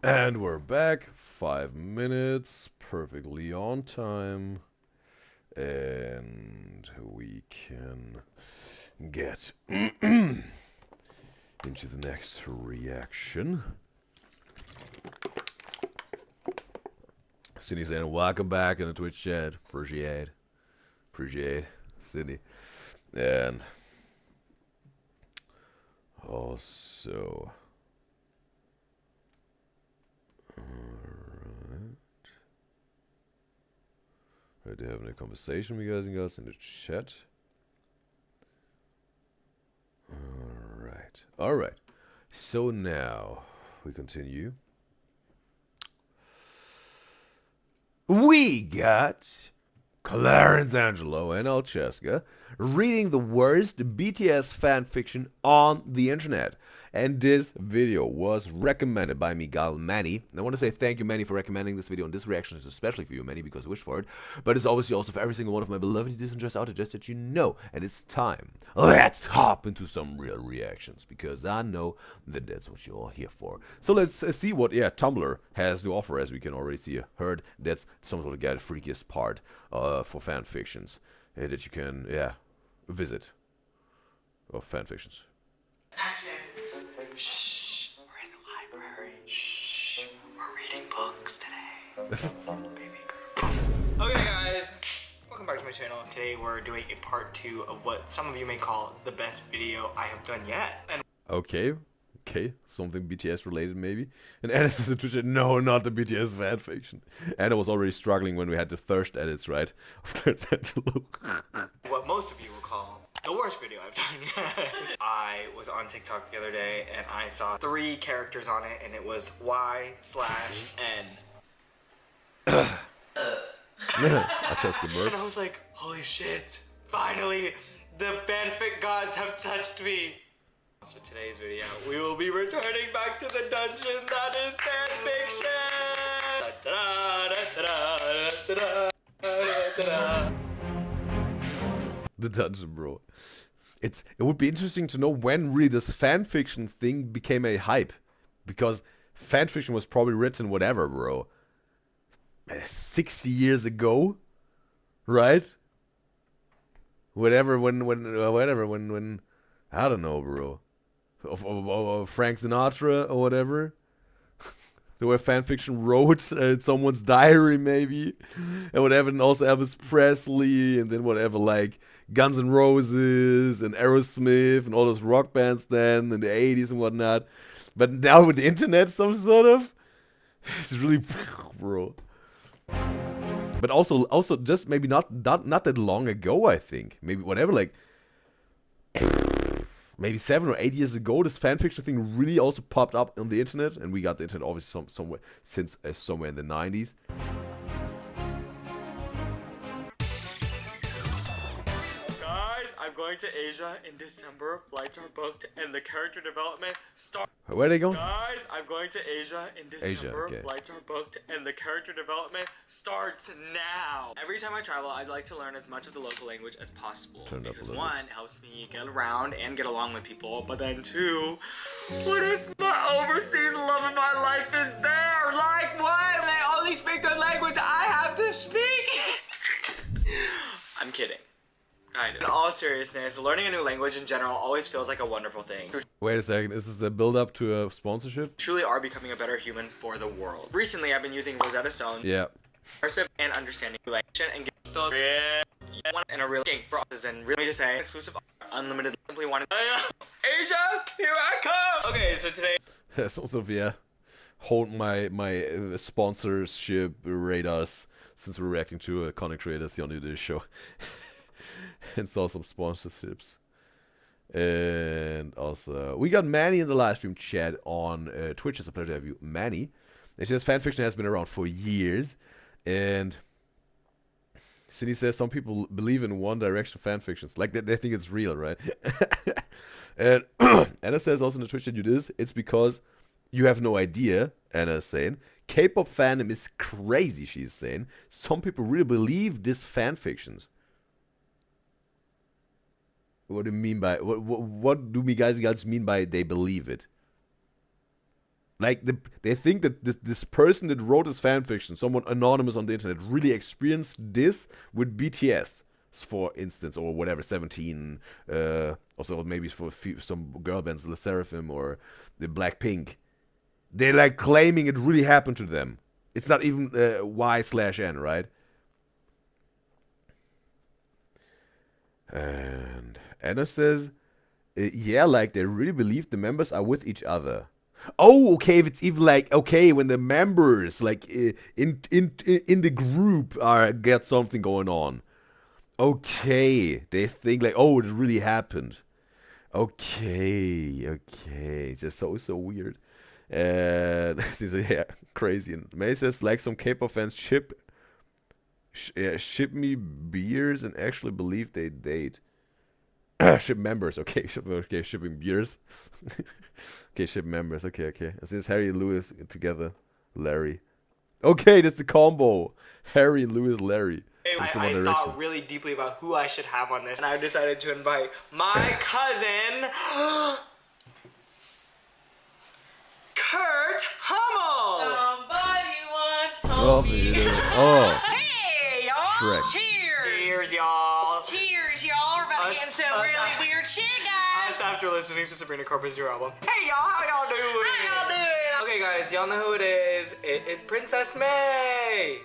And we're back. 5 minutes. Perfectly on time. And we can get into the next reaction. Sydney saying, welcome back in the Twitch chat. Appreciate, Sydney. And also, alright. Right, they're having a conversation with you guys in the chat. Alright. So now we continue. We got Clarence Angelo and Alcheska reading the worst BTS fanfiction on the internet. And this video was recommended by Miguel Manny. And I want to say thank you, Manny, for recommending this video. And this reaction is especially for you, Manny, because I wish for it. But it's obviously also for every single one of my beloved Udyzyz just out there, just that you know. And it's time. Let's hop into some real reactions, because I know that that's what you're all here for. So let's see what, Tumblr has to offer, as we can already see. Heard that's some sort of the freakiest part for fanfictions that you can, visit. Of fanfictions. Action. Shh, we're in the library. Shh, we're reading books today. Baby girl. Okay guys, welcome back to my channel. Today we're doing a part 2 of what some of you may call the best video I have done yet. And okay, something BTS related maybe. And Anna says in Twitch, no, not the BTS fanfiction. Anna was already struggling when we had the first edits, right? Of Clarence Angelo. What most of you will call the worst video I've done. I was on TikTok the other day and I saw 3 characters on it, and it was Y/N. And I was like, holy shit, finally, the fanfic gods have touched me. So today's video, we will be returning back to the dungeon that is fanfiction. The dungeon, bro. It would be interesting to know when really this fanfiction thing became a hype, because fanfiction was probably written whatever, bro, 60 years ago, right? Whatever, when I don't know, bro, of Frank Sinatra or whatever. The way fanfiction wrote in someone's diary, maybe, and whatever, and also Elvis Presley, and then whatever, like Guns N' Roses and Aerosmith and all those rock bands then in the 80s and whatnot. But now with the internet, some sort of, it's really, bro. But also just maybe not that long ago, I think. Maybe whatever, like maybe 7 or 8 years ago, this fanfiction thing really also popped up on the internet, and we got the internet obviously somewhere since somewhere in the 90s. Guys, I'm going to Asia in December. Flights are booked, and the character development starts. Where are they going? Guys, I'm going to Asia in December. Okay. Flights are booked, and the character development starts now. Every time I travel, I'd like to learn as much of the local language as possible. Because 1, it helps me get around and get along with people, but then 2, what if my overseas love of my life is there? Like what? When I only speak the language I have to speak? I'm kidding. Kind of. In all seriousness, learning a new language in general always feels like a wonderful thing. Wait a second, is this the build-up to a sponsorship? Truly are becoming a better human for the world. Recently, I've been using Rosetta Stone. Yeah. Immersive and understanding language and get in a real game process, and really just say exclusive unlimited simply wanted Asia, here I come. Okay, so today sort of, hold my sponsorship radars, since we're reacting to content creators on this show. And saw some sponsorships. And also, we got Manny in the live stream chat on Twitch. It's a pleasure to have you, Manny. It says fanfiction has been around for years, and Cindy says some people believe in One Direction fanfictions, like they think it's real, right? And Anna says also in the Twitch chat, Udyzyz, it's because you have no idea. Anna is saying K-pop fandom is crazy. She's saying some people really believe this fanfictions. What do you mean by what do me guys mean by they believe it? Like they think that this person that wrote this fanfiction, someone anonymous on the internet, really experienced this with BTS, for instance, or whatever, 17. Also maybe for some girl bands, Le Seraphim or the Blackpink. They're like claiming it really happened to them. It's not even Y/N, right? And Anna says, yeah, like they really believe the members are with each other. Oh, okay, if it's even like, okay, when the members, like, in the group get something going on. Okay, they think like, oh, it really happened. Okay, it's just so weird. And she's like, yeah, crazy. And May says, like some K-pop fans ship me beers and actually believe they date. Ship members, okay, shipping beers. Okay, ship members, okay. And since Harry and Lewis together, Larry. Okay, that's the combo. Harry, Lewis, Larry. I thought really deeply about who I should have on this, and I decided to invite my cousin, Kurt Hummel. Somebody once told me. Hey, y'all. Shrek. Cheers. Cheers, y'all. Cheers, y'all. We're about to get into some really weird shit, guys. Us after listening to Sabrina Carpenter's album. Hey, y'all. How y'all doing? How y'all doing? Okay, guys. Y'all know who it is. It is Princess May.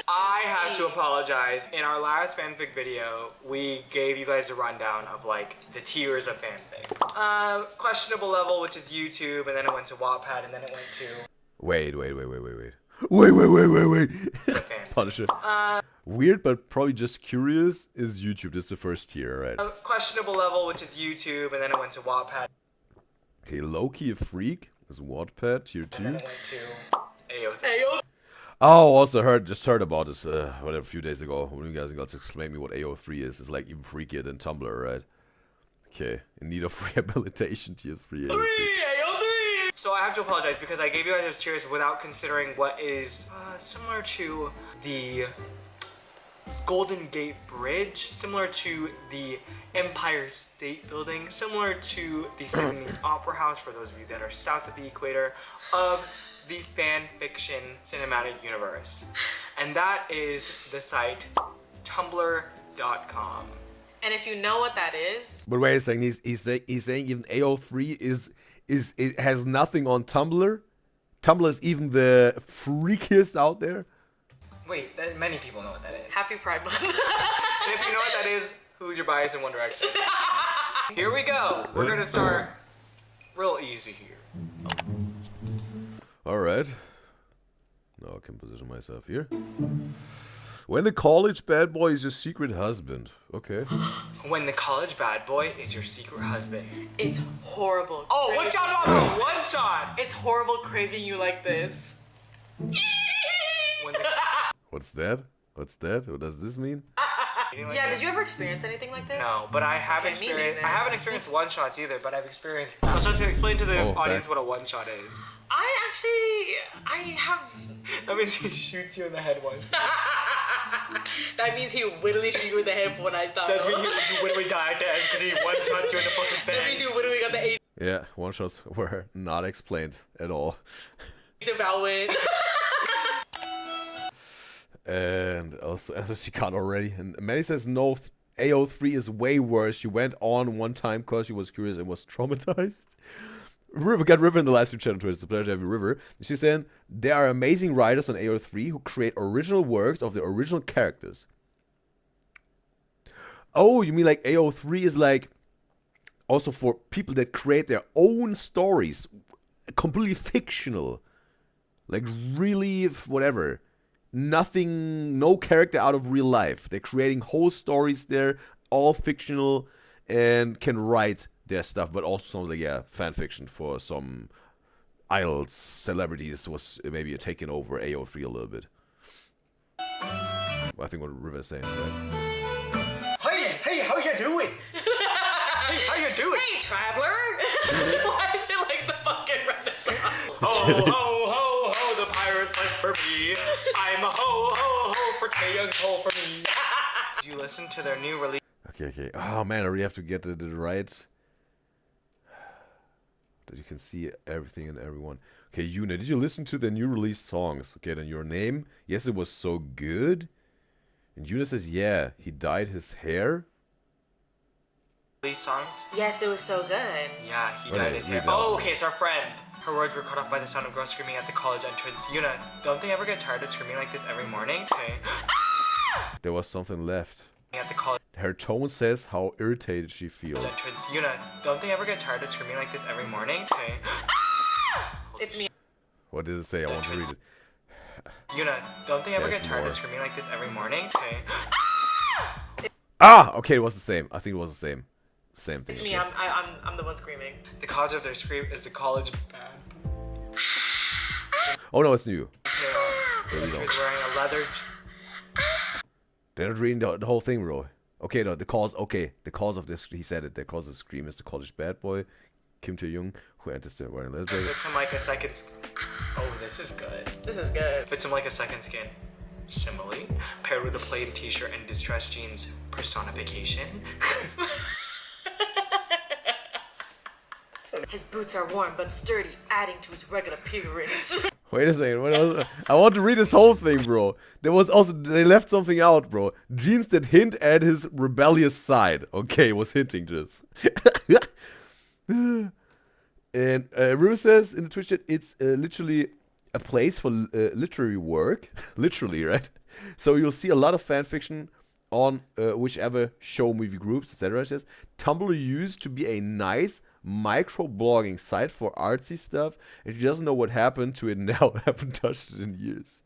I have to apologize. In our last fanfic video, we gave you guys a rundown of like the tiers of fanfic. Questionable level, which is YouTube, and then it went to Wattpad, and then it went to... Wait. Punisher. Weird, but probably just curious is YouTube. That's the first tier, right? Questionable level, which is YouTube, and then it went to Wattpad. Okay, Loki a freak is Wattpad, tier 2. And then it went to AO3. Oh, also just heard about this whatever a few days ago when you guys got to explain me what AO3 is. It's like even freakier than Tumblr, right? Okay, in need of rehabilitation, tier 3. AO3. So I have to apologize because I gave you guys those tiers without considering what is similar to the Golden Gate Bridge, similar to the Empire State Building, similar to the Sydney Opera House for those of you that are south of the equator, of the fan fiction cinematic universe. And that is the site tumblr.com. And if you know what that is... But wait a second, he's saying even AO3 it has nothing on Tumblr? Tumblr is even the freakiest out there? Wait, many people know what that is. Happy Pride Month. And if you know what that is, who's your bias in One Direction? Here we go. We're gonna start real easy here. Alright. Now I can position myself here. When the college bad boy is your secret husband. Okay. When the college bad boy is your secret husband. It's horrible. Oh, one shot on one shot! It's horrible craving you like this. What's that? What does this mean? Yeah, did you ever experience anything like this? No, but I haven't experienced one shots either, but I've experienced... I was just gonna explain to the audience what a one shot is. I have... That means he shoots you in the head once. That means he literally shoot you in the head for when I stop. That means you literally die at the end because he one shots you in the fucking thing. That means you literally got the H. Yeah, one shots were not explained at all. And also, as she can't already. And Manny says no, AO3 is way worse. She went on one time because she was curious and was traumatized. River in the live stream channel Twitter. It's a pleasure to have you, River. She's saying there are amazing writers on AO3 who create original works of the original characters. Oh, you mean like AO3 is like also for people that create their own stories, completely fictional, like really whatever. Nothing, no character out of real life. They're creating whole stories there, all fictional, and can write their stuff, but also some like fan fiction for some idols, celebrities was maybe taking over AO3 a little bit. I think what River is saying, right? Hey, how you doing? Hey, how you doing? Hey, traveler! Why is it like the fucking Renaissance? Ho, ho, ho, ho, the pirates fight for me. I'm a ho, ho, ho for Taeyong's ho for me. Did you listen to their new release? Okay. Oh man, I really have to get the right that you can see everything and everyone. Okay, Yuna, did you listen to the new released songs? Okay, then your name. Yes, it was so good. And Yuna says, yeah, he dyed his hair. These songs? Yes, it was so good. Yeah, he dyed his hair. Oh, okay, it's our friend. Her words were cut off by the sound of girls screaming at the college entrance. Yuna, don't they ever get tired of screaming like this every morning? Okay. There was something left. At the college Her tone says how irritated she feels. entrance. Yuna, don't they ever get tired of screaming like this every morning? Okay. It's me. What did it say? I want to read it. Yuna, don't they ever There's get tired more. of screaming like this every morning? Okay. Ah! Okay, it was the same. I think it was the same. Same thing. It's me. I'm the one screaming. The cause of their scream is the college band. Oh no, it's new. He was wearing a leather. They're not reading the whole thing, bro. Okay, no, the cause of this, he said it, the cause of the scream is the college bad boy, Kim Tae-young, who enters the wearing leather jacket. Fits him like a second. Oh, this is good. This is good. Fits him like a second skin. Simile, paired with a plain t-shirt and distressed jeans. Personification. His boots are worn but sturdy, adding to his regular appearance. Wait a second, what else? I want to read this whole thing, bro. There was also, they left something out, bro. Jeans that hint at his rebellious side. Okay, was hinting to this. And River says in the Twitch chat, it's literally a place for literary work. Literally, right? So you'll see a lot of fan fiction on whichever show, movie, groups, etc. It says Tumblr used to be a nice micro-blogging site for artsy stuff, and she doesn't know what happened to it now. Haven't touched it in years.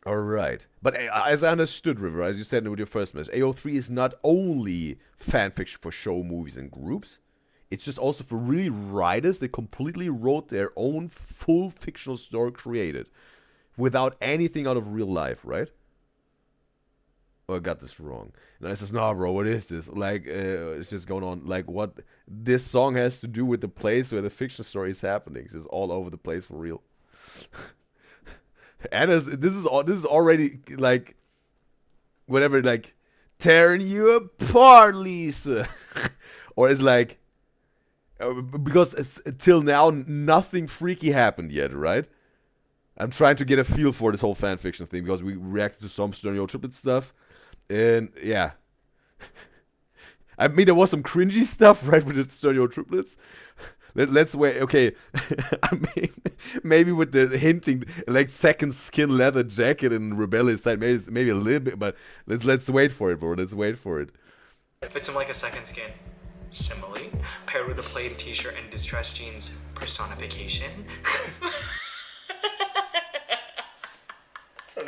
Alright. But as I understood, River, as you said with your first message, AO3 is not only fanfiction for show, movies, and groups. It's just also for really writers that completely wrote their own full fictional story created. Without anything out of real life, right? Oh, I got this wrong. And I says, nah, bro, what is this? Like, it's just going on. Like, what this song has to do with the place where the fiction story is happening. It's all over the place for real. And this is already, like, whatever, like, tearing you apart, Lisa. Or it's like, because till now, nothing freaky happened yet, right? I'm trying to get a feel for this whole fanfiction thing, because we reacted to some Stereo Triplet stuff. And yeah, I mean, there was some cringy stuff, right, with the Stereo Triplets. Let's wait. Okay, I mean, maybe with the hinting, like second skin leather jacket and rebellious side, maybe a little bit, but let's wait for it, bro. Let's wait for it. It fits him like a second skin. Simile, paired with a plain t-shirt and distressed jeans. Personification.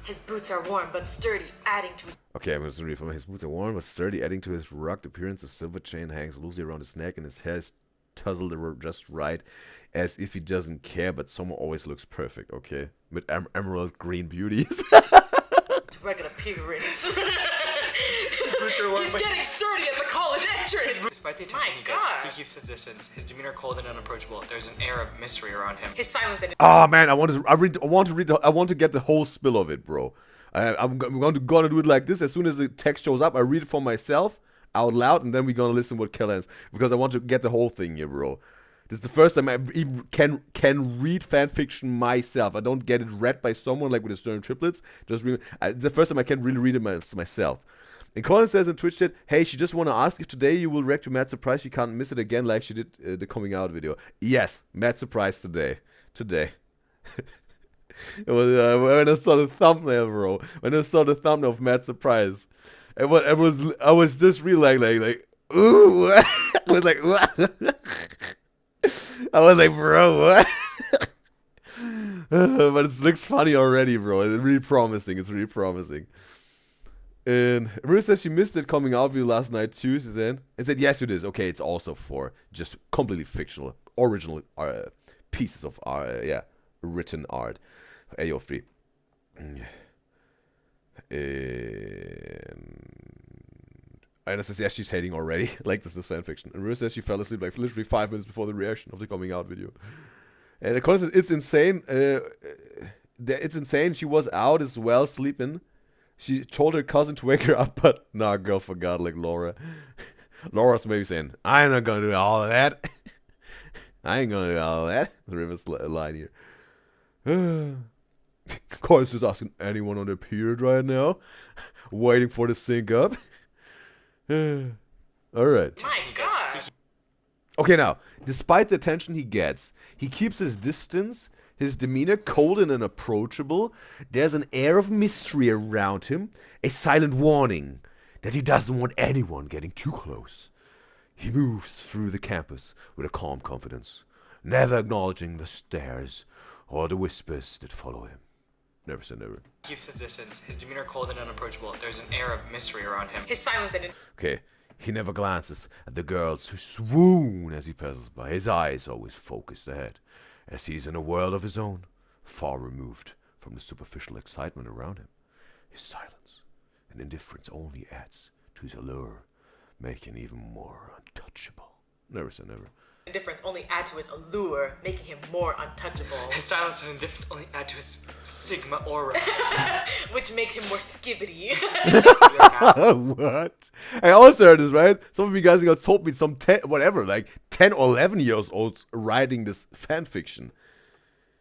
His boots are worn but sturdy, adding to his... Okay, I'm going to read from his boots are worn but sturdy, adding to his rugged appearance. A silver chain hangs loosely around his neck, and his hair is tousled just right, as if he doesn't care, but someone always looks perfect, okay? With emerald green beauties. regular appearance. He's getting sturdy at the college entrance. Despite the attention he gets, he keeps his distance. His demeanor cold and unapproachable. There's an air of mystery around him. His silence and Oh man, I want to get the whole spill of it, bro. I'm gonna do it like this. As soon as the text shows up, I read it for myself out loud, and then we're gonna listen what Kellens, because I want to get the whole thing here, bro. This is the first time I even can read fan fiction myself. I don't get it read by someone like with the Stern Triplets. The first time I can really read it myself. And Colin says in Twitch chat, hey, she just want to ask if today you will react to Mad Surprise. You can't miss it again like she did the coming out video. Yes, Mad Surprise today. It was, when I saw the thumbnail, bro. When I saw the thumbnail of Mad Surprise, I was just really like, ooh. I was like, what? I was like, bro, what? But it looks funny already, bro. It's really promising. It's really promising. And Maria says she missed it coming out video last night too, Suzanne. And said, yes, it is. Okay, it's also for just completely fictional, original pieces of art, written art. AO3. And says, yes, she's hating already. Like, this is fanfiction. And Maria says she fell asleep like literally 5 minutes before the reaction of the coming out video. And of course, it's insane. It's insane. She was out as well, sleeping. She told her cousin to wake her up, but nah, girl forgot, like Laura. Laura's maybe saying, I'm not gonna do all of that. I ain't gonna do all that. The River's line here. Cora's just asking anyone on the pier right now. Waiting for the sync up. Alright. My God. Okay, now, despite the attention he gets, he keeps his distance, his demeanor cold and unapproachable. There's an air of mystery around him, a silent warning that he doesn't want anyone getting too close. He moves through the campus with a calm confidence, never acknowledging the stares or the whispers that follow him. Never say never. Keeps his distance, his demeanor cold and unapproachable. There's an air of mystery around him. His silence ended. Okay, he never glances at the girls who swoon as he passes by. His eyes always focused ahead, as he's in a world of his own, far removed from the superficial excitement around him. His silence and indifference only adds to his allure, making him even more untouchable. Never say never. Indifference only add to his allure, making him more untouchable. His silence and indifference only add to his sigma aura. Which makes him more skibbity. What? I also heard this, right? Some of you guys got told me some 10 or 11 years old writing this fan fiction.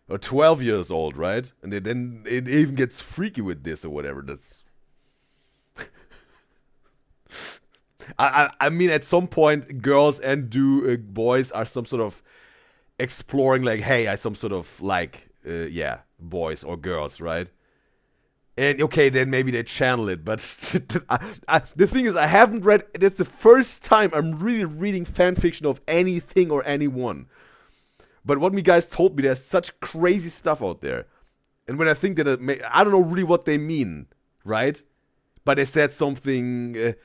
Or 12 years old, right? And then it even gets freaky with this or whatever. That's... I mean, at some point, girls and boys are some sort of exploring, like, hey, I some sort of, like, boys or girls, right? And, okay, then maybe they channel it, but the thing is, I haven't read, that's the first time I'm really reading fan fiction of anything or anyone. But what you guys told me, there's such crazy stuff out there. And when I think that, I don't know really what they mean, right? But they said something...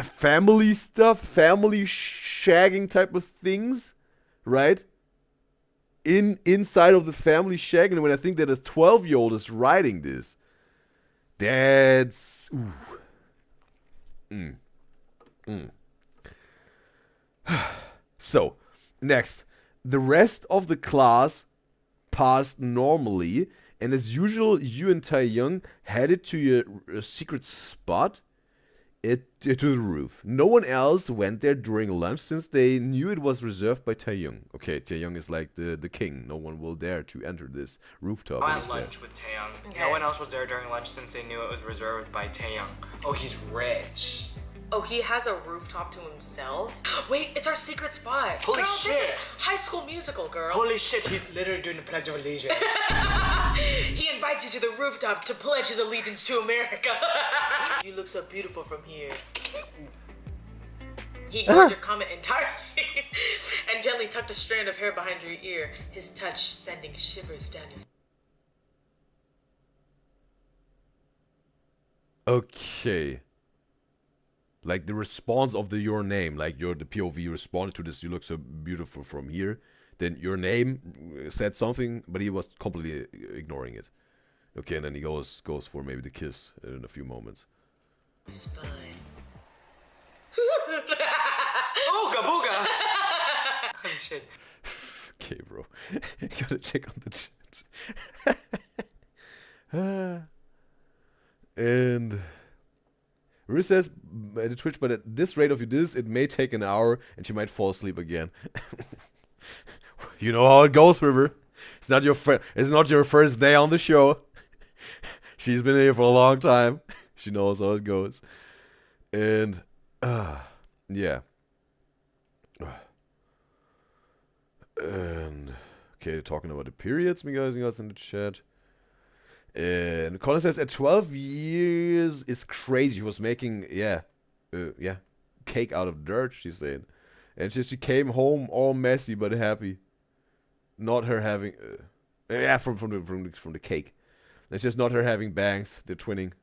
family stuff, family shagging type of things, right? Inside of the family shagging, and when I think that a 12-year-old is writing this, that's So, next, the rest of the class passed normally, and as usual, you and Taeyong headed to your secret spot. To the roof. No one else went there during lunch since they knew it was reserved by Taeyong. Okay, Taeyong is like the king. No one will dare to enter this rooftop. I had lunch with Taeyong. Okay. No one else was there during lunch since they knew it was reserved by Taeyong. Oh, he's rich. Oh, he has a rooftop to himself? Wait, it's our secret spot. Holy girl, shit. This is High School Musical, girl. Holy shit, he's literally doing the Pledge of Allegiance. He invites you to the rooftop to pledge his allegiance to America. You look so beautiful from here. He ignored your comment entirely and gently tucked a strand of hair behind your ear, his touch sending shivers down your... Okay. Like the response of your name, like the POV responded to this, you look so beautiful from here. Then your name said something, but he was completely ignoring it. Okay, and then he goes for maybe the kiss in a few moments. Spine. Ooga booga! Holy shit. Okay, bro. You gotta check on the chat. And Rue says at the Twitch, but at this rate of Udyzyz, it may take an hour and she might fall asleep again. You know how it goes, River. It's not your first day on the show. She's been here for a long time. She knows how it goes. And yeah. And okay, talking about the periods, me guys in the chat. And Colin says at 12 years it's crazy. She was making cake out of dirt, she's saying. And she came home all messy but happy. Not her having from the cake. It's just not her having bangs, they're twinning.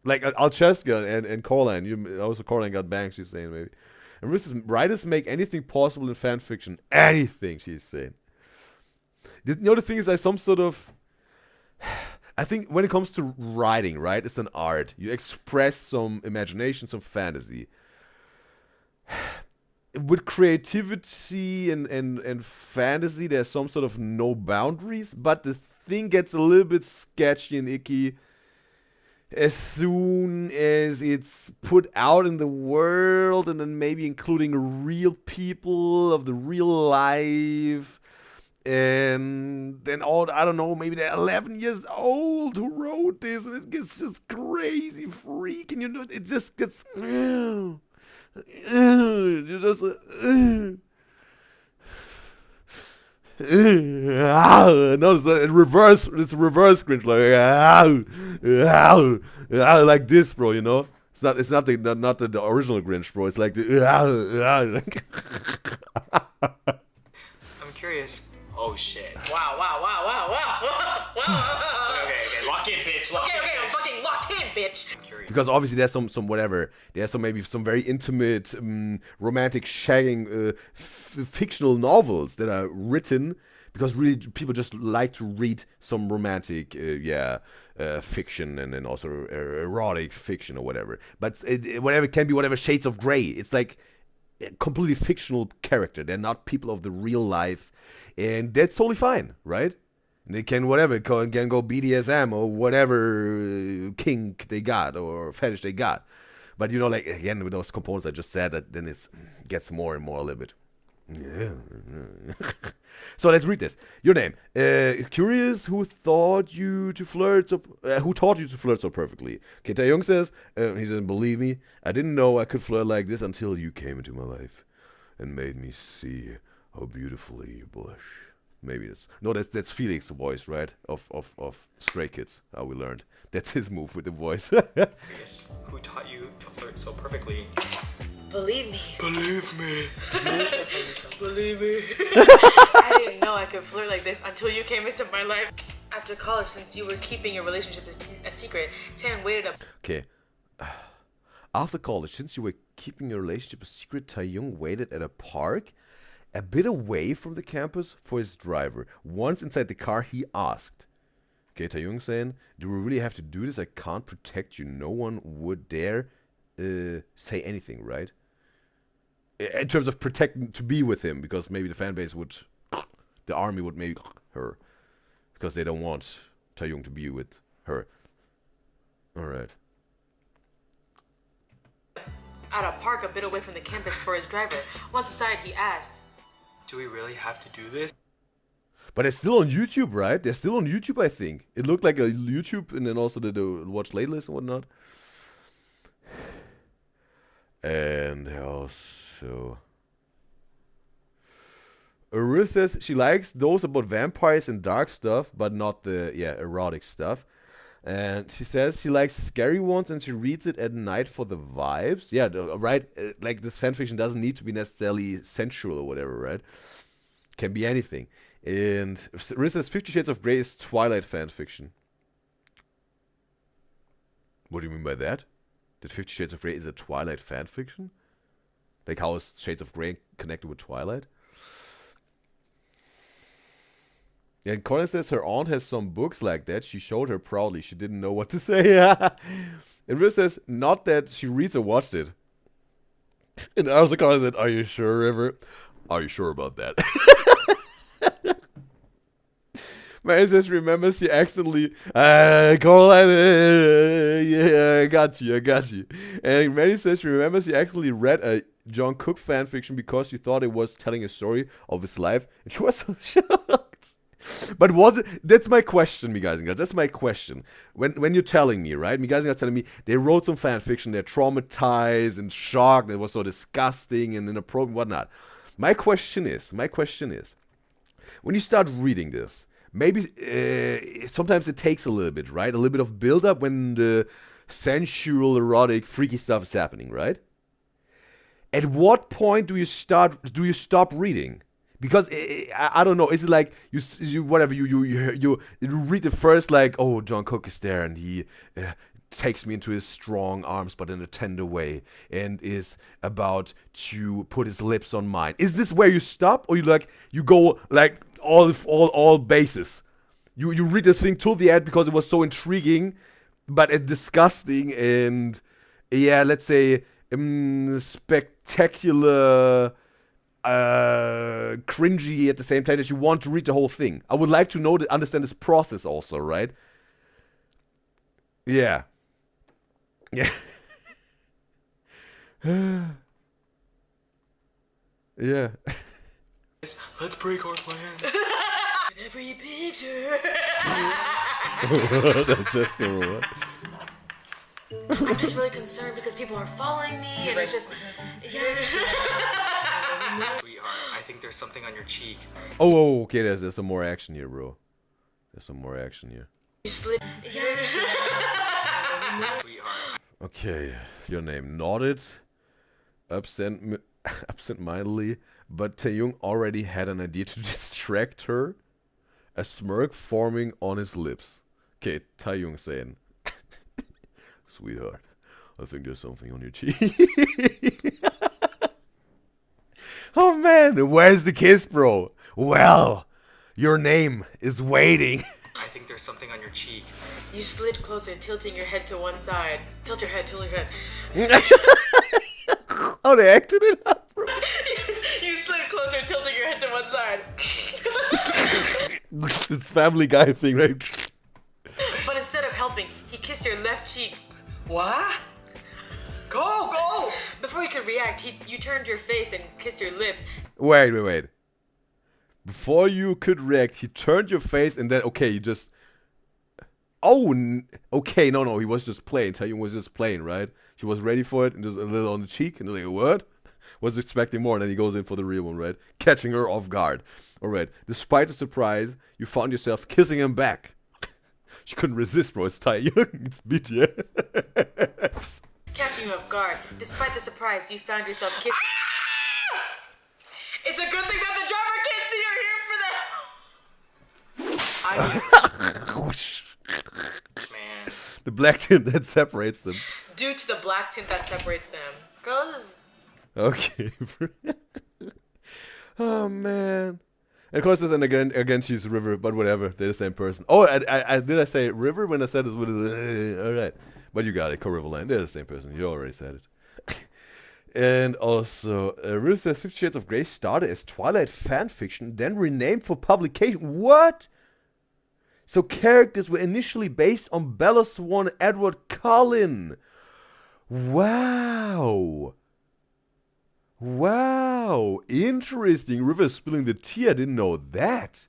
Like Alcheska and Colin, you also Colin got bangs, she's saying maybe. And Ruth says, writers make anything possible in fan fiction. Anything, she's saying. You know, the thing is, I think when it comes to writing, right, it's an art. You express some imagination, some fantasy. With creativity and fantasy, there's some sort of no boundaries, but the thing gets a little bit sketchy and icky as soon as it's put out in the world, and then maybe including real people of the real life. And then I don't know, maybe they're 11 years old who wrote this, and it gets just crazy freaking, you know, it just gets, you just, no, it's reverse cringe, like this, bro, you know, it's not the original Grinch, bro, it's like the, I'm curious. Oh shit. Wow. Okay. Lock in, bitch. Okay, I'm fucking locked in, bitch. I'm curious. Because obviously there's some whatever. There's maybe some very intimate, romantic shagging, fictional novels that are written because really people just like to read some romantic, fiction and then also erotic fiction or whatever. But whatever can be whatever shades of gray. It's like a completely fictional character. They're not people of the real life. And that's totally fine, right? And they can whatever, can go BDSM or whatever kink they got or fetish they got. But you know, like again with those components I just said, that then it gets more and more a little bit. So let's read this. Your name. Curious who taught you to flirt so perfectly. Okay, Taeyong says, he said, believe me, I didn't know I could flirt like this until you came into my life and made me see how beautifully you blush. Maybe that's Felix's voice, right? Of Stray Kids, how we learned. That's his move with the voice. Who taught you to flirt so perfectly? Believe me. Believe me. Believe me. I didn't know I could flirt like this until you came into my life. After college, since you were keeping your relationship a secret, Tan waited up. Okay. After college, since you were keeping your relationship a secret, Taeyong waited at a park a bit away from the campus for his driver. Once inside the car, he asked. Okay, Taeyong saying, do we really have to do this? I can't protect you. No one would dare say anything, right? In terms of protecting, to be with him, because maybe the fan base would, the army would maybe her, because they don't want Taeyong to be with her. Alright. At a park a bit away from the campus for his driver. Once inside, he asked, do we really have to do this? But it's still on YouTube, right? They're still on YouTube, I think. It looked like a YouTube, and then also the watch playlist and whatnot. And also, Udyzyz says she likes those about vampires and dark stuff, but not the erotic stuff. And she says she likes scary ones, and she reads it at night for the vibes. Yeah, right. Like this fanfiction doesn't need to be necessarily sensual or whatever, right? Can be anything. And Udyzyz says 50 Shades of Grey is Twilight fanfiction. What do you mean by that? That 50 Shades of Grey is a Twilight fanfiction? Like how is Shades of Grey connected with Twilight? Yeah, and Colin says her aunt has some books like that. She showed her proudly. She didn't know what to say. And Riz says, not that she reads or watched it. And I was like, Colin said, are you sure, River? Are you sure about that? Mary says, remember she accidentally, Caroline, yeah, I got you. And Mary says, remember she accidentally read a John Cook fanfiction because she thought it was telling a story of his life. And she was so shocked. But was it, that's my question, me guys and girls, that's my question. When you're telling me, right, me guys and girls telling me, they wrote some fanfiction, they're traumatized and shocked, and it was so disgusting and inappropriate and whatnot. My question is, when you start reading this, maybe sometimes it takes a little bit, right? A little bit of build-up when the sensual, erotic, freaky stuff is happening, right? At what point do you stop reading? Because I don't know. Is it like you read the first, like, oh, John Cook is there and he takes me into his strong arms, but in a tender way, and is about to put his lips on mine. Is this where you stop, or you go like all bases? You read this thing till the end because it was so intriguing, but disgusting and let's say spectacular. Cringy at the same time that you want to read the whole thing. I would like to understand this process also, right? Yeah. Yeah. Yeah. Let's break our plans. With every picture. That's just gonna I'm just really concerned because people are following me, and it's just, yeah. Sweetheart, I think there's something on your cheek. Oh, okay. There's some more action here, bro. There's some more action here. You slid, yeah. Sweetheart. Okay, your name. Nodded, absent-mindedly, but Taeyong already had an idea to distract her. A smirk forming on his lips. Okay, Taeyong saying, "Sweetheart, I think there's something on your cheek." Oh man, where's the kiss, bro? Well, your name is waiting. I think there's something on your cheek. You slid closer, tilting your head to one side. Tilt your head, tilt your head. Oh, they acted it up, bro. You slid closer, tilting your head to one side. This Family Guy thing, right? But instead of helping, he kissed your left cheek. What? Go! Before you could react, you turned your face and kissed your lips. Wait. Before you could react, he turned your face and then, okay, he just... Oh, okay, no, he was just playing. Taeyong was just playing, right? He was ready for it and just a little on the cheek and like, what? Was expecting more, and then he goes in for the real one, right? Catching her off guard. Alright, despite the surprise, you found yourself kissing him back. She couldn't resist, bro. It's Taeyong. It's BTS. Catching you off guard. Despite the surprise, you found yourself kissing. It's a good thing that the drummer can't see or hear for that. Man. The black tint that separates them. Due to the black tint that separates them. Girl, this is... Okay. Oh, man. And of course, then again, she's River, but whatever. They're the same person. Oh, I did I say River when I said this? All right. But you got it. Co-Riverline. They're the same person. You already said it. And also, River says 50 Shades of Grey started as Twilight fanfiction, then renamed for publication. What? So characters were initially based on Bella Swan and Edward Cullen. Wow. Wow. Interesting. River spilling the tea. I didn't know that.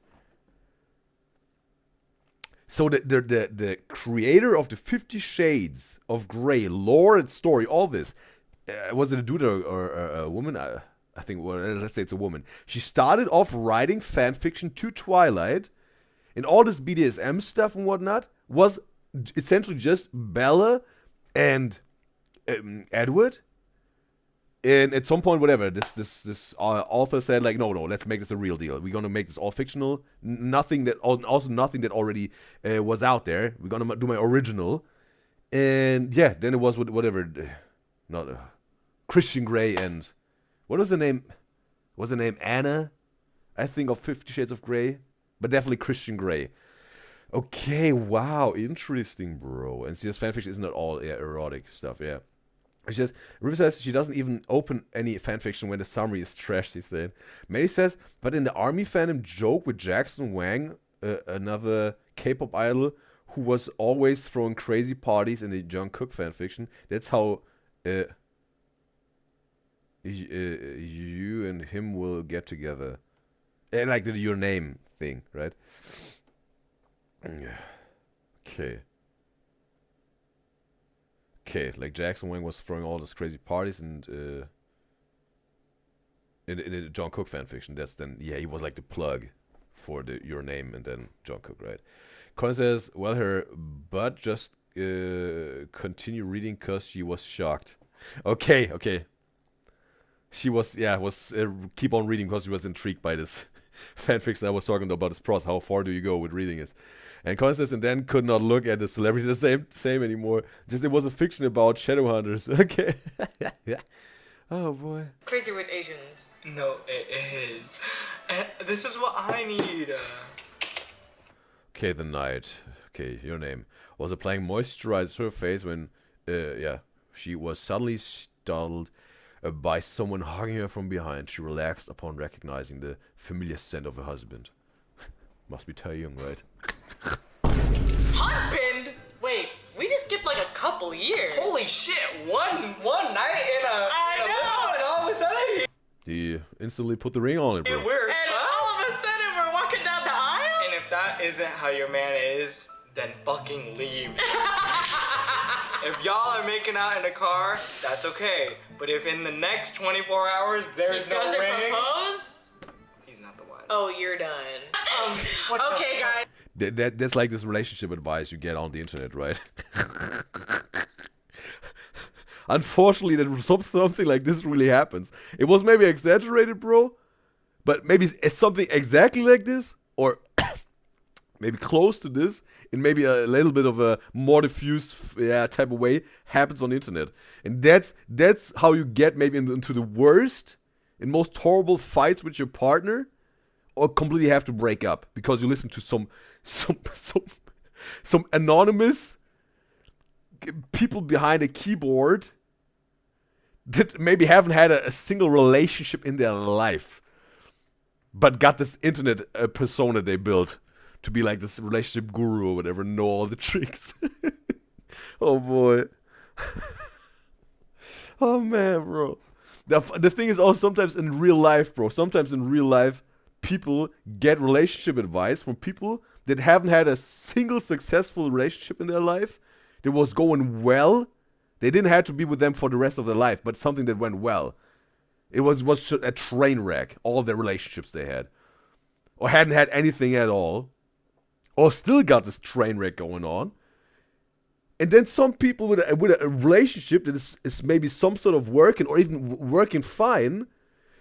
So the creator of the 50 Shades of Grey lore and story, all this, was it a dude or a woman? I think, well, let's say it's a woman. She started off writing fan fiction to Twilight, and all this BDSM stuff and whatnot was essentially just Bella and Edward. And at some point, whatever, this author said, like, no, let's make this a real deal. We're gonna make this all fictional, nothing that already was out there. We're gonna do my original, and yeah, then it was with whatever, not Christian Grey and what was the name? Was the name Anna? I think of 50 Shades of Grey, but definitely Christian Grey. Okay, wow, interesting, bro. And see, this fanfiction is not all erotic stuff, yeah. She says, River says she doesn't even open any fanfiction when the summary is trash, she said. May says, but in the army fandom joke with Jackson Wang, another K-pop idol who was always throwing crazy parties in the Jungkook fanfiction, that's how you and him will get together. And like the your name thing, right? Okay. Okay, like Jackson Wang was throwing all these crazy parties and in the Jungkook fanfiction, that's then, yeah, he was like the plug for the your name and then Jungkook, right? Colin says, well, her butt just continue reading because she was shocked. Okay. She was, keep on reading because she was intrigued by this fanfiction I was talking about, this process. How far do you go with reading it? And Colin says, and then could not look at the celebrity the same anymore. Just it was a fiction about Shadowhunters. Okay. Oh boy. Crazy Rich Asians. No, it is. This is what I need. Okay, the night. Okay, your name. Was applying moisturizer to her face when, she was suddenly startled by someone hugging her from behind. She relaxed upon recognizing the familiar scent of her husband. Must be Taeyong, right? Husband? Wait, we just skipped like a couple years. Holy shit! One night in a limo, and all of a sudden He instantly put the ring on it, bro. And all of a sudden we're walking down the aisle. And if that isn't how your man is, then fucking leave. If y'all are making out in a car, that's okay. But if in the next 24 hours there's He no doesn't ring, propose? he's not the one. Oh, you're done. Okay, guys. That's like this relationship advice you get on the internet, right? Unfortunately, that something like this really happens. It was maybe exaggerated, bro, but maybe it's something exactly like this, or maybe close to this, in maybe a little bit of a more diffused type of way, happens on the internet. And that's how you get maybe into the worst and most horrible fights with your partner, or completely have to break up because you listen to some anonymous people behind a keyboard that maybe haven't had a single relationship in their life, but got this internet persona they built to be like this relationship guru or whatever, know all the tricks. Oh boy. Oh man, bro. The thing is also sometimes in real life, bro, people get relationship advice from people that haven't had a single successful relationship in their life, that was going well. They didn't have to be with them for the rest of their life, but something that went well. It was a train wreck, all the relationships they had. Or hadn't had anything at all. Or still got this train wreck going on. And then some people with a relationship that is maybe some sort of working, or even working fine,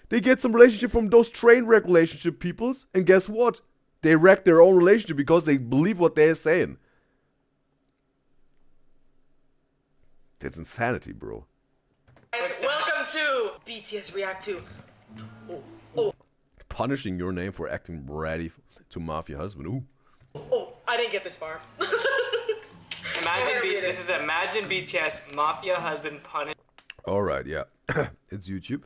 they get some relationship from those train wreck relationship peoples, and guess what? They wreck their own relationship because they believe what they're saying. That's insanity, bro. Welcome to BTS React to. Oh. Punishing your name for acting bratty to mafia husband. Ooh. Oh, I didn't get this far. Imagine BTS mafia husband punishes Alright, yeah. It's YouTube.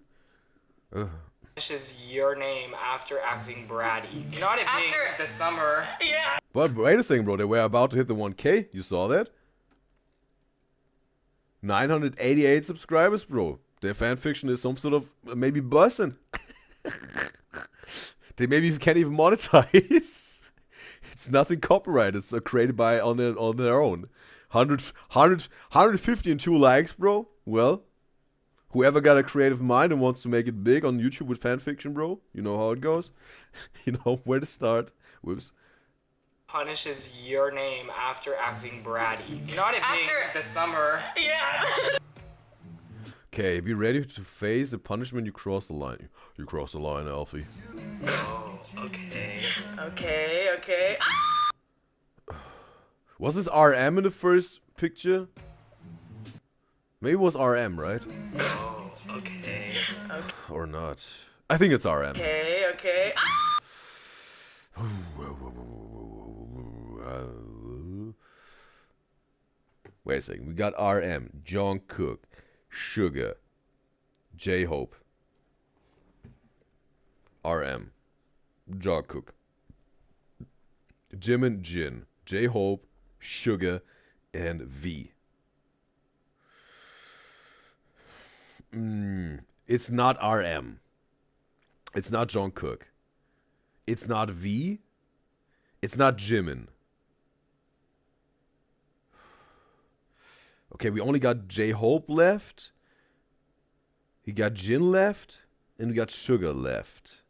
your name after acting bratty. You know what it being the summer. Yeah. But wait a second, bro. They were about to hit the 1K. You saw that? 988 subscribers, bro. Their fanfiction is some sort of maybe buzzing. They maybe can't even monetize. It's nothing copyrighted. It's created by on their own. 152 likes, bro. Well, whoever got a creative mind and wants to make it big on YouTube with fanfiction, bro, you know how it goes. You know where to start. Whoops. Punishes your name after acting bratty. You know what it being the summer. Yeah. Okay, be ready to face the punishment. You cross the line. You cross the line, Alfie. Oh, okay. Okay. Was this RM in the first picture? Maybe it was RM, right? Oh, okay. Or not. I think it's RM. Okay. Wait a second. We got RM, John Cook, Sugar, J-Hope. RM, John Cook, Jim and Jin, J-Hope, Sugar, and V. It's not RM. It's not John Cook. It's not V. It's not Jimin. Okay, we only got J-Hope left. We got Jin left. And we got Sugar left.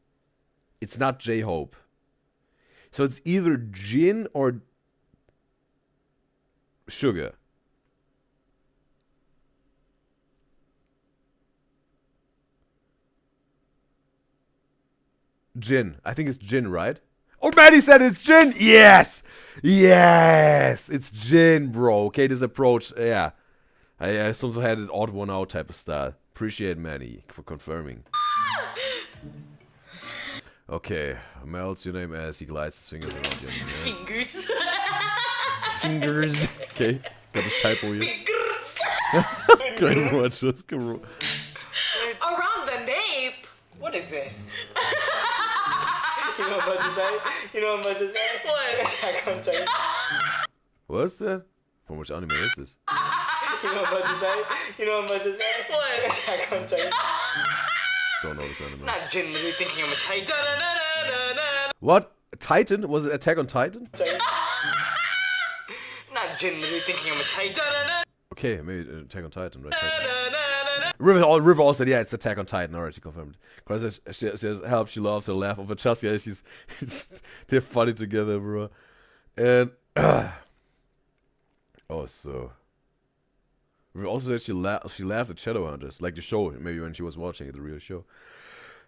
It's not J-Hope. So it's either Jin or Sugar. Jin. I think it's Jin, right? Oh, Maddie said it's Jin! Yes! Yes! It's Jin, bro. Okay, this approach, yeah. I sometimes had an odd one out type of style. Appreciate Maddie for confirming. Okay, melts your name as he glides his fingers around your Fingers. Fingers. Okay, got this typo here. Fingers. Go watch this. Go. Around the nape. What is this? You know what I'm about to say? What? Attack on Titan. What's that? From which anime is this? You know what I'm about to say? You know what I'm about to say? What? Attack on Titan. Don't know this anime. Not genuinely thinking I'm a Titan. What? Titan? Was it Attack on Titan? Not genuinely thinking I'm a Titan. Okay, maybe Attack on Titan, right? Titan. River also said, yeah, it's Attack on Titan. Alright, she confirmed. Because she says, help, she loves her laugh over Chelsea. Yeah, they're funny together, bro. And, also, River also said she laughed at Shadowhunters, like the show, maybe when she was watching it, the real show.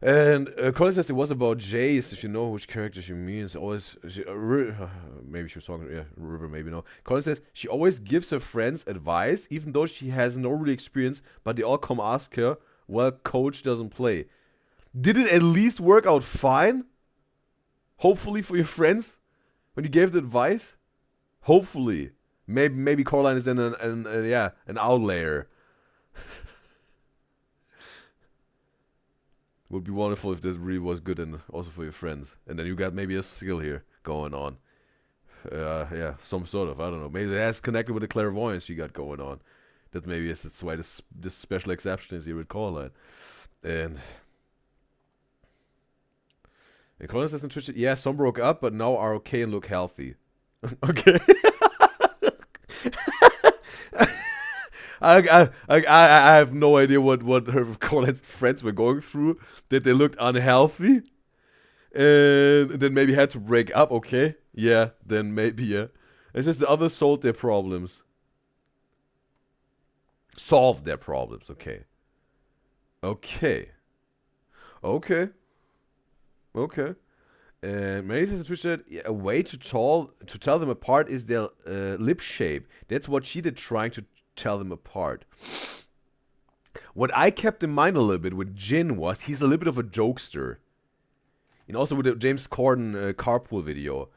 And Colin says it was about Jace. If you know which character she means, always maybe she was talking. Yeah, River, maybe no. Colin says she always gives her friends advice, even though she has no real experience. But they all come ask her. Well, coach doesn't play. Did it at least work out fine? Hopefully for your friends, when you gave the advice. Hopefully, maybe Coraline is then an outlier. Would be wonderful if this really was good and also for your friends. And then you got maybe a skill here going on. Yeah, some sort of, I don't know. Maybe that's connected with the clairvoyance you got going on. That maybe that's why this special exception is here with Coraline. And Colin says on Twitch, yeah, some broke up, but now are okay and look healthy. Okay. I have no idea what her Coline's friends were going through. That they looked unhealthy, and then maybe had to break up. Okay, yeah, then maybe yeah. It's just the others solved their problems, solved their problems. Okay, okay. And Mary says on Twitch that a way to tell them apart is their lip shape. That's what she did, trying to tell them apart. What I kept in mind a little bit with Jin was he's a little bit of a jokester. And also with the James Corden carpool video.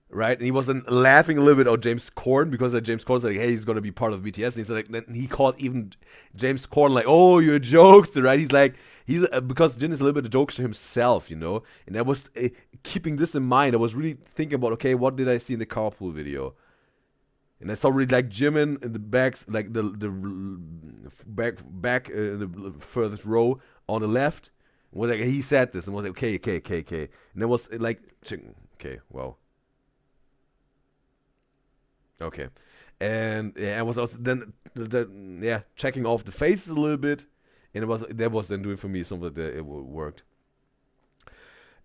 Right? And he wasn't laughing a little bit at James Corden because James Corden's like, hey, he's going to be part of BTS. And he's like, then he called even James Corden like, oh, you're a jokester, right? He's like, because Jin is a little bit a jokester himself, you know? And I was keeping this in mind. I was really thinking about, okay, what did I see in the carpool video? And I saw really like Jimin in the backs, like the back in the furthest row on the left. And was like, he said this and was like, okay. And it was like, okay, well. Okay. And yeah, I was also then checking off the faces a little bit. And that was then doing for me something that it worked.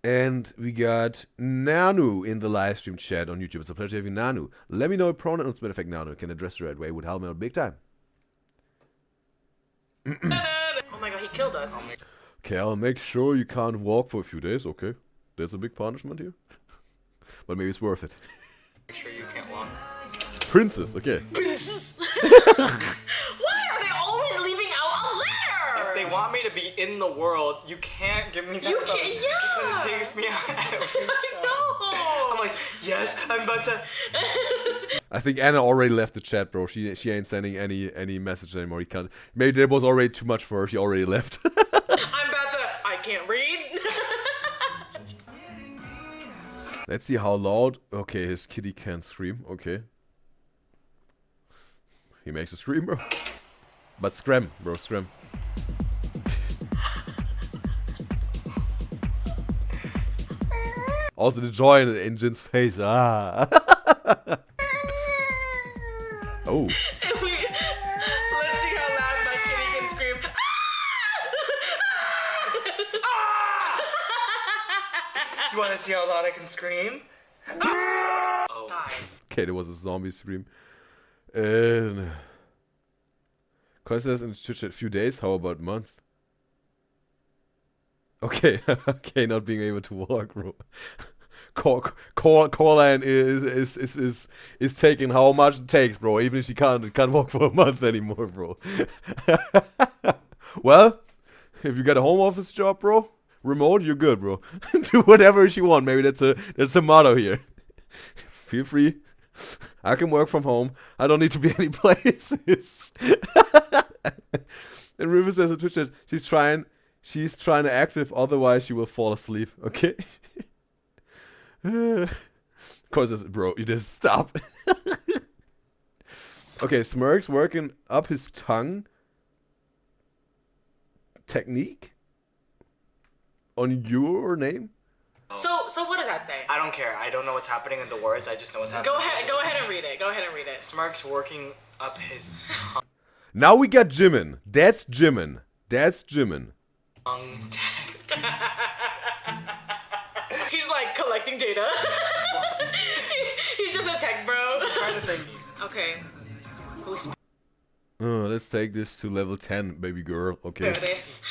And we got Nanu in the live stream chat on YouTube. It's a pleasure having Nanu. Let me know a pronouns, matter of fact, Nanu can address the right way. Would help me out big time. Oh my god, he killed us. Okay, I'll make sure you can't walk for a few days, okay? That's a big punishment here. But maybe it's worth it. Make sure you can't walk. Princess, okay. Princess! Why are they always leaving out a letter? If they want me to be in the world, you can't give me that. You can't, yeah! Because it takes me out every time. I know! I'm like, yes, I'm about to... I think Anna already left the chat, bro. She ain't sending any message anymore. He can't. Maybe that was already too much for her. She already left. I'm about to... I can't read. Let's see how loud... Okay, his kitty can scream. Okay. He makes a scream, bro. But scram, bro, scram. Also the joy in Jin's face. Ah. Oh. Let's see how loud my kitty can scream. You want to see how loud I can scream? Oh. Nice. Okay, there was a zombie scream. And Coin says in Twitch a few days, how about month? Okay, okay, not being able to walk, bro. Coraline is taking how much it takes, bro. Even if she can't walk for a month anymore, bro. Well, if you got a home office job, bro, remote, you're good, bro. Do whatever you want. Maybe that's a motto here. Feel free. I can work from home. I don't need to be any places. And River says on Twitch that she's trying to active, otherwise she will fall asleep. Okay. Of course, bro, you just stop. Okay, Smirk's working up his tongue technique on your name. So what does that say? I don't care. I don't know what's happening in the words. I just know what's happening. Go ahead and read it. Go ahead and read it. Smirk's working up his tongue. Now we got Jimin. That's Jimin. That's Jimin. He's like collecting data. He's just a tech bro. Trying to think. Okay. Let's take this to level 10, baby girl. Okay. There it is.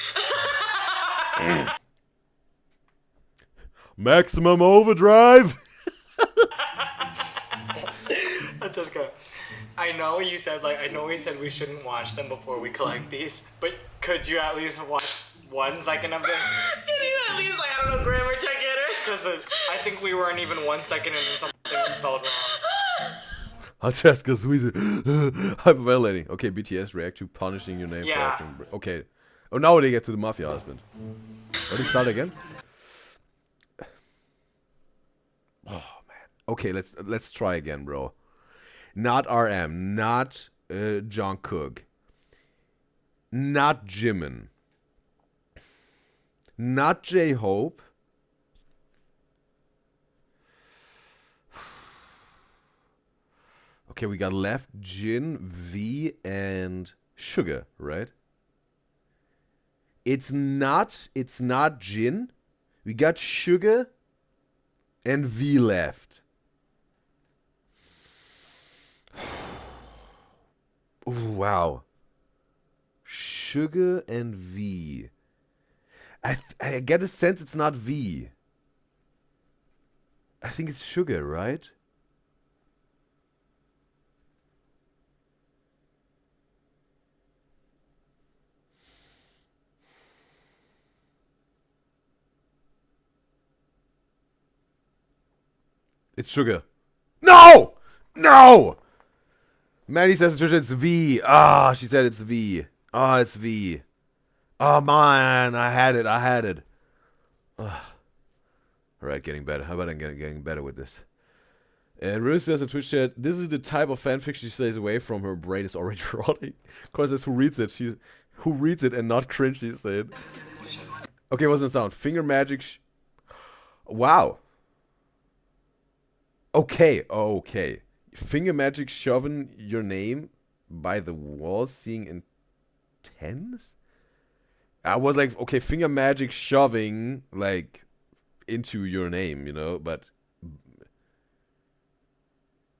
Maximum overdrive. Jessica, I know we said we shouldn't watch them before we collect these, but could you at least watch 1 second of them? Can you at least, like, I don't know, grammar check it or something? I think we weren't even 1 second and then something was spelled wrong. Jessica squeeze it. Hyperventilating. Okay, BTS react to punishing your name. Yeah. For acting. Okay. Oh, now they get to the mafia husband. Let me start again. Oh man. Okay, let's try again, bro. Not RM, not Jungkook, not Jimin, not J-Hope. Okay, we got left Jin, V, and Sugar, right? It's not Jin. We got Sugar and V left. Ooh, wow. Sugar and V. I get a sense it's not V. I think it's Sugar, right? It's Sugar. No! No! Maddie says Trisha, it's V. Ah, she said it's V. Ah, it's V. Oh, man. I had it. All right, getting better. How about I'm getting better with this? And Ruth says in Twitch chat, this is the type of fanfiction she stays away from. Her brain is already rotting. Of course, that's who reads it. Who reads it and not cringe, she said. Okay, what's the sound? Finger magic. Wow. Okay. Finger magic shoving your name by the wall, seeing intense? I was like, okay, finger magic shoving, like, into your name, you know, but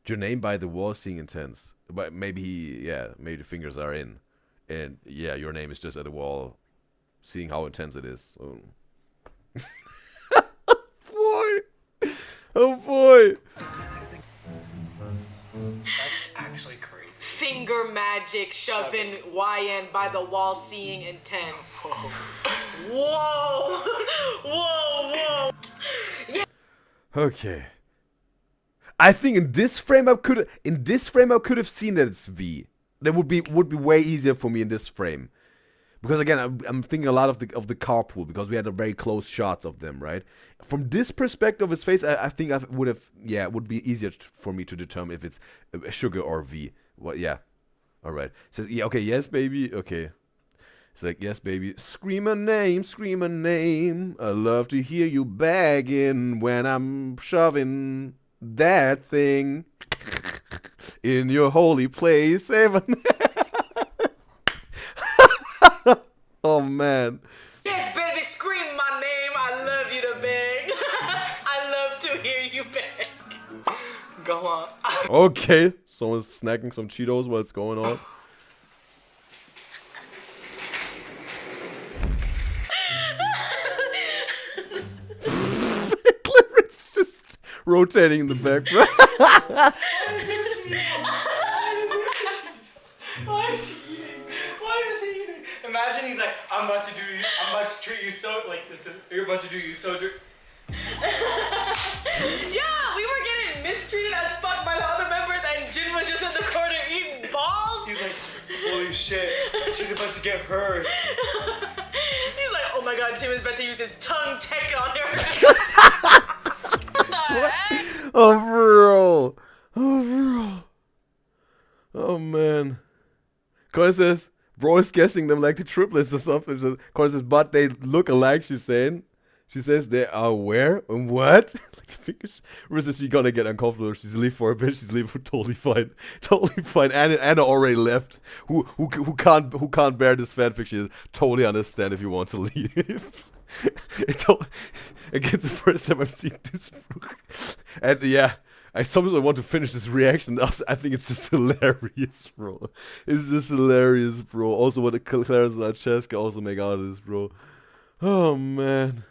your name by the wall, seeing intense. But maybe maybe the fingers are in. And, yeah, your name is just at the wall, seeing how intense it is. So. Boy! Oh, boy! That's actually crazy. Finger magic shoving YN by the wall, seeing intense. Whoa. Whoa. Yeah. Okay. I think in this frame I could have seen that it's V. That would be way easier for me in this frame. Because again, I'm thinking a lot of the carpool, because we had a very close shots of them, right? From this perspective of his face, I think it would be easier for me to determine if it's Sugar or V. Well, yeah. All right. Says, yeah, okay, yes, baby. Okay. It's like, yes, baby. Scream a name. I love to hear you begging when I'm shoving that thing in your holy place. Oh, man. Yes, baby, scream my name. I love you to beg. I love to hear you beg. Go on. Okay. Someone's snacking some Cheetos. What's going on? Clarence just rotating in the background. Why is he eating? Imagine he's like, I'm about to treat you so, like, this is, you're about to do you so yeah, we were getting mistreated as fuck by the other members, and Jin was just in the corner eating balls. He's like, holy shit, she's about to get hurt. He's like, oh my god, Jim is about to use his tongue tech on her. What the heck? Oh, bro. Oh man. Corey says, bro is guessing them like the triplets or something. So Corey says, but they look alike, she's saying. She says they are where and what? Like the fingers. Risa, she's gonna get uncomfortable. She's leave for a bit. She's leaving totally fine. Totally fine. Anna already left. Who can't bear this fanfic? She totally understand if you want to leave. Again, the first time I've seen this book. And yeah, I sometimes want to finish this reaction. I think it's just hilarious, bro. It's just hilarious, bro. Also, what the Clarence and Cheska also make out of this, bro. Oh man.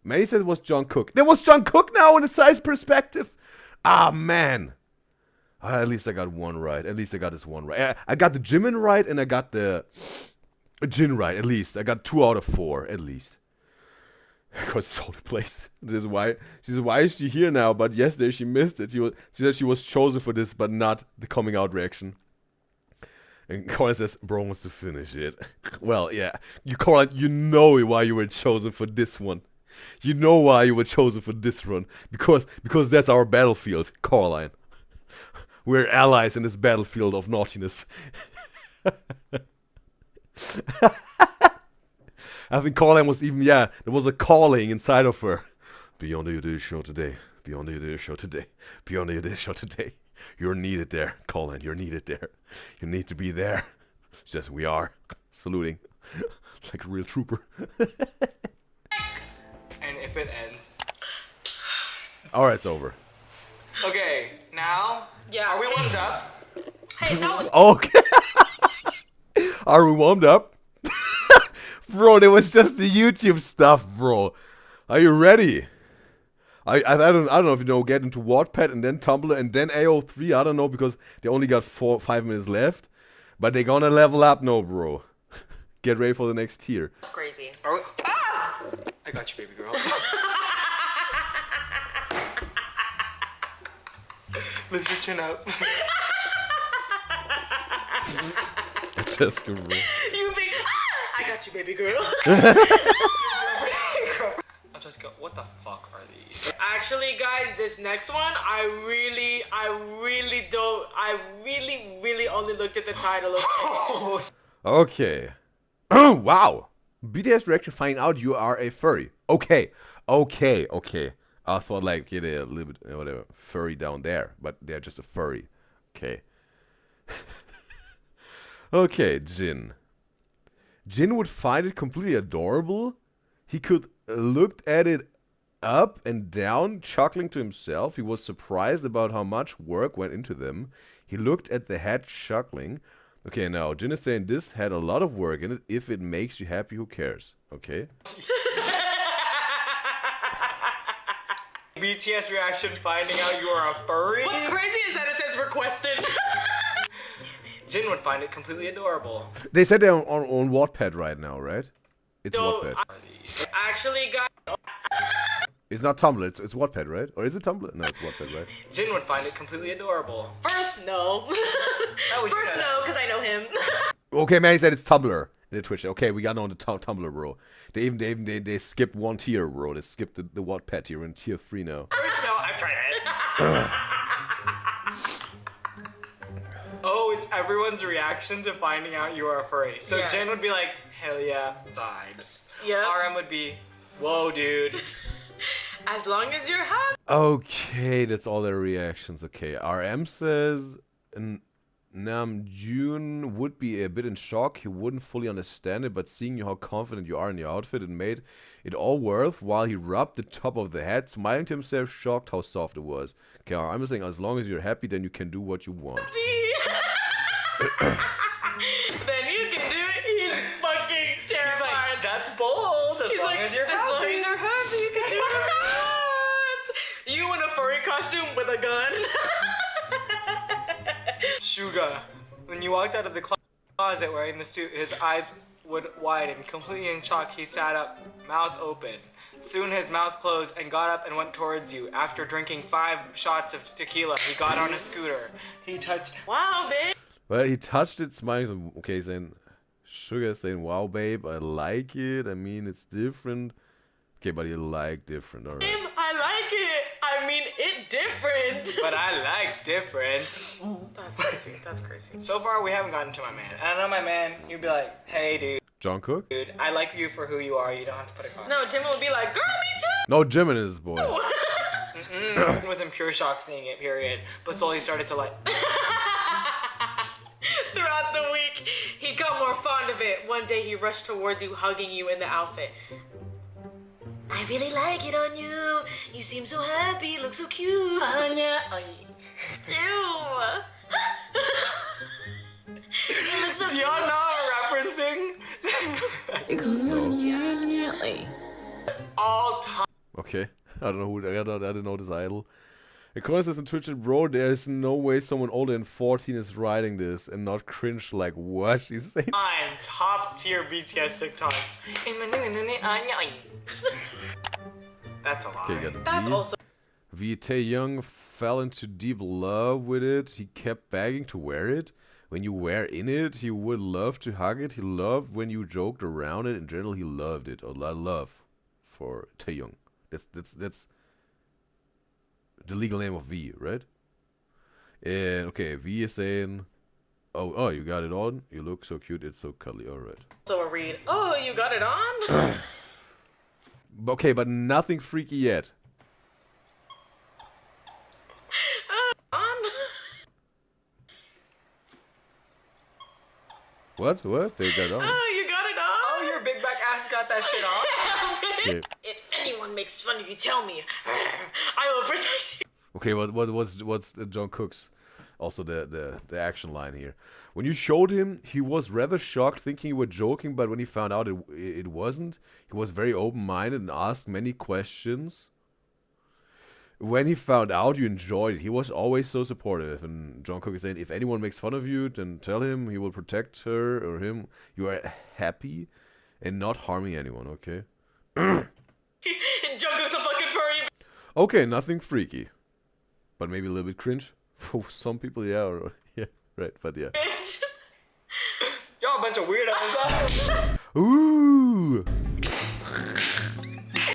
Manny said it was John Cook. There was John Cook now in the size perspective. Ah, man. At least I got one right. At least I got this one right. I got the Jimin right and I got the Jin right. At least. I got 2 out of 4. At least. Because it's all the place. This is why. She says, why is she here now? But yesterday she missed it. She said she was chosen for this, but not the coming out reaction. And Colin says, bro wants to finish it. Well, yeah. Colin, you know why you were chosen for this one. You know why you were chosen for this run. Because that's our battlefield, Coraline. We're allies in this battlefield of naughtiness. I think Coraline was even, there was a calling inside of her. Beyond the Udyzyz show today. Beyond the Udyzyz show today. Beyond the Udyzyz show today. You're needed there, Coraline. You're needed there. You need to be there. It's just we are. Saluting. Like a real trooper. And if it ends. Alright, it's over. Okay, now. Yeah. Are we warmed up? Hey, that was. Okay. Are we warmed up? Bro, there was just the YouTube stuff, bro. Are you ready? I don't know if you know, get into Wattpad and then Tumblr and then AO3. I don't know because they only got 5 minutes left. But they're gonna level up now, bro. Get ready for the next tier. That's crazy. Are we? Ah! I got you, baby girl. Lift your chin up. Jessica, bro. You big. I got you, baby girl. I'll just go. What the fuck are these? Actually, guys, this next one, I really only looked at the title of. Okay. Wow. BTS reaction finding out you are a furry. Okay. I thought like they're a little bit whatever furry down there, but they're just a furry. Okay. Okay, Jin. Jin would find it completely adorable. He could look at it up and down, chuckling to himself. He was surprised about how much work went into them. He looked at the head, chuckling. Okay, now Jin is saying this had a lot of work in it. If it makes you happy, who cares? Okay. BTS reaction finding out you are a furry? What's crazy is that it says requested. Jin would find it completely adorable. They said they're on Wattpad right now, right? It's Wattpad. Actually, guys. It's not Tumblr, it's Wattpad, right? Or is it Tumblr? No, it's Wattpad, right? Jin would find it completely adorable. First, no. First, no, because I know him. Okay, man, he said it's Tumblr in the Twitch. Okay, we got on the Tumblr, bro. They skipped one tier, bro. They skipped the Wattpad tier in tier 3 now. First, no, I've tried it. Oh, it's everyone's reaction to finding out you are a furry. So yes. Jin would be like, hell yeah, vibes. Yeah. RM would be, whoa, dude. As long as you're happy. Okay, that's all their reactions. Okay, RM says Namjoon would be a bit in shock. He wouldn't fully understand it, but seeing you how confident you are in your outfit, it made it all worth while he rubbed the top of the head, smiling to himself, shocked how soft it was. Okay, I'm saying as long as you're happy, then you can do what you want. Then you can do it. He's fucking terrified. He's like, that's bold. As long as you're happy. As long as you're happy, you can do what? You in a furry costume with a gun. Suga, when you walked out of the closet wearing the suit, his eyes would widen. Completely in shock, he sat up, mouth open. Soon his mouth closed and got up and went towards you. After drinking 5 shots of tequila, he got on a scooter. He touched... Wow, babe. Well, he touched it, smiling. Okay, saying... Sugar saying, wow, babe, I like it. I mean, it's different. Okay, but you like different, alright. I like it. I mean, it different. but I like different. That's crazy. That's crazy. So far, we haven't gotten to my man. And I know my man, he'd be like, hey, dude. Jungkook? Dude, I like you for who you are. You don't have to put a costume. No, Jimin would be like, girl, me too. No, Jimin is his boy. I was in pure shock seeing it, period. But slowly started to like... Throughout the week, he got more fond of it. One day he rushed towards you, hugging you in the outfit. I really like it on you. You seem so happy, look so cute. Anya. Ew. You look so Do y'all know referencing? All time. Okay. I don't know who. I didn't know this idol. According to this on Twitch, bro, there's no way someone older than 14 is writing this and not cringe like what she's saying. I'm top tier BTS TikTok. That's a lie. Okay, got That's V. also. V. Taeyoung fell into deep love with it. He kept begging to wear it. When you were in it, he would love to hug it. He loved when you joked around it. In general, he loved it. A lot of love for Taeyoung. That's the legal name of V, right? And okay, V is saying, oh, you got it on. You look so cute. It's so cuddly. All right. So a read. Oh, you got it on. Okay, but nothing freaky yet. On. What? They got on. Oh, you got it on. Oh, your big back ass got that shit on. Okay. If anyone makes fun of you, tell me. I will protect you. Okay, what's Jungkook's also the action line here? When you showed him, he was rather shocked, thinking you were joking, but when he found out it wasn't, he was very open-minded and asked many questions. When he found out you enjoyed it, he was always so supportive. And Jungkook is saying, if anyone makes fun of you, then tell him he will protect her or him. You are happy and not harming anyone, okay? Jungkook's a fucking furry. Okay, nothing freaky. But maybe a little bit cringe. For some people, yeah. Yeah, right, but yeah. Y'all a bunch of weirdos. Ooh!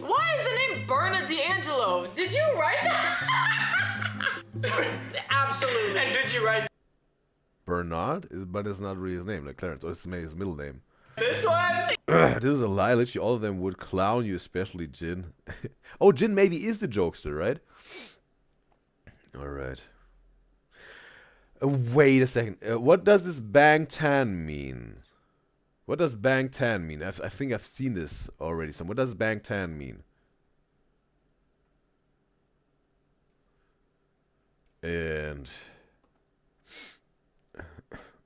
Why is the name Berna D'Angelo? Did you write that? Absolutely. And did you write Bernard? But it's not really his name, like Clarence. Or it's maybe his middle name. this one? This is a lie. Literally all of them would clown you, especially Jin. Oh, Jin maybe is the jokester, right? Alright. Wait a second. What does this Bang Tan mean? What does Bang Tan mean? I think I've seen this already. So what does Bang Tan mean? And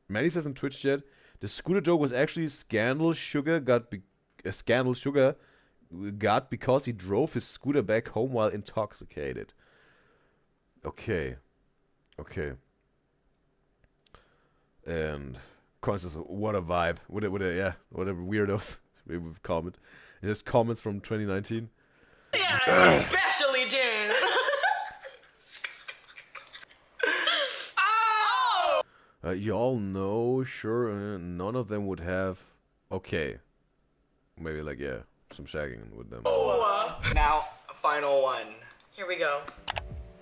Manny says in Twitch chat, the scooter joke was actually Scandal Sugar got because he drove his scooter back home while intoxicated. Okay. Okay. And Cons says, what a vibe. What a weirdos. Maybe we comment. It's just comments from 2019. Yeah, especially Jin. You all know, sure, none of them would have... Okay. Maybe like, yeah, some shagging with them. Now, a final one. Here we go.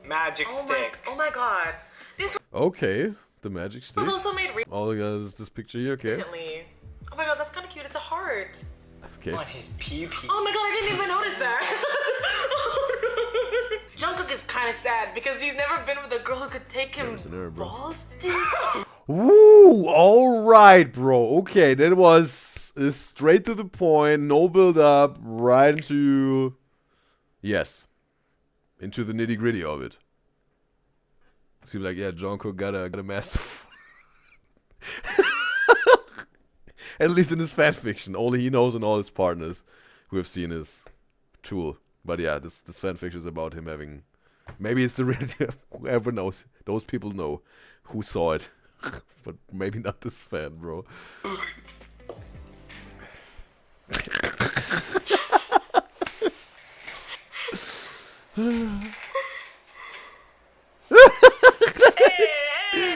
Magic stick. Oh my god. This Okay, the magic stick. was also made All you got is this picture here, okay. recently. Oh my god, that's kind of cute. It's a heart. Okay. On his pee-pee. Oh my god, I didn't even notice that. Jungkook is kind of sad because he's never been with a girl who could take him balls deep. Woo! Alright, bro. Okay, that was straight to the point, no build up, right into... Yes. Into the nitty gritty of it. Seems like, yeah, Jungkook got a master... At least in his fanfiction. Only he knows and all his partners who have seen his tool. But yeah, this fanfiction is about him having... Maybe it's the reality. Whoever knows. Those people know who saw it. But maybe not this fan, bro.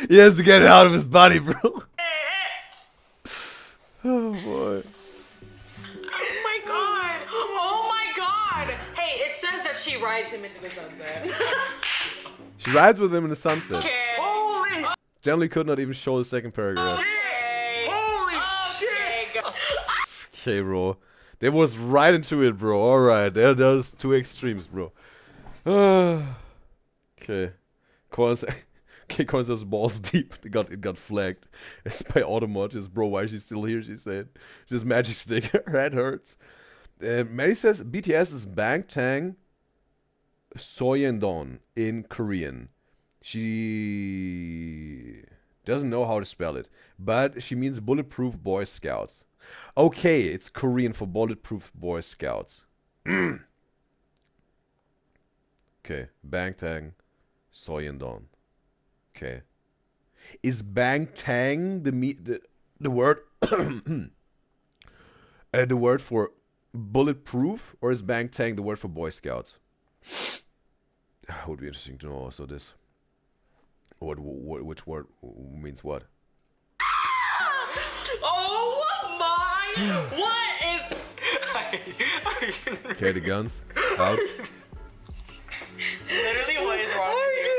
He has to get it out of his body, bro. Oh boy. Oh my god. Oh my god. Hey, it says that she rides him into the sunset. She rides with him in the sunset. Okay. Holy Generally could not even show the second paragraph. Okay. Holy shit. Okay, bro. They was right into it, bro. Alright, there's two extremes, bro. Okay. Corn says balls deep. It got flagged. It's by Automod. Bro, why is she still here? She said. Just magic stick. Her head hurts. Mary says BTS is Bangtan Soyendon in Korean. She doesn't know how to spell it, but she means bulletproof Boy Scouts. Okay, it's Korean for bulletproof Boy Scouts. Okay, Bangtan Soyendon. Okay, is Bangtan the word the word for bulletproof, or is Bangtan the word for Boy Scouts? Would be interesting to know also this. Which word means what? Oh my! What is? Okay, the guns out. Literally, what is wrong with you?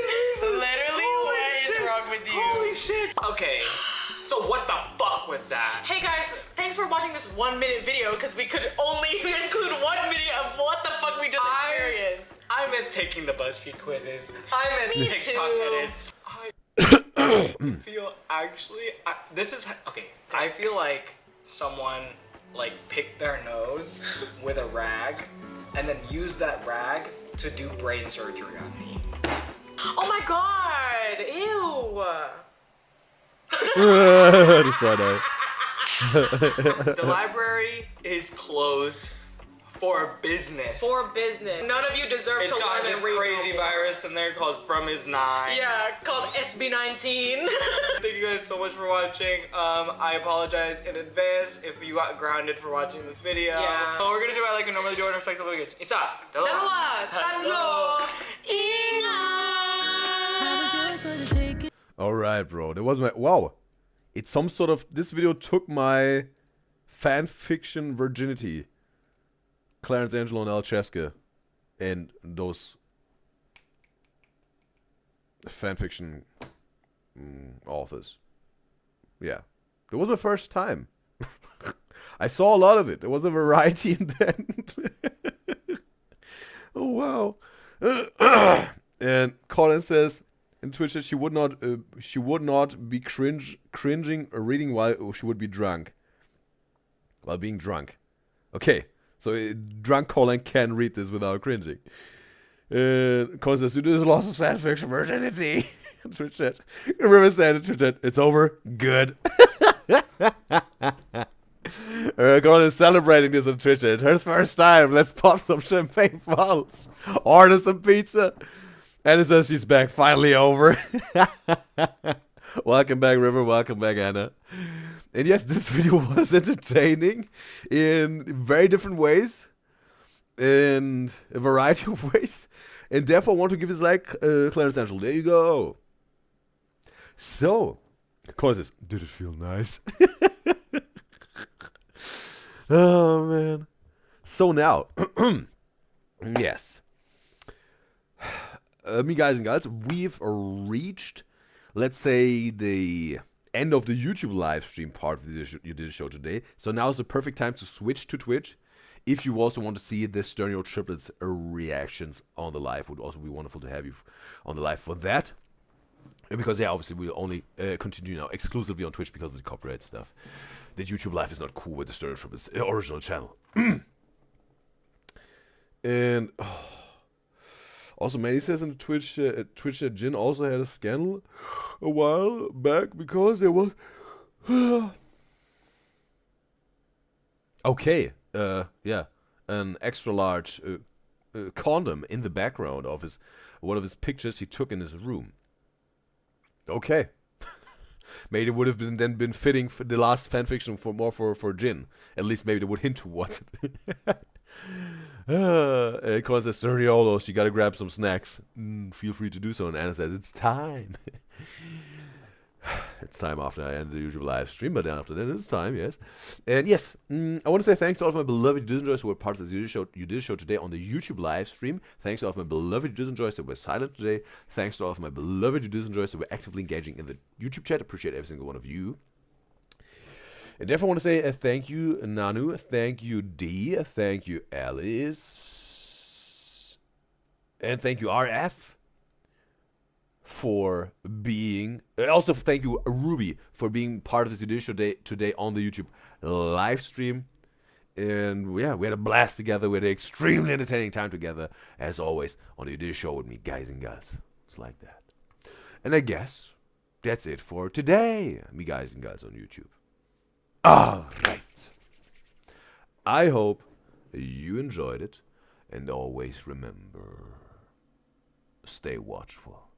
Literally, what is wrong with you? Holy shit. Okay. So what the fuck was that? Hey guys, thanks for watching this 1 minute video because we could only include 1 minute of what the fuck we just experienced. I miss taking the BuzzFeed quizzes. I miss Me TikTok too. edits. I feel actually, I feel like someone like picked their nose with a rag and then used that rag to do brain surgery on me. Oh my god! Ew! The side-eye. The library is closed for business. For business. None of you deserve It's to got learn this and read. crazy virus in there called From His 9. Yeah, called SB19. Thank you guys so much for watching. I apologize in advance if you got grounded for watching this video. Yeah. So we're gonna do it like we normally do in respectable language. Isa, Dalawa, tatlo, ingat. Alright, bro. That was my... Wow. It's some sort of... This video took my fan fiction virginity. Clarence Angelo and Al Cheska. And those... fanfiction authors. Yeah. It was my first time. I saw a lot of it. There was a variety in that. Oh, wow. And Colin says... in Twitch that she would not be cringing or reading while she would be drunk. While being drunk. Okay, so drunk Colin can read this without cringing. Colin says, Udyzyz lost his fanfiction virginity. Twitch chat. River said in Twitch chat, it's over. Good. Colin is celebrating this on Twitch chat. Her first time. Let's pop some champagne bottles. Order some pizza. And it says she's back, finally over. Welcome back, River. Welcome back, Anna. And yes, this video was entertaining in very different ways. In a variety of ways. And therefore, I want to give this like Clarence Angelo. There you go. So, Colin says, did it feel nice? Oh, man. So now, yes. Me guys and gals, we've reached, let's say, the end of the YouTube live stream part of the Udyzyz show today. So now is the perfect time to switch to Twitch. If you also want to see the Stereo Triplets reactions on the live, would also be wonderful to have you on the live for that. Because, yeah, obviously we'll only continue now exclusively on Twitch because of the copyright stuff. The YouTube live is not cool with the Stereo Triplets original channel. And... oh. Also, Manny says in the Twitch that Jin also had a scandal a while back because there was... okay, yeah, an extra large condom in the background of one of his pictures he took in his room. Okay. Maybe it would have been fitting for the last fanfiction for Jin. At least maybe they would hint towards it. It says, Sturiolos, you gotta grab some snacks. Feel free to do so. And Anna says, it's time. It's time after I end the YouTube live stream, but then after that it's time, yes. And yes, I want to say thanks to all of my beloved Udyzyz enjoyers who were part of the Udyzyz show today on the YouTube live stream. Thanks to all of my beloved Udyzyz enjoyers that were silent today. Thanks to all of my beloved Udyzyz enjoyers that were actively engaging in the YouTube chat. Appreciate every single one of you. And therefore I want to say thank you, Nanu, thank you, D, thank you, Alice, and thank you, RF, for being, also thank you, Ruby, for being part of this Udyzyz show today on the YouTube live stream. And yeah, we had a blast together. We had an extremely entertaining time together, as always, on the Udyzyz show with me, guys and gals. It's like that. And I guess that's it for today, me guys and gals on YouTube. All right. I hope you enjoyed it, and always remember, stay watchful.